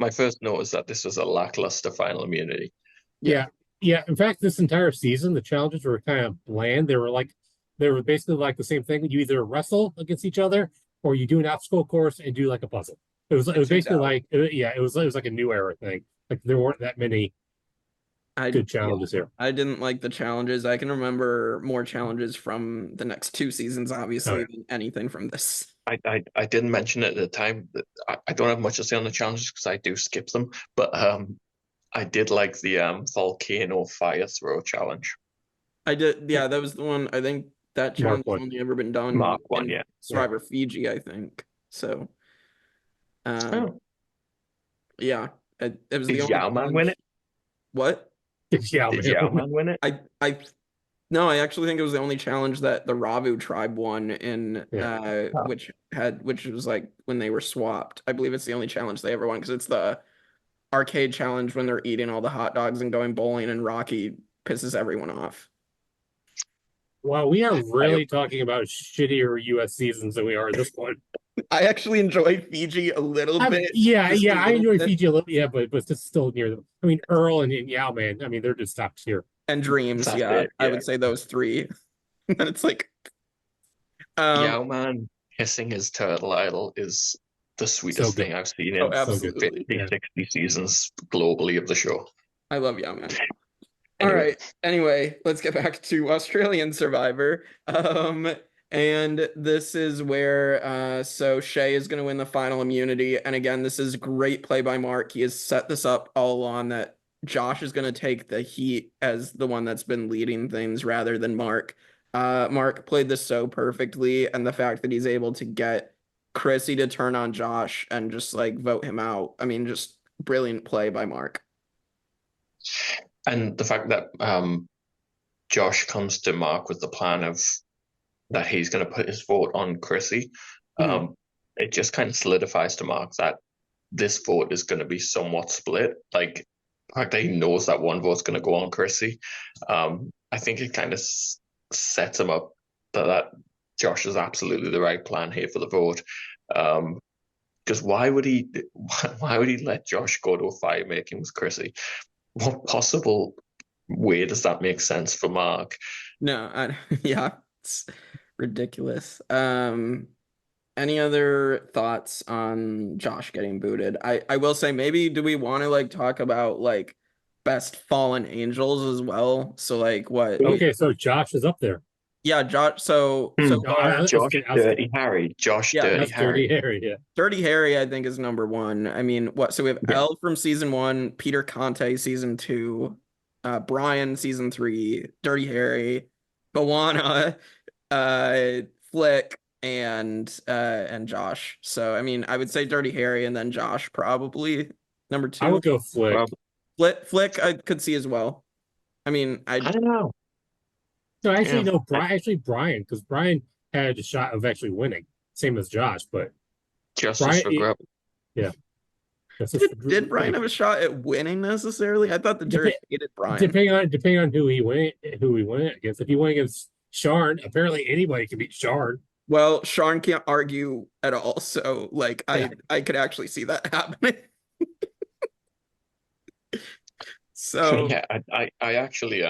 first note is that this was a lackluster final immunity. Yeah. In fact, this entire season, the challenges were kind of bland. They were basically like the same thing. You either wrestle against each other or you do an obstacle course and do like a puzzle. It was basically like it was like a new era thing. Like there weren't that many good challenges here. I didn't like the challenges. I can remember more challenges from the next 2 seasons, obviously, than anything from this. I didn't mention it at the time. I don't have much to say on the challenges because I do skip them. But I did like the volcano fire throw challenge. I did. Yeah, that was the one. I think that challenge has only ever been done. Mark 1, yeah. Survivor Fiji, I think. So, yeah, it was the only. Did Yowman win it? What? Did Yowman win it? No, I actually think it was the only challenge that the Ravu tribe won in, which was like when they were swapped. I believe it's the only challenge they ever won because it's the arcade challenge when they're eating all the hot dogs and going bowling, and Rocky pisses everyone off. Wow, we are really talking about shittier U.S. seasons than we are at this point. I actually enjoy Fiji a little bit. I enjoy Fiji a little. Yeah, but it's still near them. I mean, Earl and Yowman. I mean, they're just top tier. And Dreams, I would say those 3. And it's like, Yowman kissing his turtle idol is the sweetest thing I've seen in 50, 60 seasons globally of the show. I love Yowman. All right. Anyway, let's get back to Australian Survivor. And this is where so Shay is going to win the final immunity. And again, this is great play by Mark. He has set this up all along that Josh is going to take the heat as the one that's been leading things rather than Mark. Mark played this so perfectly, and the fact that he's able to get Chrissy to turn on Josh and just like vote him out. I mean, just brilliant play by Mark. And the fact that Josh comes to Mark with the plan of that he's going to put his vote on Chrissy, it just kind of solidifies to Mark that this vote is going to be somewhat split. Like, the fact that he knows that one vote's going to go on Chrissy, I think it kind of sets him up that Josh is absolutely the right plan here for the vote. Because why would he let Josh go to a fire making with Chrissy? What possible way does that make sense for Mark? No, Ridiculous. Any other thoughts on Josh getting booted? I will say, maybe do we want to like talk about like best fallen angels as well? So like what? Okay, so Josh is up there. Yeah, Josh. So Hmm. so Josh Dirty Harry. Josh Yeah, Dirty that's Harry. Dirty Harry. Yeah. Dirty Harry, I think, is number one. I mean, what? So we have Yeah. Elle from season 1, Peter Conte season 2, Brian season 3, Dirty Harry, Bawana, Flick, and Josh. So I mean, I would say Dirty Harry and then Josh probably number 2. I would go Flick. Flick, I could see as well. I mean, I don't know. No, actually, Yeah. no. Brian, because Brian had a shot of actually winning, same as Josh. But Justice Brian, for Grub. yeah. did Brian have a shot at winning necessarily? I thought the jury hated Brian. Depending on who he went against. If he went against Sharn, apparently anybody can beat Sharn. Well, Sharn can't argue at all, so like I could actually see that happening. So yeah, I actually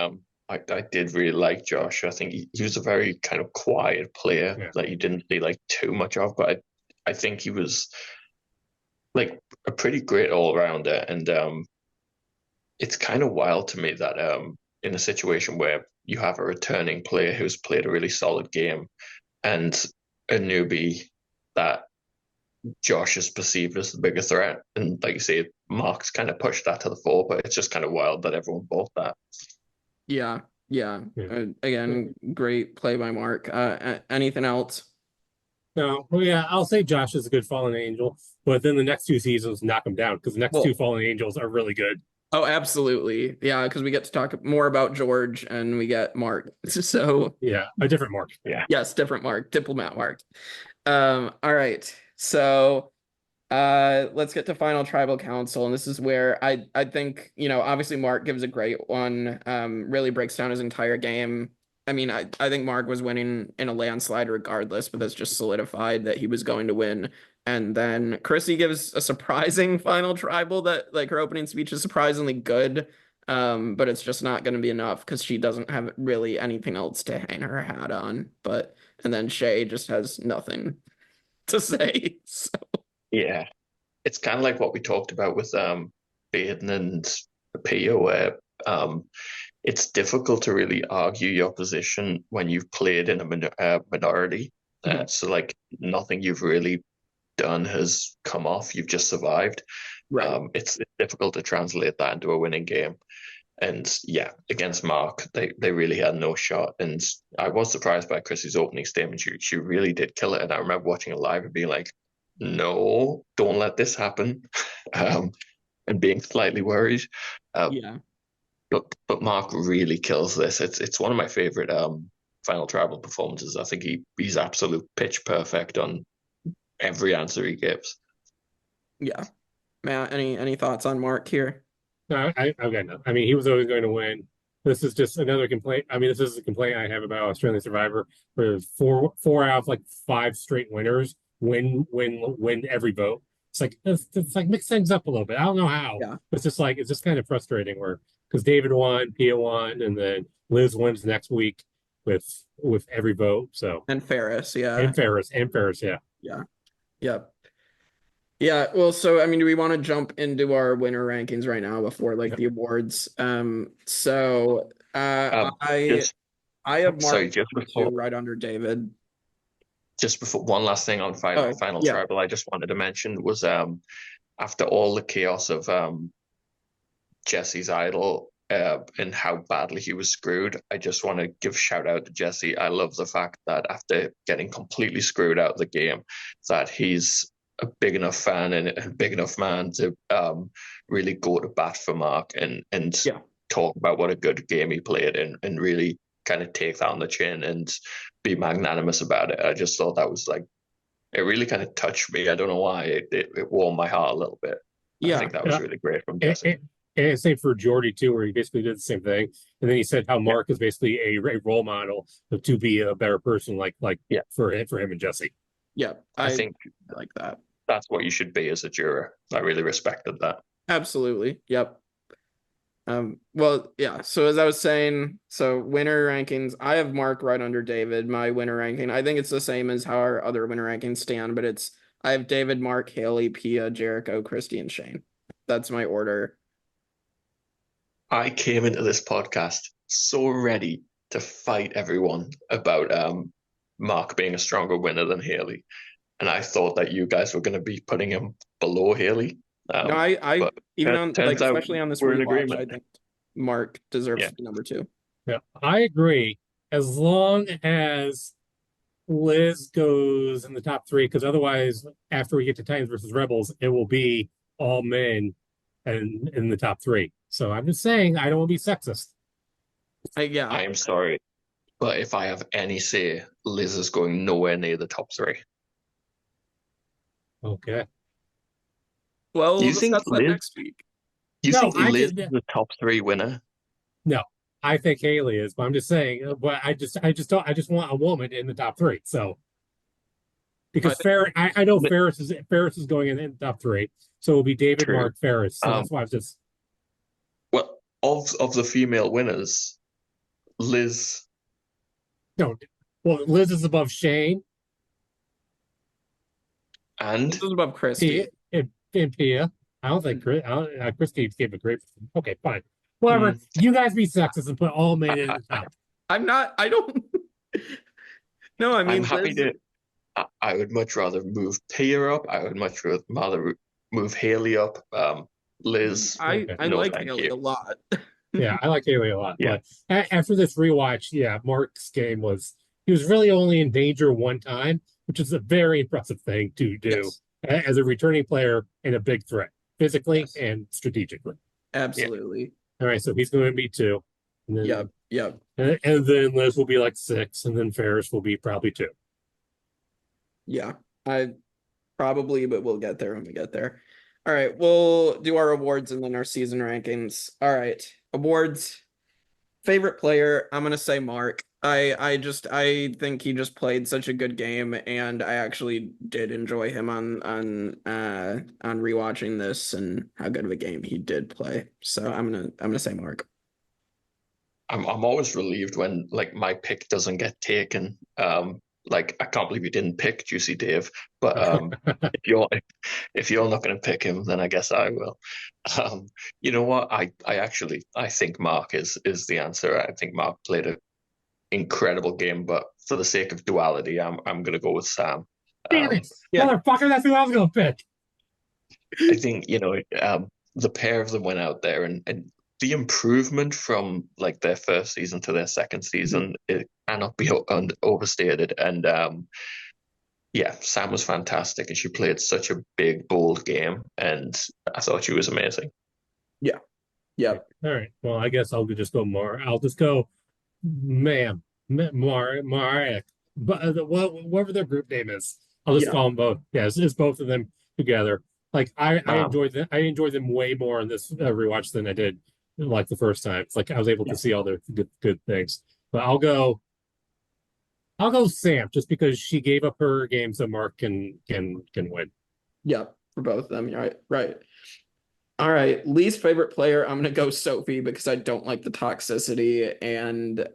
I did really like Josh. I think he was a very kind of quiet player that you didn't see like too much of, but I think he was like a pretty great all-rounder. And it's kind of wild to me that in a situation where you have a returning player who's played a really solid game and a newbie, that Josh is perceived as the bigger threat. And like you say, Mark's kind of pushed that to the fore, but it's just kind of wild that everyone bought that. yeah. Again, great play by Mark. Anything else? No, well, yeah, I'll say Josh is a good fallen angel, but then the next 2 seasons knock him down because the next 2 fallen angels are really good. Oh, absolutely. Yeah, because we get to talk more about George and we get Mark. So yeah, a different Mark. Yeah. Yes, different Mark, diplomat Mark. All right. So let's get to final tribal council. And this is where I think, obviously Mark gives a great one, really breaks down his entire game. I mean, I think Mark was winning in a landslide regardless, but that's just solidified that he was going to win. And then Chrissy gives a surprising final tribal that like her opening speech is surprisingly good. But it's just not going to be enough because she doesn't have really anything else to hang her hat on. And then Shay just has nothing to say. So yeah, it's kind of like what we talked about with Baden and Pia, where it's difficult to really argue your position when you've played in a minority. So like nothing you've really done has come off. You've just survived. Right. It's difficult to translate that into a winning game. And yeah, against Mark, they really had no shot. And I was surprised by Chrissy's opening statement. She really did kill it. And I remember watching it live and being like, no, don't let this happen. And being slightly worried. Yeah. But Mark really kills this. It's one of my favorite final tribal performances. I think he's absolute pitch perfect on every answer he gives. Yeah. Matt, any thoughts on Mark here? No, I've got nothing. I mean, he was always going to win. This is just another complaint. I mean, this is a complaint I have about Australian Survivor, where there's four out of like 5 straight winners win every vote. It's like mix things up a little bit. I don't know how. Yeah. It's just kind of frustrating because David won, Pia won, and then Liz wins next week with every vote. So And Ferris, yeah. And Ferris, yeah. Yeah. Yep. Yeah, well, so I mean, do we want to jump into our winner rankings right now before like the awards? I have Mark just before, right under David. Just before, one last thing on final tribal I just wanted to mention was after all the chaos of Jesse's idol and how badly he was screwed, I just want to give shout out to Jesse. I love the fact that after getting completely screwed out of the game, that he's a big enough fan and a big enough man to really go to bat for Mark and talk about what a good game he played and really kind of take that on the chin and be magnanimous about it. I just thought that was like, it really kind of touched me. I don't know why. It warmed my heart a little bit. I think that was really great from Jesse. And same for Jordie too, where he basically did the same thing. And then he said how Mark is basically a role model to be a better person, like for him and Jesse. Yeah, I think like that. That's what you should be as a juror. I really respected that. Absolutely. Yep. Well, yeah. So as I was saying, so winner rankings, I have Mark right under David. My winner ranking, I think it's the same as how our other winner rankings stand, but I have David, Mark, Haley, Pia, Jericho, Christy, and Shane. That's my order. I came into this podcast so ready to fight everyone about Mark being a stronger winner than Haley, and I thought that you guys were going to be putting him below Haley. No, I even on like especially on this we're in rewatch, agreement. I think Mark deserves to be number 2. Yeah, I agree. As long as Liz goes in the top 3, because otherwise, after we get to Titans versus Rebels, it will be all men and in the top 3. So I'm just saying, I don't want to be sexist. Yeah, I am sorry, but if I have any say, Liz is going nowhere near the top 3. Okay. Well, you we'll think discuss that next week. You think Liz is the top 3 winner? No, I think Haley is, but I'm just saying. But I just want a woman in the top 3. So because I know Ferris is going in the top 3, so it'll be David, True. Mark, Ferris. So that's why I was just. Well, of the female winners, Liz. No, well, Liz is above Shane. And Liz is above Christy. And Pia. I don't think Christy gave a great. Okay, fine. Whatever. You guys be sexist and put all men in the top. I'm not. I don't. No, I mean, I'm happy to. I would much rather move Pia up. I would much rather move Haley up. Liz. I like Haley a lot. Yeah, I like Haley a lot. Yeah. But after this rewatch, yeah, Mark's game he was really only in danger one time, which is a very impressive thing to do as a returning player and a big threat, physically and strategically. Absolutely. Yeah. All right, so he's going to be 2. And then, Yep. And then Liz will be like 6, and then Ferris will be probably 2. Yeah, I probably, but we'll get there when we get there. All right, we'll do our awards and then our season rankings. All right, awards. Favorite player, I'm gonna say Mark. I think he just played such a good game, and I actually did enjoy him on rewatching this and how good of a game he did play. So I'm gonna say Mark. I'm always relieved when like my pick doesn't get taken. Like I can't believe you didn't pick Juicy Dave, but if you're not going to pick him, then I guess I will. You know what? I think Mark is the answer. I think Mark played an incredible game, but for the sake of duality, I'm going to go with Sam. Damn it, motherfucker! That's who I was going to pick. I think the pair of them went out there and the improvement from like their first season to their second season, it cannot be overstated. And Sam was fantastic, and she played such a big, bold game, and I thought she was amazing. Yeah. All right. Well, I guess I'll just go I'll just go, Marek, but whatever their group name is, I'll just call them both. Yeah, it's both of them together. Like I enjoyed them way more in this rewatch than I did like the first time. It's like I was able to see all their good things. But I'll go Sam, just because she gave up her game so Mark can win. Yeah, for both of them. Right. All right. Least favorite player, I'm gonna go Sophie because I don't like the toxicity and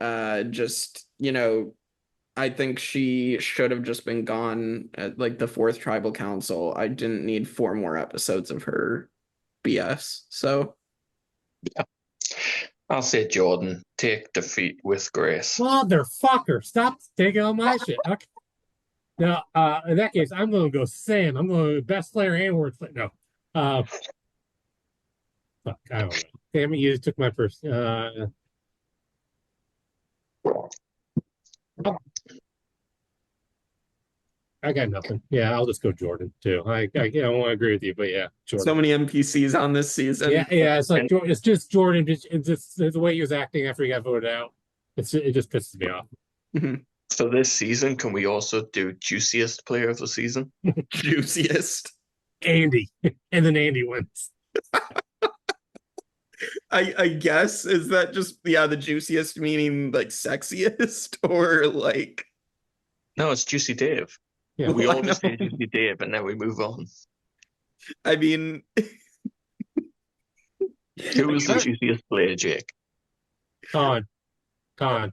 I think she should have just been gone at like the 4th tribal council. I didn't need 4 more episodes of her BS. So yeah. I'll say Jordan, take defeat with grace. Motherfucker, stop taking all my shit. Okay. Now, in that case, I'm going to go Sam. I'm going to best player and worst player. No. Fuck, I don't know. Damn it, you took my first. I got nothing. Yeah, I'll just go Jordan too. I want to agree with you, but yeah, Jordan. So many NPCs on this season. Yeah. It's like it's just Jordan. It's just the way he was acting after he got voted out. It just pisses me off. Mm-hmm. So this season, can we also do juiciest player of the season? Juiciest. Andy, and then Andy wins. I guess, is that just the juiciest meaning like sexiest or like? No, it's Juicy Dave. Yeah, we always say Juicy Dave, and then we move on. I mean, Who was the juiciest player, Jake? Khanh. I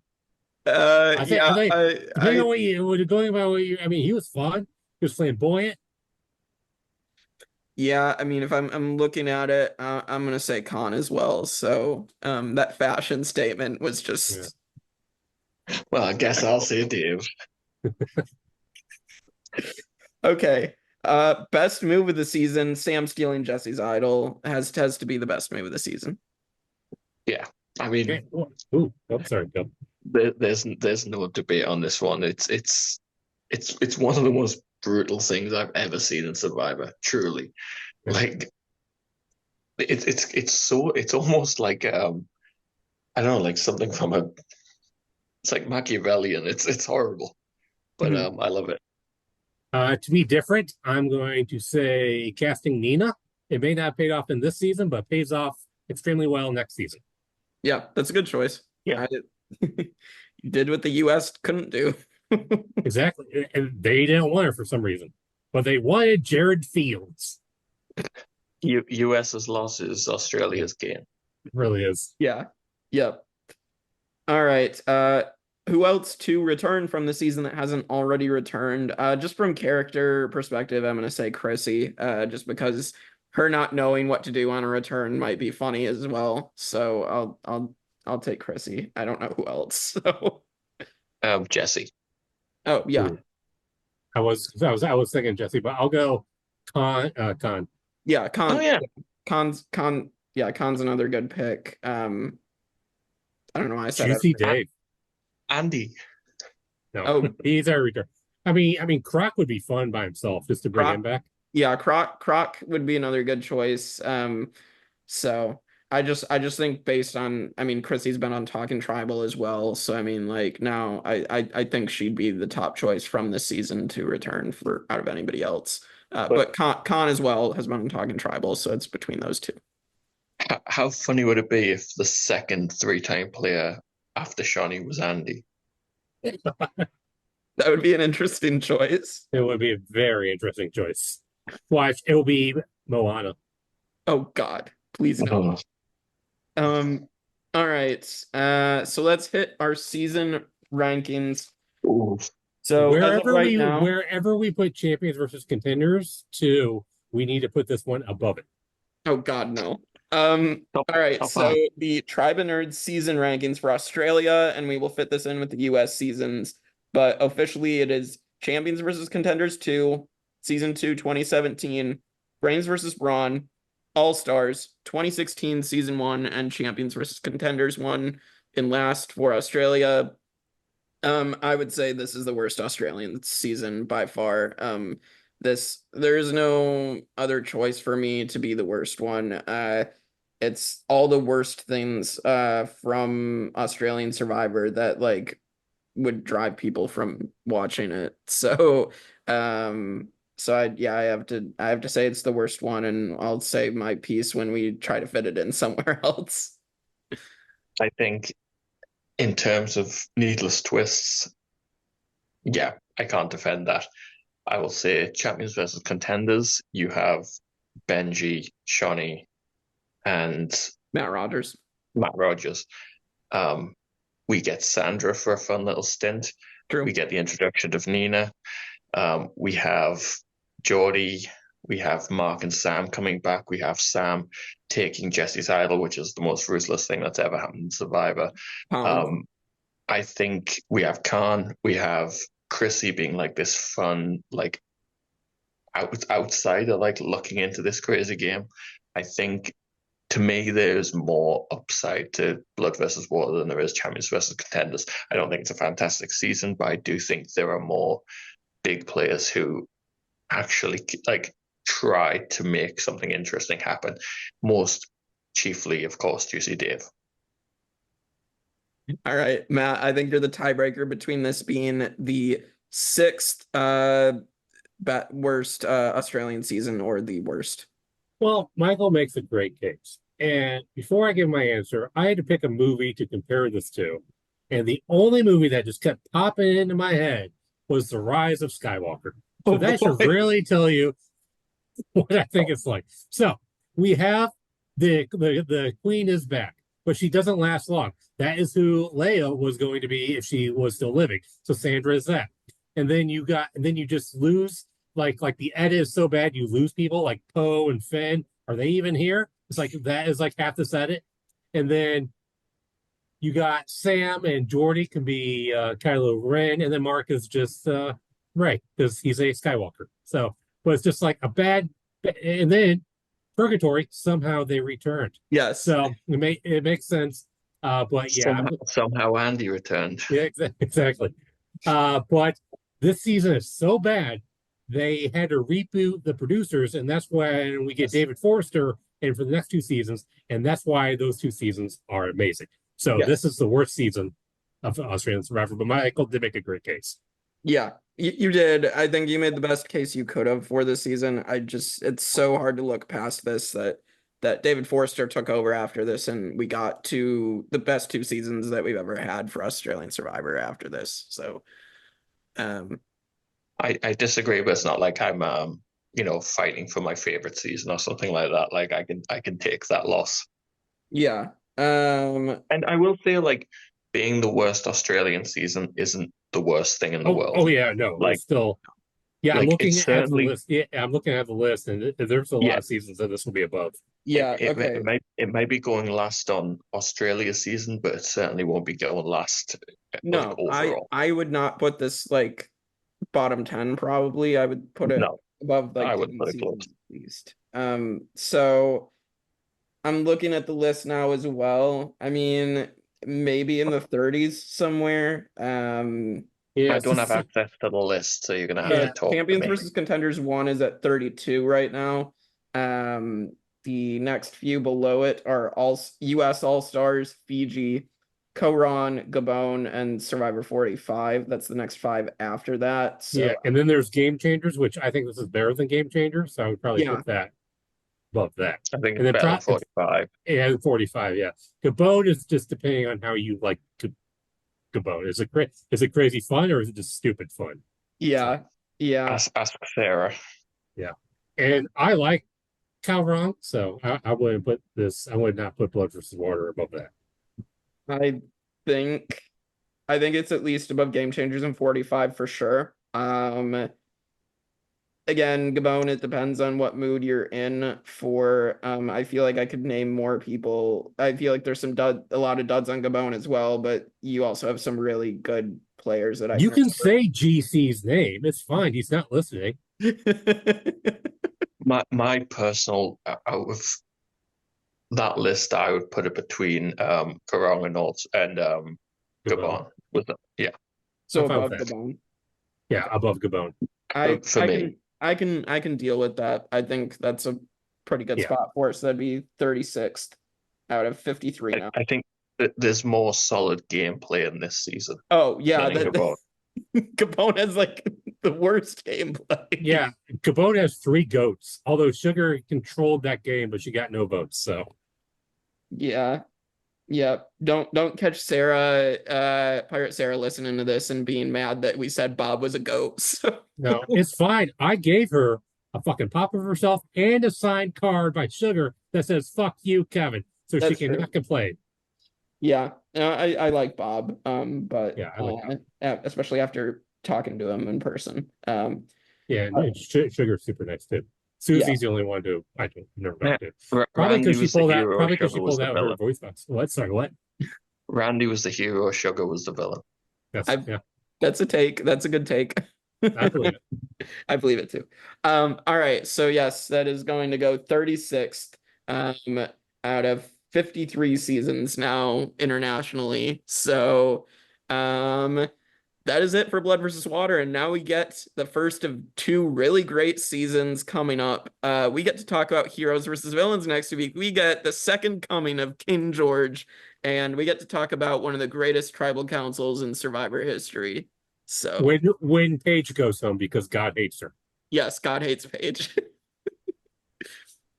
think, Yeah, depending on what you going by what you, I mean, he was fun. He was flamboyant. yeah. I mean, if I'm looking at it, I'm gonna say Khanh as well. So, that fashion statement was just Well, I guess I'll say Dave. okay. Best move of the season. Sam stealing Jesse's idol has to be the best move of the season. Yeah, I mean, Okay. Ooh, oh, sorry, go. There's no debate on this one. It's one of the most brutal things I've ever seen in Survivor. Truly, like it's almost like I don't know, like something from it's like Machiavellian. It's horrible, but I love it. To be different, I'm going to say casting Nina. It may not have paid off in this season, but pays off extremely well next season. Yeah, that's a good choice. Yeah. You did what the US couldn't do. Exactly. And they didn't want her for some reason, but they wanted Jared Fields. US's loss is Australia's gain. It really is. Yeah. Yep. All right. Who else to return from the season that hasn't already returned? Just from character perspective, I'm gonna say Chrissy, just because her not knowing what to do on a return might be funny as well. So I'll take Chrissy. I don't know who else. So Jesse. oh yeah. I was thinking Jesse, but I'll go Khanh. Yeah, Khanh. Oh yeah. Khan's another good pick. I don't know why I said Juicy Dave. Andy. No, he's our return. I mean, Croc would be fun by himself just to bring him back. Yeah, Croc would be another good choice. So I just think based on, I mean, Chrissy's been on Talking Tribal as well. So I mean, like now I think she'd be the top choice from this season to return for out of anybody else. But Khanh as well has been on Talking Tribal, so it's between those two. How funny would it be if the second 3-time player after Shawnee was Andy? That would be an interesting choice. It would be a very interesting choice. Watch, it will be Moana. Oh God, please no. All right. So let's hit our season rankings. Ooh. So wherever we put champions versus contenders we need to put this one above it. Oh God, no. All right, so the Tribe of Nerds season rankings for Australia, and we will fit this in with the US seasons, but officially it is Champions versus Contenders 2, Season 2, 2017, Brains versus Brawn, All-Stars, 2016, Season 1, and Champions versus Contenders 1 in last for Australia. I would say this is the worst Australian season by far. There is no other choice for me to be the worst one. It's all the worst things from Australian Survivor that like would drive people from watching it. So I have to say it's the worst one, and I'll say my piece when we try to fit it in somewhere else. I think in terms of needless twists, yeah, I can't defend that. I will say Champions versus Contenders. You have Benji, Shawnee, and Matt Rogers. We get Sandra for a fun little stint. True. We get the introduction of Nina. We have Jordie. We have Mark and Sam coming back. We have Sam taking Jesse's idol, which is the most ruthless thing that's ever happened in Survivor. I think we have Khanh. We have Chrissy being like this fun, like outsider, like looking into this crazy game. I think to me, there's more upside to Blood versus Water than there is Champions versus Contenders. I don't think it's a fantastic season, but I do think there are more big players who actually like try to make something interesting happen. Most chiefly, of course, Juicy Dave. All right, Matt, I think you're the tiebreaker between this being the 6th worst Australian season or the worst. Well, Michael makes a great case. And before I give my answer, I had to pick a movie to compare this to. And the only movie that just kept popping into my head was The Rise of Skywalker. So that should really tell you what I think it's like. So we have the queen is back, but she doesn't last long. That is who Leia was going to be if she was still living. So Sandra is that. And then you just lose, like the edit is so bad you lose people like Poe and Finn. Are they even here? It's like that is like half this edit. And then you got Sam and Jordie can be Kylo Ren, and then Mark is just Rey because he's a Skywalker. So, but it's just like a bad, and then Purgatory somehow they returned. Yes. So it makes sense. But yeah, somehow Andy returned. Yeah, exactly. But this season is so bad they had to reboot the producers, and that's when we get David Forrester in for the next 2 seasons, and that's why those 2 seasons are amazing. So this is the worst season of Australian Survivor, but Michael did make a great case. Yeah, you did. I think you made the best case you could have for this season. It's so hard to look past this that David Forrester took over after this, and we got to the best 2 seasons that we've ever had for Australian Survivor after this. So, I disagree, but it's not like I'm fighting for my favorite season or something like that. Like I can take that loss. Yeah. And I will say, like, being the worst Australian season isn't the worst thing in the world. Oh yeah, no, like, it's still. Yeah, I'm looking at the list. Yeah, I'm looking at the list, and there's a lot of seasons that this will be above. Yeah, it may be going last on Australia's season, but it certainly won't be going last. No, overall. I would not put this like bottom 10. Probably, I would put it above like I would put it close. At least. So I'm looking at the list now as well. I mean, maybe in the 30s somewhere. I don't have access to the list, so you're gonna have to talk. Champions versus Contenders 1 is at 32 right now. The next few below it are all US All Stars, Fiji, Coron, Gabon, and Survivor 45. That's the next 5 after that. So, yeah, and then there's Game Changers, which I think this is better than Game Changers, so I would probably put that above that. I think it's better than 45. Yeah, 45. Yeah, Gabon is just depending on how you like to. Gabon is it crazy fun or is it just stupid fun? Yeah. Ask Sarah. Yeah, and I like Calrong, so I wouldn't put this. I would not put Blood versus Water above that. I think it's at least above Game Changers and 45 for sure. Again, Gabon, it depends on what mood you're in for. I feel like I could name more people. I feel like there's a lot of duds on Gabon as well, but you also have some really good players that you can say GC's name. It's fine. He's not listening. my personal out of that list, I would put it between Karong and Gabon. So above Gabon. Yeah, above Gabon. I can deal with that. I think that's a pretty good spot for us. So that'd be 36th out of 53 now. I think that there's more solid gameplay in this season. Oh yeah, Gabon has like the worst gameplay. Yeah, Gabon has 3 goats. Although Sugar controlled that game, but she got no votes. So yeah. Don't catch Sarah, Pirate Sarah, listening to this and being mad that we said Bob was a goat. So. No, it's fine. I gave her a fucking pop of herself and a signed card by Sugar that says "fuck you, Kevin," so she cannot complain. Yeah, I like Bob. But yeah, I like Bob. Especially after talking to him in person. And Sugar's super nice too. Susie's the only one to I don't never met it. Probably because she pulled out her voice box. What? Sorry, what? Randy was the hero, Sugar was the villain. That's a take. That's a good take. I believe it. I believe it too. All right. So yes, that is going to go 36th out of 53 seasons now internationally. So that is it for Blood versus Water, and now we get the first of 2 really great seasons coming up. We get to talk about Heroes versus Villains next week. We get the second coming of King George, and we get to talk about one of the greatest tribal councils in Survivor history. So when Paige goes home because God hates her. Yes, God hates Paige.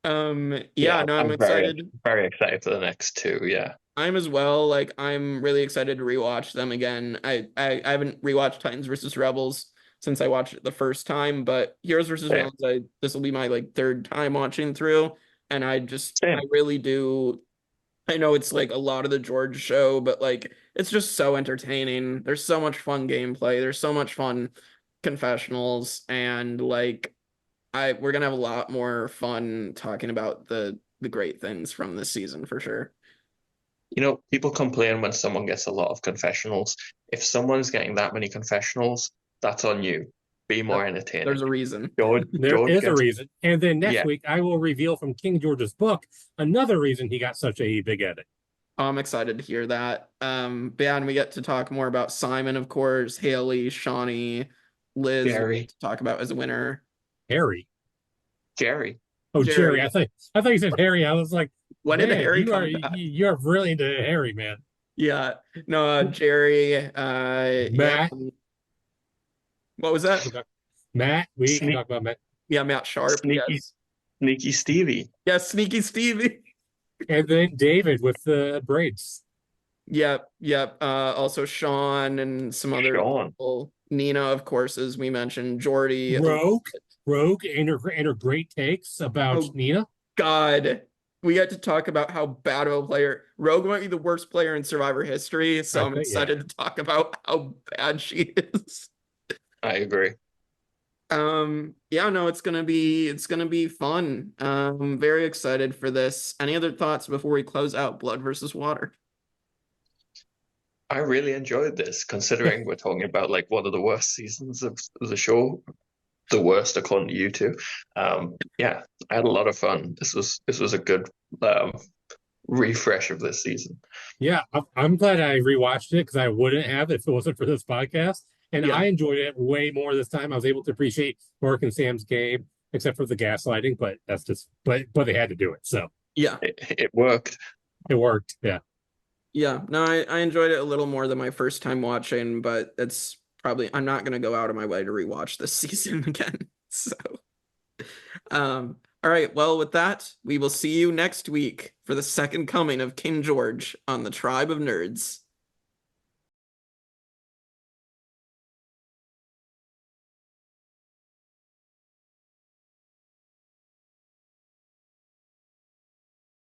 I'm excited. Very excited for the next 2. Yeah. I'm as well. Like, I'm really excited to rewatch them again. I haven't rewatched Titans versus Rebels since I watched it the first time, but Heroes versus Villains, this will be my like 3rd time watching through. And I Same. really do. I know it's like a lot of the George show, but like it's just so entertaining. There's so much fun gameplay. There's so much fun confessionals, and like we're gonna have a lot more fun talking about the great things from this season for sure. You know, people complain when someone gets a lot of confessionals. If someone's getting that many confessionals, that's on you. Be more entertaining. There's a reason. There is a reason. And then next Yeah. week, I will reveal from King George's book another reason he got such a big edit. I'm excited to hear that. But yeah, and we get to talk more about Simon, of course, Haley, Shawnee, Liz, Jerry. to talk about as a winner. Harry. Jerry. Oh, Jerry. Jerry. I thought you said Harry. I was like, When did man, Harry you come are, back? you're really into Harry, man. Yeah. No, Jerry. Matt. Yeah. What was that? Matt. We can talk about Matt. Yeah, Matt Sharp. Yes. Sneaky Stevie. Yes, Sneaky Stevie. And then David with the braids. Yep. Also Sean and some other people. Nina, of course, as we mentioned. Jordie. Rogue and her great takes about Nina. God. We had to talk about how bad of a player. Rogue might be the worst player in Survivor history, so I'm excited to talk about how bad she is. I agree. Yeah, no, it's gonna be fun. Very excited for this. Any other thoughts before we close out Blood versus Water? I really enjoyed this, considering we're talking about like one of the worst seasons of the show. The worst according to you two. Yeah, I had a lot of fun. This was a good refresh of this season. Yeah, I'm glad I rewatched it because I wouldn't have if it wasn't for this podcast. And I enjoyed it way more this time. I was able to appreciate Mark and Sam's game, except for the gaslighting, but that's just but they had to do it. So yeah, it worked. It worked. Yeah. Yeah. No, I enjoyed it a little more than my first time watching, but it's probably I'm not gonna go out of my way to rewatch this season again. So all right. Well, with that, we will see you next week for the second coming of King George on the Tribe of Nerds.